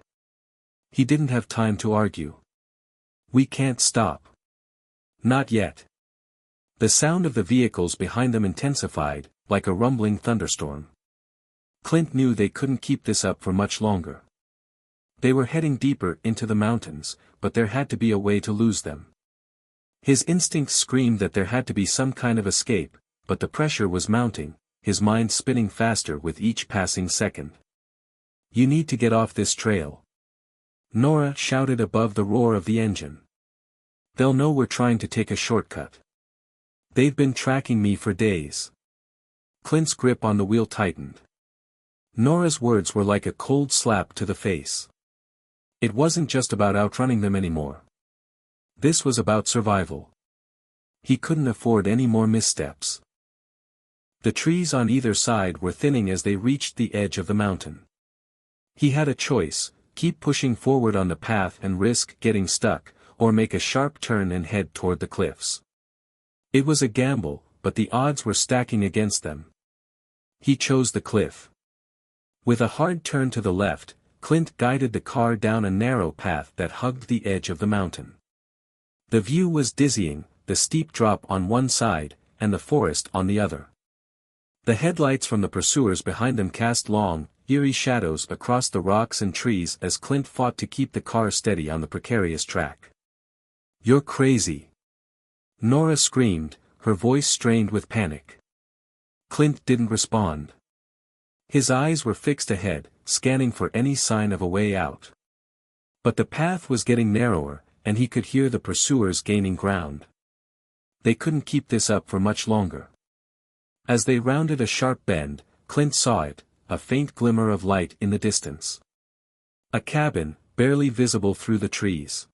He didn't have time to argue. "We can't stop. Not yet." The sound of the vehicles behind them intensified, like a rumbling thunderstorm. Clint knew they couldn't keep this up for much longer. They were heading deeper into the mountains, but there had to be a way to lose them. His instincts screamed that there had to be some kind of escape, but the pressure was mounting, his mind spinning faster with each passing second. "You need to get off this trail," Nora shouted above the roar of the engine. "They'll know we're trying to take a shortcut. They've been tracking me for days." Clint's grip on the wheel tightened. Nora's words were like a cold slap to the face. It wasn't just about outrunning them anymore. This was about survival. He couldn't afford any more missteps. The trees on either side were thinning as they reached the edge of the mountain. He had a choice: keep pushing forward on the path and risk getting stuck, or make a sharp turn and head toward the cliffs. It was a gamble, but the odds were stacking against them. He chose the cliff. With a hard turn to the left, Clint guided the car down a narrow path that hugged the edge of the mountain. The view was dizzying, the steep drop on one side, and the forest on the other. The headlights from the pursuers behind them cast long, eerie shadows across the rocks and trees as Clint fought to keep the car steady on the precarious track. "You're crazy!" Nora screamed, her voice strained with panic. Clint didn't respond. His eyes were fixed ahead, scanning for any sign of a way out. But the path was getting narrower, and he could hear the pursuers gaining ground. They couldn't keep this up for much longer. As they rounded a sharp bend, Clint saw it, a faint glimmer of light in the distance. A cabin, barely visible through the trees.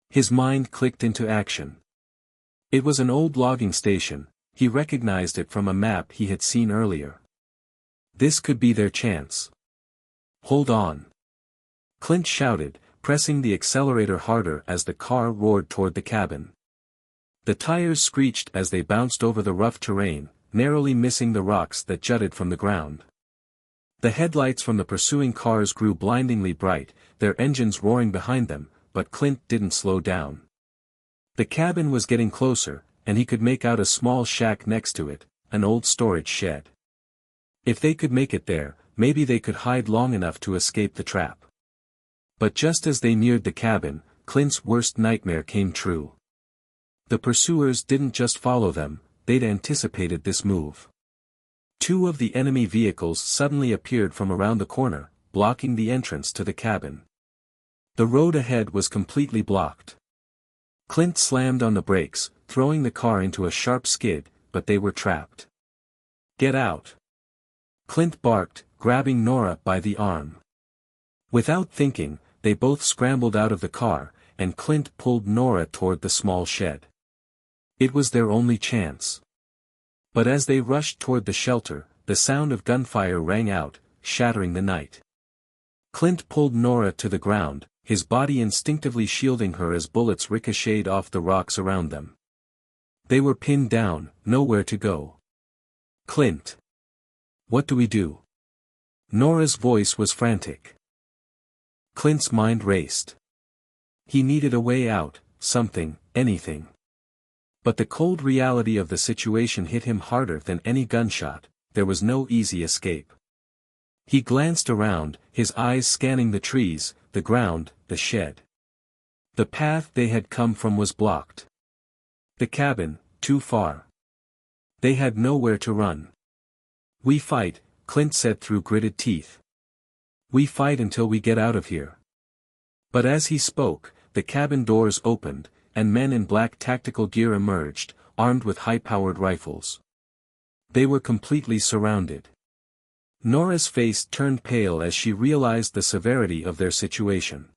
His mind clicked into action. It was an old logging station, he recognized it from a map he had seen earlier. This could be their chance. Hold on. Clint shouted, pressing the accelerator harder as the car roared toward the cabin. The tires screeched as they bounced over the rough terrain, narrowly missing the rocks that jutted from the ground. The headlights from the pursuing cars grew blindingly bright, their engines roaring behind them, but Clint didn't slow down. The cabin was getting closer, and he could make out a small shack next to it, an old storage shed. If they could make it there, maybe they could hide long enough to escape the trap. But just as they neared the cabin, Clint's worst nightmare came true. The pursuers didn't just follow them, they'd anticipated this move. Two of the enemy vehicles suddenly appeared from around the corner, blocking the entrance to the cabin. The road ahead was completely blocked. Clint slammed on the brakes, throwing the car into a sharp skid, but they were trapped. Get out! Clint barked, grabbing Nora by the arm. Without thinking, they both scrambled out of the car, and Clint pulled Nora toward the small shed. It was their only chance. But as they rushed toward the shelter, the sound of gunfire rang out, shattering the night. Clint pulled Nora to the ground, his body instinctively shielding her as bullets ricocheted off the rocks around them. They were pinned down, nowhere to go. Clint! What do we do? Nora's voice was frantic. Clint's mind raced. He needed a way out, something, anything. But the cold reality of the situation hit him harder than any gunshot, there was no easy escape. He glanced around, his eyes scanning the trees, the ground, the shed. The path they had come from was blocked. The cabin, too far. They had nowhere to run. We fight, Clint said through gritted teeth. We fight until we get out of here. But as he spoke, the cabin doors opened, and men in black tactical gear emerged, armed with high-powered rifles. They were completely surrounded. Nora's face turned pale as she realized the severity of their situation.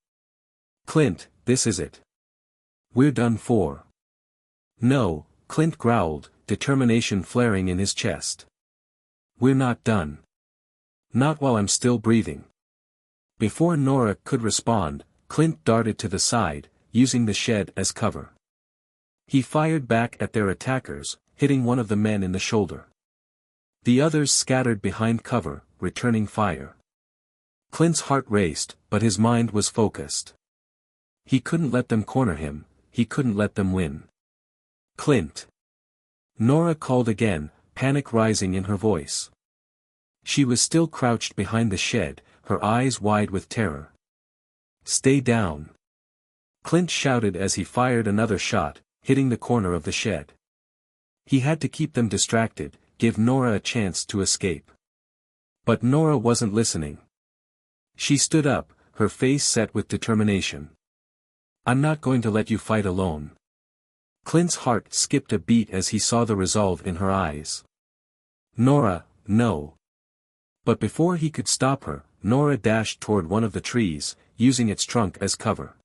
Clint, this is it. We're done for. No, Clint growled, determination flaring in his chest. We're not done. Not while I'm still breathing. Before Nora could respond, Clint darted to the side, using the shed as cover. He fired back at their attackers, hitting one of the men in the shoulder. The others scattered behind cover, returning fire. Clint's heart raced, but his mind was focused. He couldn't let them corner him, he couldn't let them win. Clint! Nora called again, panic rising in her voice. She was still crouched behind the shed, her eyes wide with terror. Stay down! Clint shouted as he fired another shot, hitting the corner of the shed. He had to keep them distracted, give Nora a chance to escape. But Nora wasn't listening. She stood up, her face set with determination. I'm not going to let you fight alone. Clint's heart skipped a beat as he saw the resolve in her eyes. Nora, no. But before he could stop her, Nora dashed toward one of the trees, using its trunk as cover.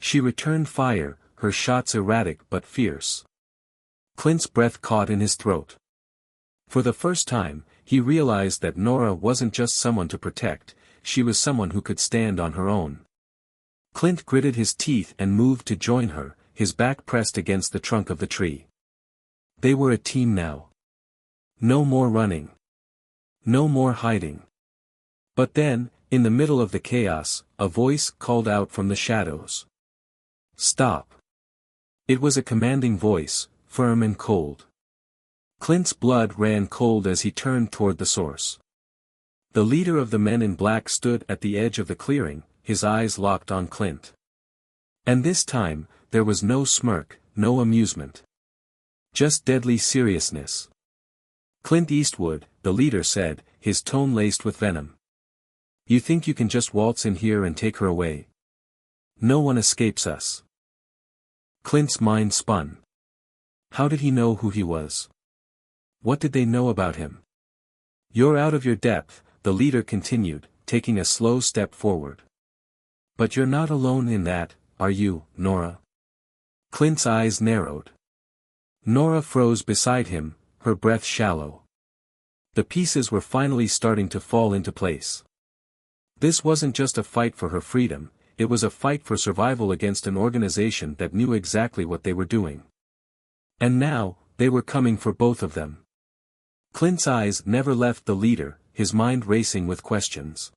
She returned fire, her shots erratic but fierce. Clint's breath caught in his throat. For the first time, he realized that Nora wasn't just someone to protect, she was someone who could stand on her own. Clint gritted his teeth and moved to join her, his back pressed against the trunk of the tree. They were a team now. No more running. No more hiding. But then, in the middle of the chaos, a voice called out from the shadows. Stop. It was a commanding voice, firm and cold. Clint's blood ran cold as he turned toward the source. The leader of the men in black stood at the edge of the clearing, his eyes locked on Clint. And this time, there was no smirk, no amusement. Just deadly seriousness. Clint Eastwood, the leader said, his tone laced with venom. You think you can just waltz in here and take her away? No one escapes us. Clint's mind spun. How did he know who he was? What did they know about him? You're out of your depth, the leader continued, taking a slow step forward. But you're not alone in that, are you, Nora? Clint's eyes narrowed. Nora froze beside him, her breath shallow. The pieces were finally starting to fall into place. This wasn't just a fight for her freedom, it was a fight for survival against an organization that knew exactly what they were doing. And now, they were coming for both of them. Clint's eyes never left the leader, his mind racing with questions.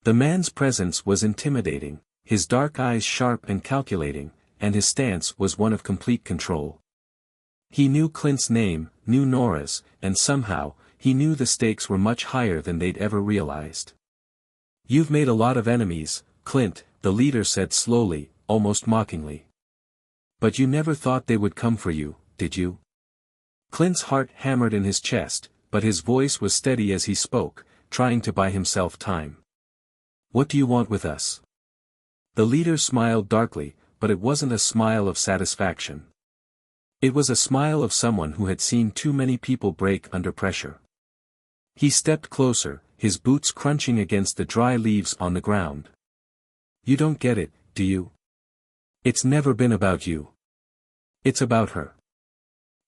The man's presence was intimidating, his dark eyes sharp and calculating, and his stance was one of complete control. He knew Clint's name, knew Nora's, and somehow, he knew the stakes were much higher than they'd ever realized. You've made a lot of enemies, Clint, the leader said slowly, almost mockingly. But you never thought they would come for you, did you? Clint's heart hammered in his chest, but his voice was steady as he spoke, trying to buy himself time. What do you want with us? The leader smiled darkly, but it wasn't a smile of satisfaction. It was a smile of someone who had seen too many people break under pressure. He stepped closer, his boots crunching against the dry leaves on the ground. You don't get it, do you? It's never been about you. It's about her.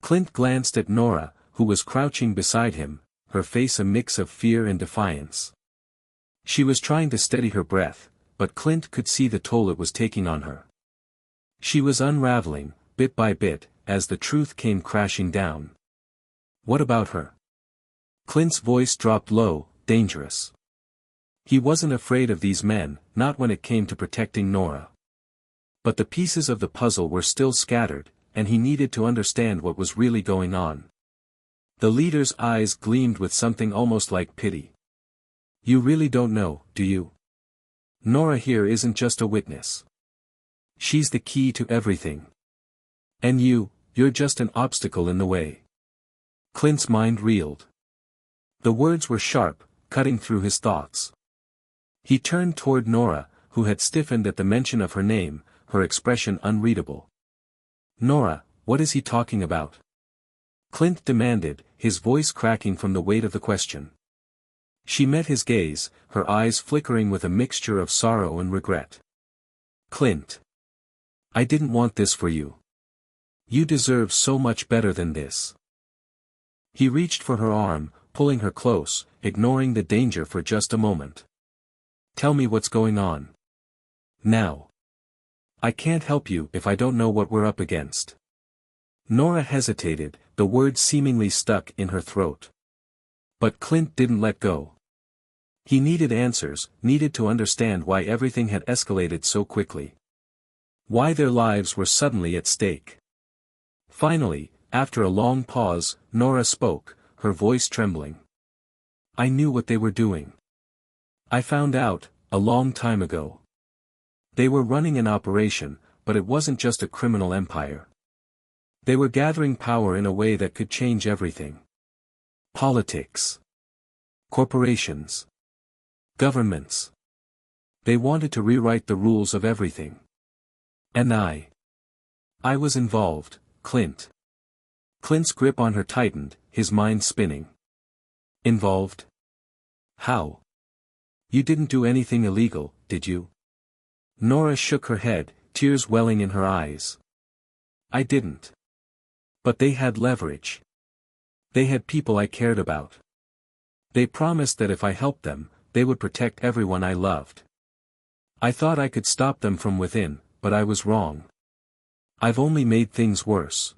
Clint glanced at Nora, who was crouching beside him, her face a mix of fear and defiance. She was trying to steady her breath, but Clint could see the toll it was taking on her. She was unraveling, bit by bit, as the truth came crashing down. What about her? Clint's voice dropped low, dangerous. He wasn't afraid of these men, not when it came to protecting Nora. But the pieces of the puzzle were still scattered, and he needed to understand what was really going on. The leader's eyes gleamed with something almost like pity. You really don't know, do you? Nora here isn't just a witness. She's the key to everything. And you're just an obstacle in the way. Clint's mind reeled. The words were sharp, cutting through his thoughts. He turned toward Nora, who had stiffened at the mention of her name, her expression unreadable. Nora, what is he talking about? Clint demanded, his voice cracking from the weight of the question. She met his gaze, her eyes flickering with a mixture of sorrow and regret. Clint. I didn't want this for you. You deserve so much better than this. He reached for her arm, pulling her close, ignoring the danger for just a moment. Tell me what's going on. Now. I can't help you if I don't know what we're up against. Nora hesitated, the words seemingly stuck in her throat. But Clint didn't let go. He needed answers, needed to understand why everything had escalated so quickly. Why their lives were suddenly at stake. Finally, after a long pause, Nora spoke, her voice trembling. I knew what they were doing. I found out, a long time ago. They were running an operation, but it wasn't just a criminal empire. They were gathering power in a way that could change everything. Politics. Corporations. Governments. They wanted to rewrite the rules of everything. And I was involved, Clint. Clint's grip on her tightened, his mind spinning. Involved? How? You didn't do anything illegal, did you? Nora shook her head, tears welling in her eyes. I didn't. But they had leverage. They had people I cared about. They promised that if I helped them, they would protect everyone I loved. I thought I could stop them from within, but I was wrong. I've only made things worse.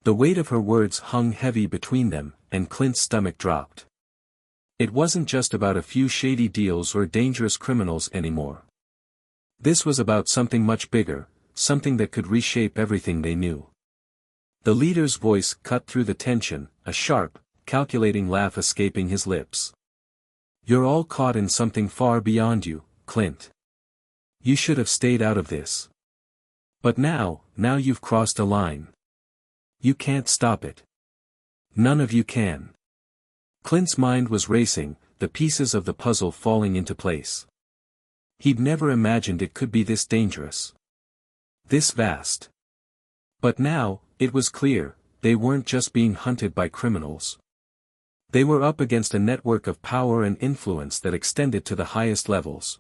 The weight of her words hung heavy between them, and Clint's stomach dropped. It wasn't just about a few shady deals or dangerous criminals anymore. This was about something much bigger, something that could reshape everything they knew. The leader's voice cut through the tension, a sharp, calculating laugh escaping his lips. You're all caught in something far beyond you, Clint. You should have stayed out of this. But now you've crossed a line. You can't stop it. None of you can. Clint's mind was racing, the pieces of the puzzle falling into place. He'd never imagined it could be this dangerous. This vast. But now, it was clear, they weren't just being hunted by criminals. They were up against a network of power and influence that extended to the highest levels.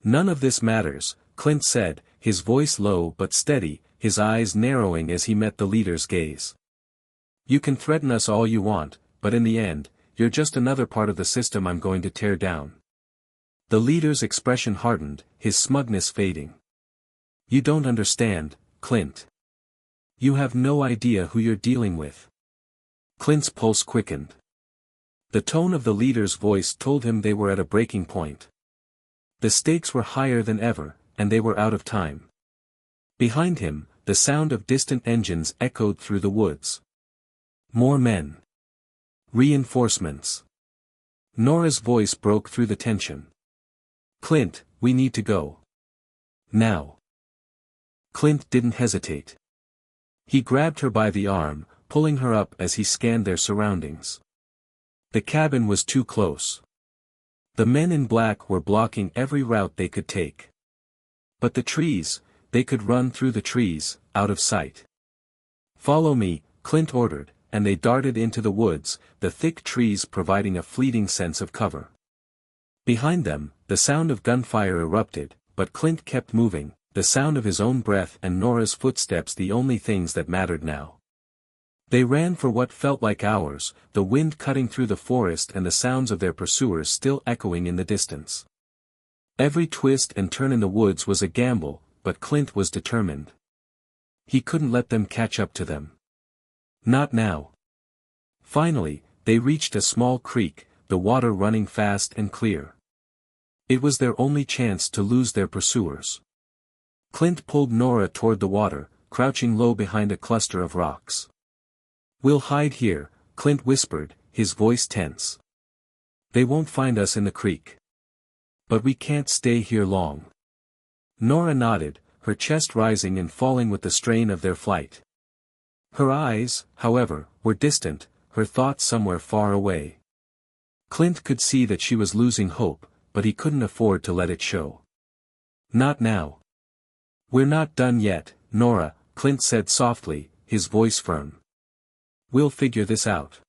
"None of this matters," Clint said, his voice low but steady, his eyes narrowing as he met the leader's gaze. "You can threaten us all you want, but in the end, you're just another part of the system I'm going to tear down." The leader's expression hardened, his smugness fading. "You don't understand, Clint. You have no idea who you're dealing with." Clint's pulse quickened. The tone of the leader's voice told him they were at a breaking point. The stakes were higher than ever, and they were out of time. Behind him, the sound of distant engines echoed through the woods. More men. Reinforcements. Nora's voice broke through the tension. "Clint, we need to go. Now." Clint didn't hesitate. He grabbed her by the arm, pulling her up as he scanned their surroundings. The cabin was too close. The men in black were blocking every route they could take. But the trees, they could run through the trees, out of sight. "Follow me," Clint ordered, and they darted into the woods, the thick trees providing a fleeting sense of cover. Behind them, the sound of gunfire erupted, but Clint kept moving, the sound of his own breath and Nora's footsteps the only things that mattered now. They ran for what felt like hours, the wind cutting through the forest and the sounds of their pursuers still echoing in the distance. Every twist and turn in the woods was a gamble, but Clint was determined. He couldn't let them catch up to them. Not now. Finally, they reached a small creek, the water running fast and clear. It was their only chance to lose their pursuers. Clint pulled Nora toward the water, crouching low behind a cluster of rocks. "We'll hide here," Clint whispered, his voice tense. "They won't find us in the creek. But we can't stay here long." Nora nodded, her chest rising and falling with the strain of their flight. Her eyes, however, were distant, her thoughts somewhere far away. Clint could see that she was losing hope, but he couldn't afford to let it show. "Not now. We're not done yet, Nora," Clint said softly, his voice firm. "We'll figure this out.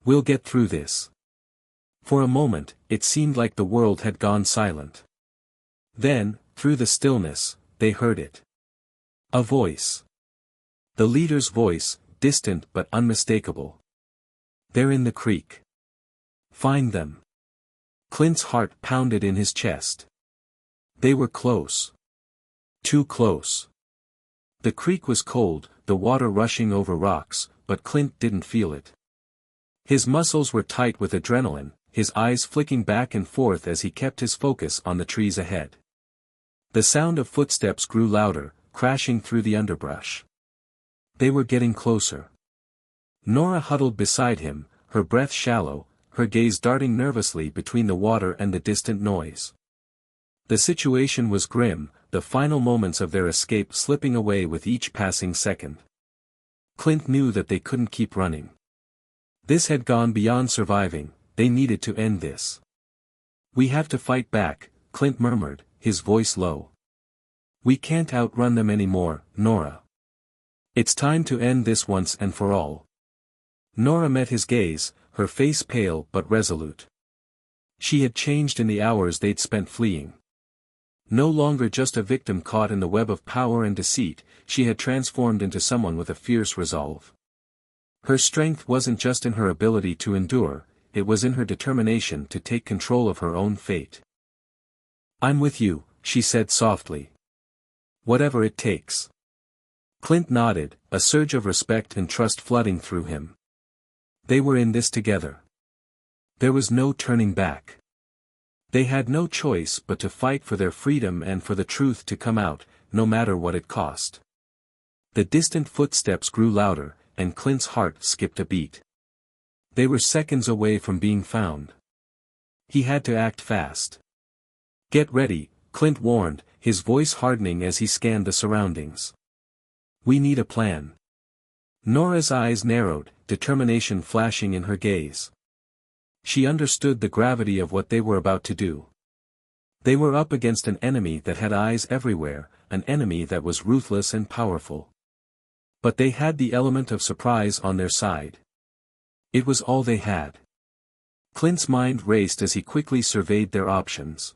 We'll get through this." For a moment, it seemed like the world had gone silent. Then, through the stillness, they heard it. A voice. The leader's voice, distant but unmistakable. "They're in the creek. Find them." Clint's heart pounded in his chest. They were close. Too close. The creek was cold, the water rushing over rocks, but Clint didn't feel it. His muscles were tight with adrenaline, his eyes flicking back and forth as he kept his focus on the trees ahead. The sound of footsteps grew louder, crashing through the underbrush. They were getting closer. Nora huddled beside him, her breath shallow, her gaze darting nervously between the water and the distant noise. The situation was grim, the final moments of their escape slipping away with each passing second. Clint knew that they couldn't keep running. This had gone beyond surviving, they needed to end this. "We have to fight back," Clint murmured, his voice low. "We can't outrun them anymore, Nora. It's time to end this once and for all." Nora met his gaze, her face pale but resolute. She had changed in the hours they'd spent fleeing. No longer just a victim caught in the web of power and deceit, she had transformed into someone with a fierce resolve. Her strength wasn't just in her ability to endure, it was in her determination to take control of her own fate. "I'm with you," she said softly. "Whatever it takes." Clint nodded, a surge of respect and trust flooding through him. They were in this together. There was no turning back. They had no choice but to fight for their freedom and for the truth to come out, no matter what it cost. The distant footsteps grew louder, and Clint's heart skipped a beat. They were seconds away from being found. He had to act fast. "Get ready," Clint warned, his voice hardening as he scanned the surroundings. "We need a plan." Nora's eyes narrowed, determination flashing in her gaze. She understood the gravity of what they were about to do. They were up against an enemy that had eyes everywhere, an enemy that was ruthless and powerful. But they had the element of surprise on their side. It was all they had. Clint's mind raced as he quickly surveyed their options.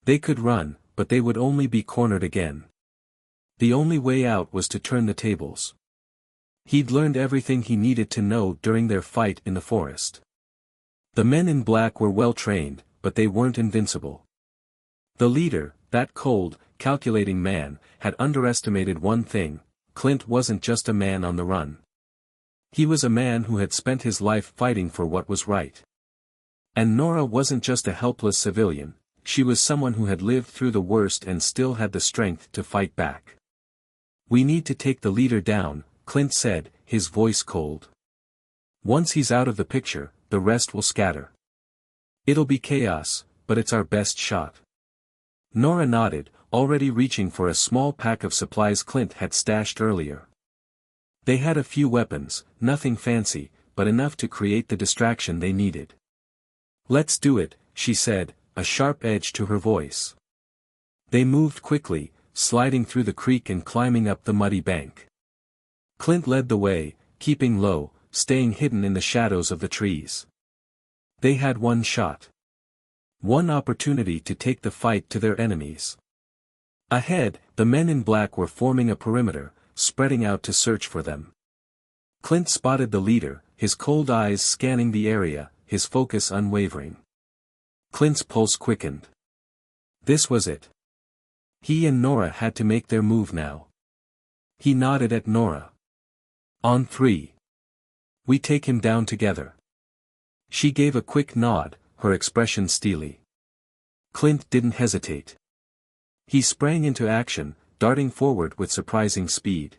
They could run, but they would only be cornered again. The only way out was to turn the tables. He'd learned everything he needed to know during their fight in the forest. The men in black were well trained, but they weren't invincible. The leader, that cold, calculating man, had underestimated one thing: Clint wasn't just a man on the run. He was a man who had spent his life fighting for what was right. And Nora wasn't just a helpless civilian, she was someone who had lived through the worst and still had the strength to fight back. "We need to take the leader down," Clint said, his voice cold. "Once he's out of the picture, the rest will scatter. It'll be chaos, but it's our best shot." Nora nodded, already reaching for a small pack of supplies Clint had stashed earlier. They had a few weapons, nothing fancy, but enough to create the distraction they needed. "Let's do it," she said, a sharp edge to her voice. They moved quickly, sliding through the creek and climbing up the muddy bank. Clint led the way, keeping low, staying hidden in the shadows of the trees. They had one shot. One opportunity to take the fight to their enemies. Ahead, the men in black were forming a perimeter, spreading out to search for them. Clint spotted the leader, his cold eyes scanning the area, his focus unwavering. Clint's pulse quickened. This was it. He and Nora had to make their move now. He nodded at Nora. "On 3. We take him down together." She gave a quick nod, her expression steely. Clint didn't hesitate. He sprang into action, darting forward with surprising speed.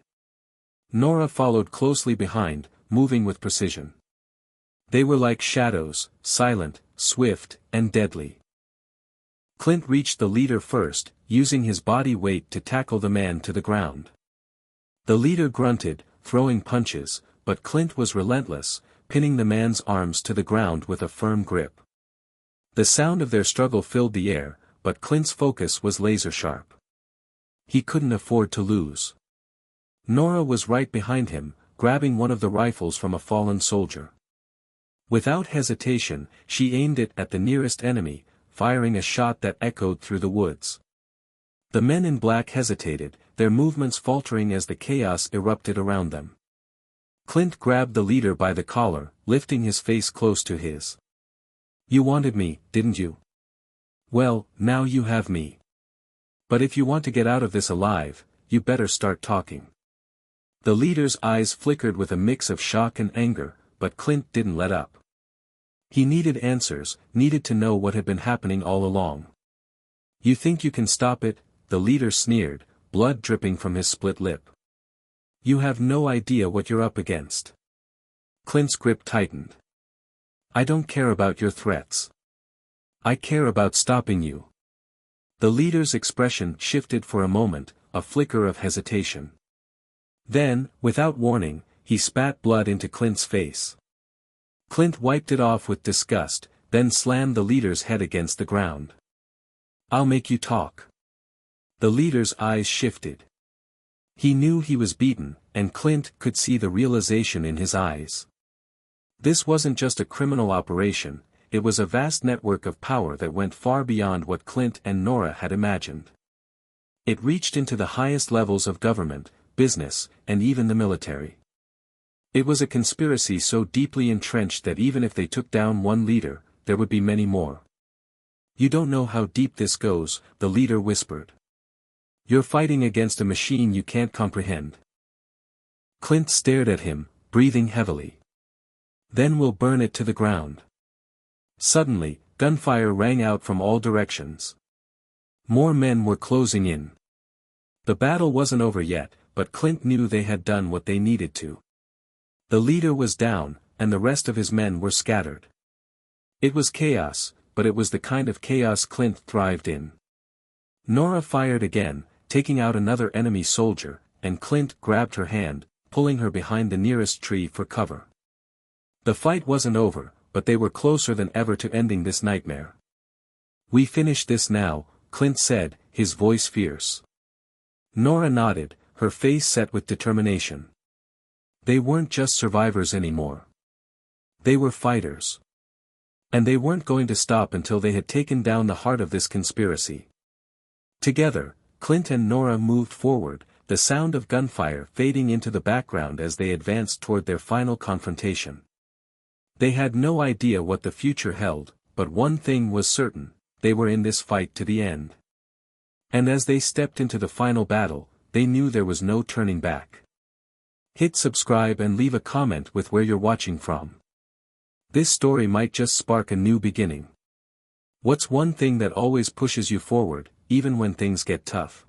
Nora followed closely behind, moving with precision. They were like shadows, silent, swift, and deadly. Clint reached the leader first, using his body weight to tackle the man to the ground. The leader grunted, throwing punches, but Clint was relentless, pinning the man's arms to the ground with a firm grip. The sound of their struggle filled the air, but Clint's focus was laser-sharp. He couldn't afford to lose. Nora was right behind him, grabbing one of the rifles from a fallen soldier. Without hesitation, she aimed it at the nearest enemy, firing a shot that echoed through the woods. The men in black hesitated, their movements faltering as the chaos erupted around them. Clint grabbed the leader by the collar, lifting his face close to his. "You wanted me, didn't you? Well, now you have me. But if you want to get out of this alive, you better start talking." The leader's eyes flickered with a mix of shock and anger, but Clint didn't let up. He needed answers, needed to know what had been happening all along. "You think you can stop it?" the leader sneered, blood dripping from his split lip. "You have no idea what you're up against." Clint's grip tightened. "I don't care about your threats. I care about stopping you." The leader's expression shifted for a moment, a flicker of hesitation. Then, without warning, he spat blood into Clint's face. Clint wiped it off with disgust, then slammed the leader's head against the ground. "I'll make you talk." The leader's eyes shifted. He knew he was beaten, and Clint could see the realization in his eyes. This wasn't just a criminal operation, it was a vast network of power that went far beyond what Clint and Nora had imagined. It reached into the highest levels of government, business, and even the military. It was a conspiracy so deeply entrenched that even if they took down one leader, there would be many more. "You don't know how deep this goes," the leader whispered. "You're fighting against a machine you can't comprehend." Clint stared at him, breathing heavily. "Then we'll burn it to the ground." Suddenly, gunfire rang out from all directions. More men were closing in. The battle wasn't over yet, but Clint knew they had done what they needed to. The leader was down, and the rest of his men were scattered. It was chaos, but it was the kind of chaos Clint thrived in. Nora fired again, taking out another enemy soldier, and Clint grabbed her hand, pulling her behind the nearest tree for cover. The fight wasn't over, but they were closer than ever to ending this nightmare. "We finish this now," Clint said, his voice fierce. Nora nodded, her face set with determination. They weren't just survivors anymore. They were fighters. And they weren't going to stop until they had taken down the heart of this conspiracy. Together, Clint and Nora moved forward, the sound of gunfire fading into the background as they advanced toward their final confrontation. They had no idea what the future held, but one thing was certain: they were in this fight to the end. And as they stepped into the final battle, they knew there was no turning back. Hit subscribe and leave a comment with where you're watching from. This story might just spark a new beginning. What's one thing that always pushes you forward, even when things get tough?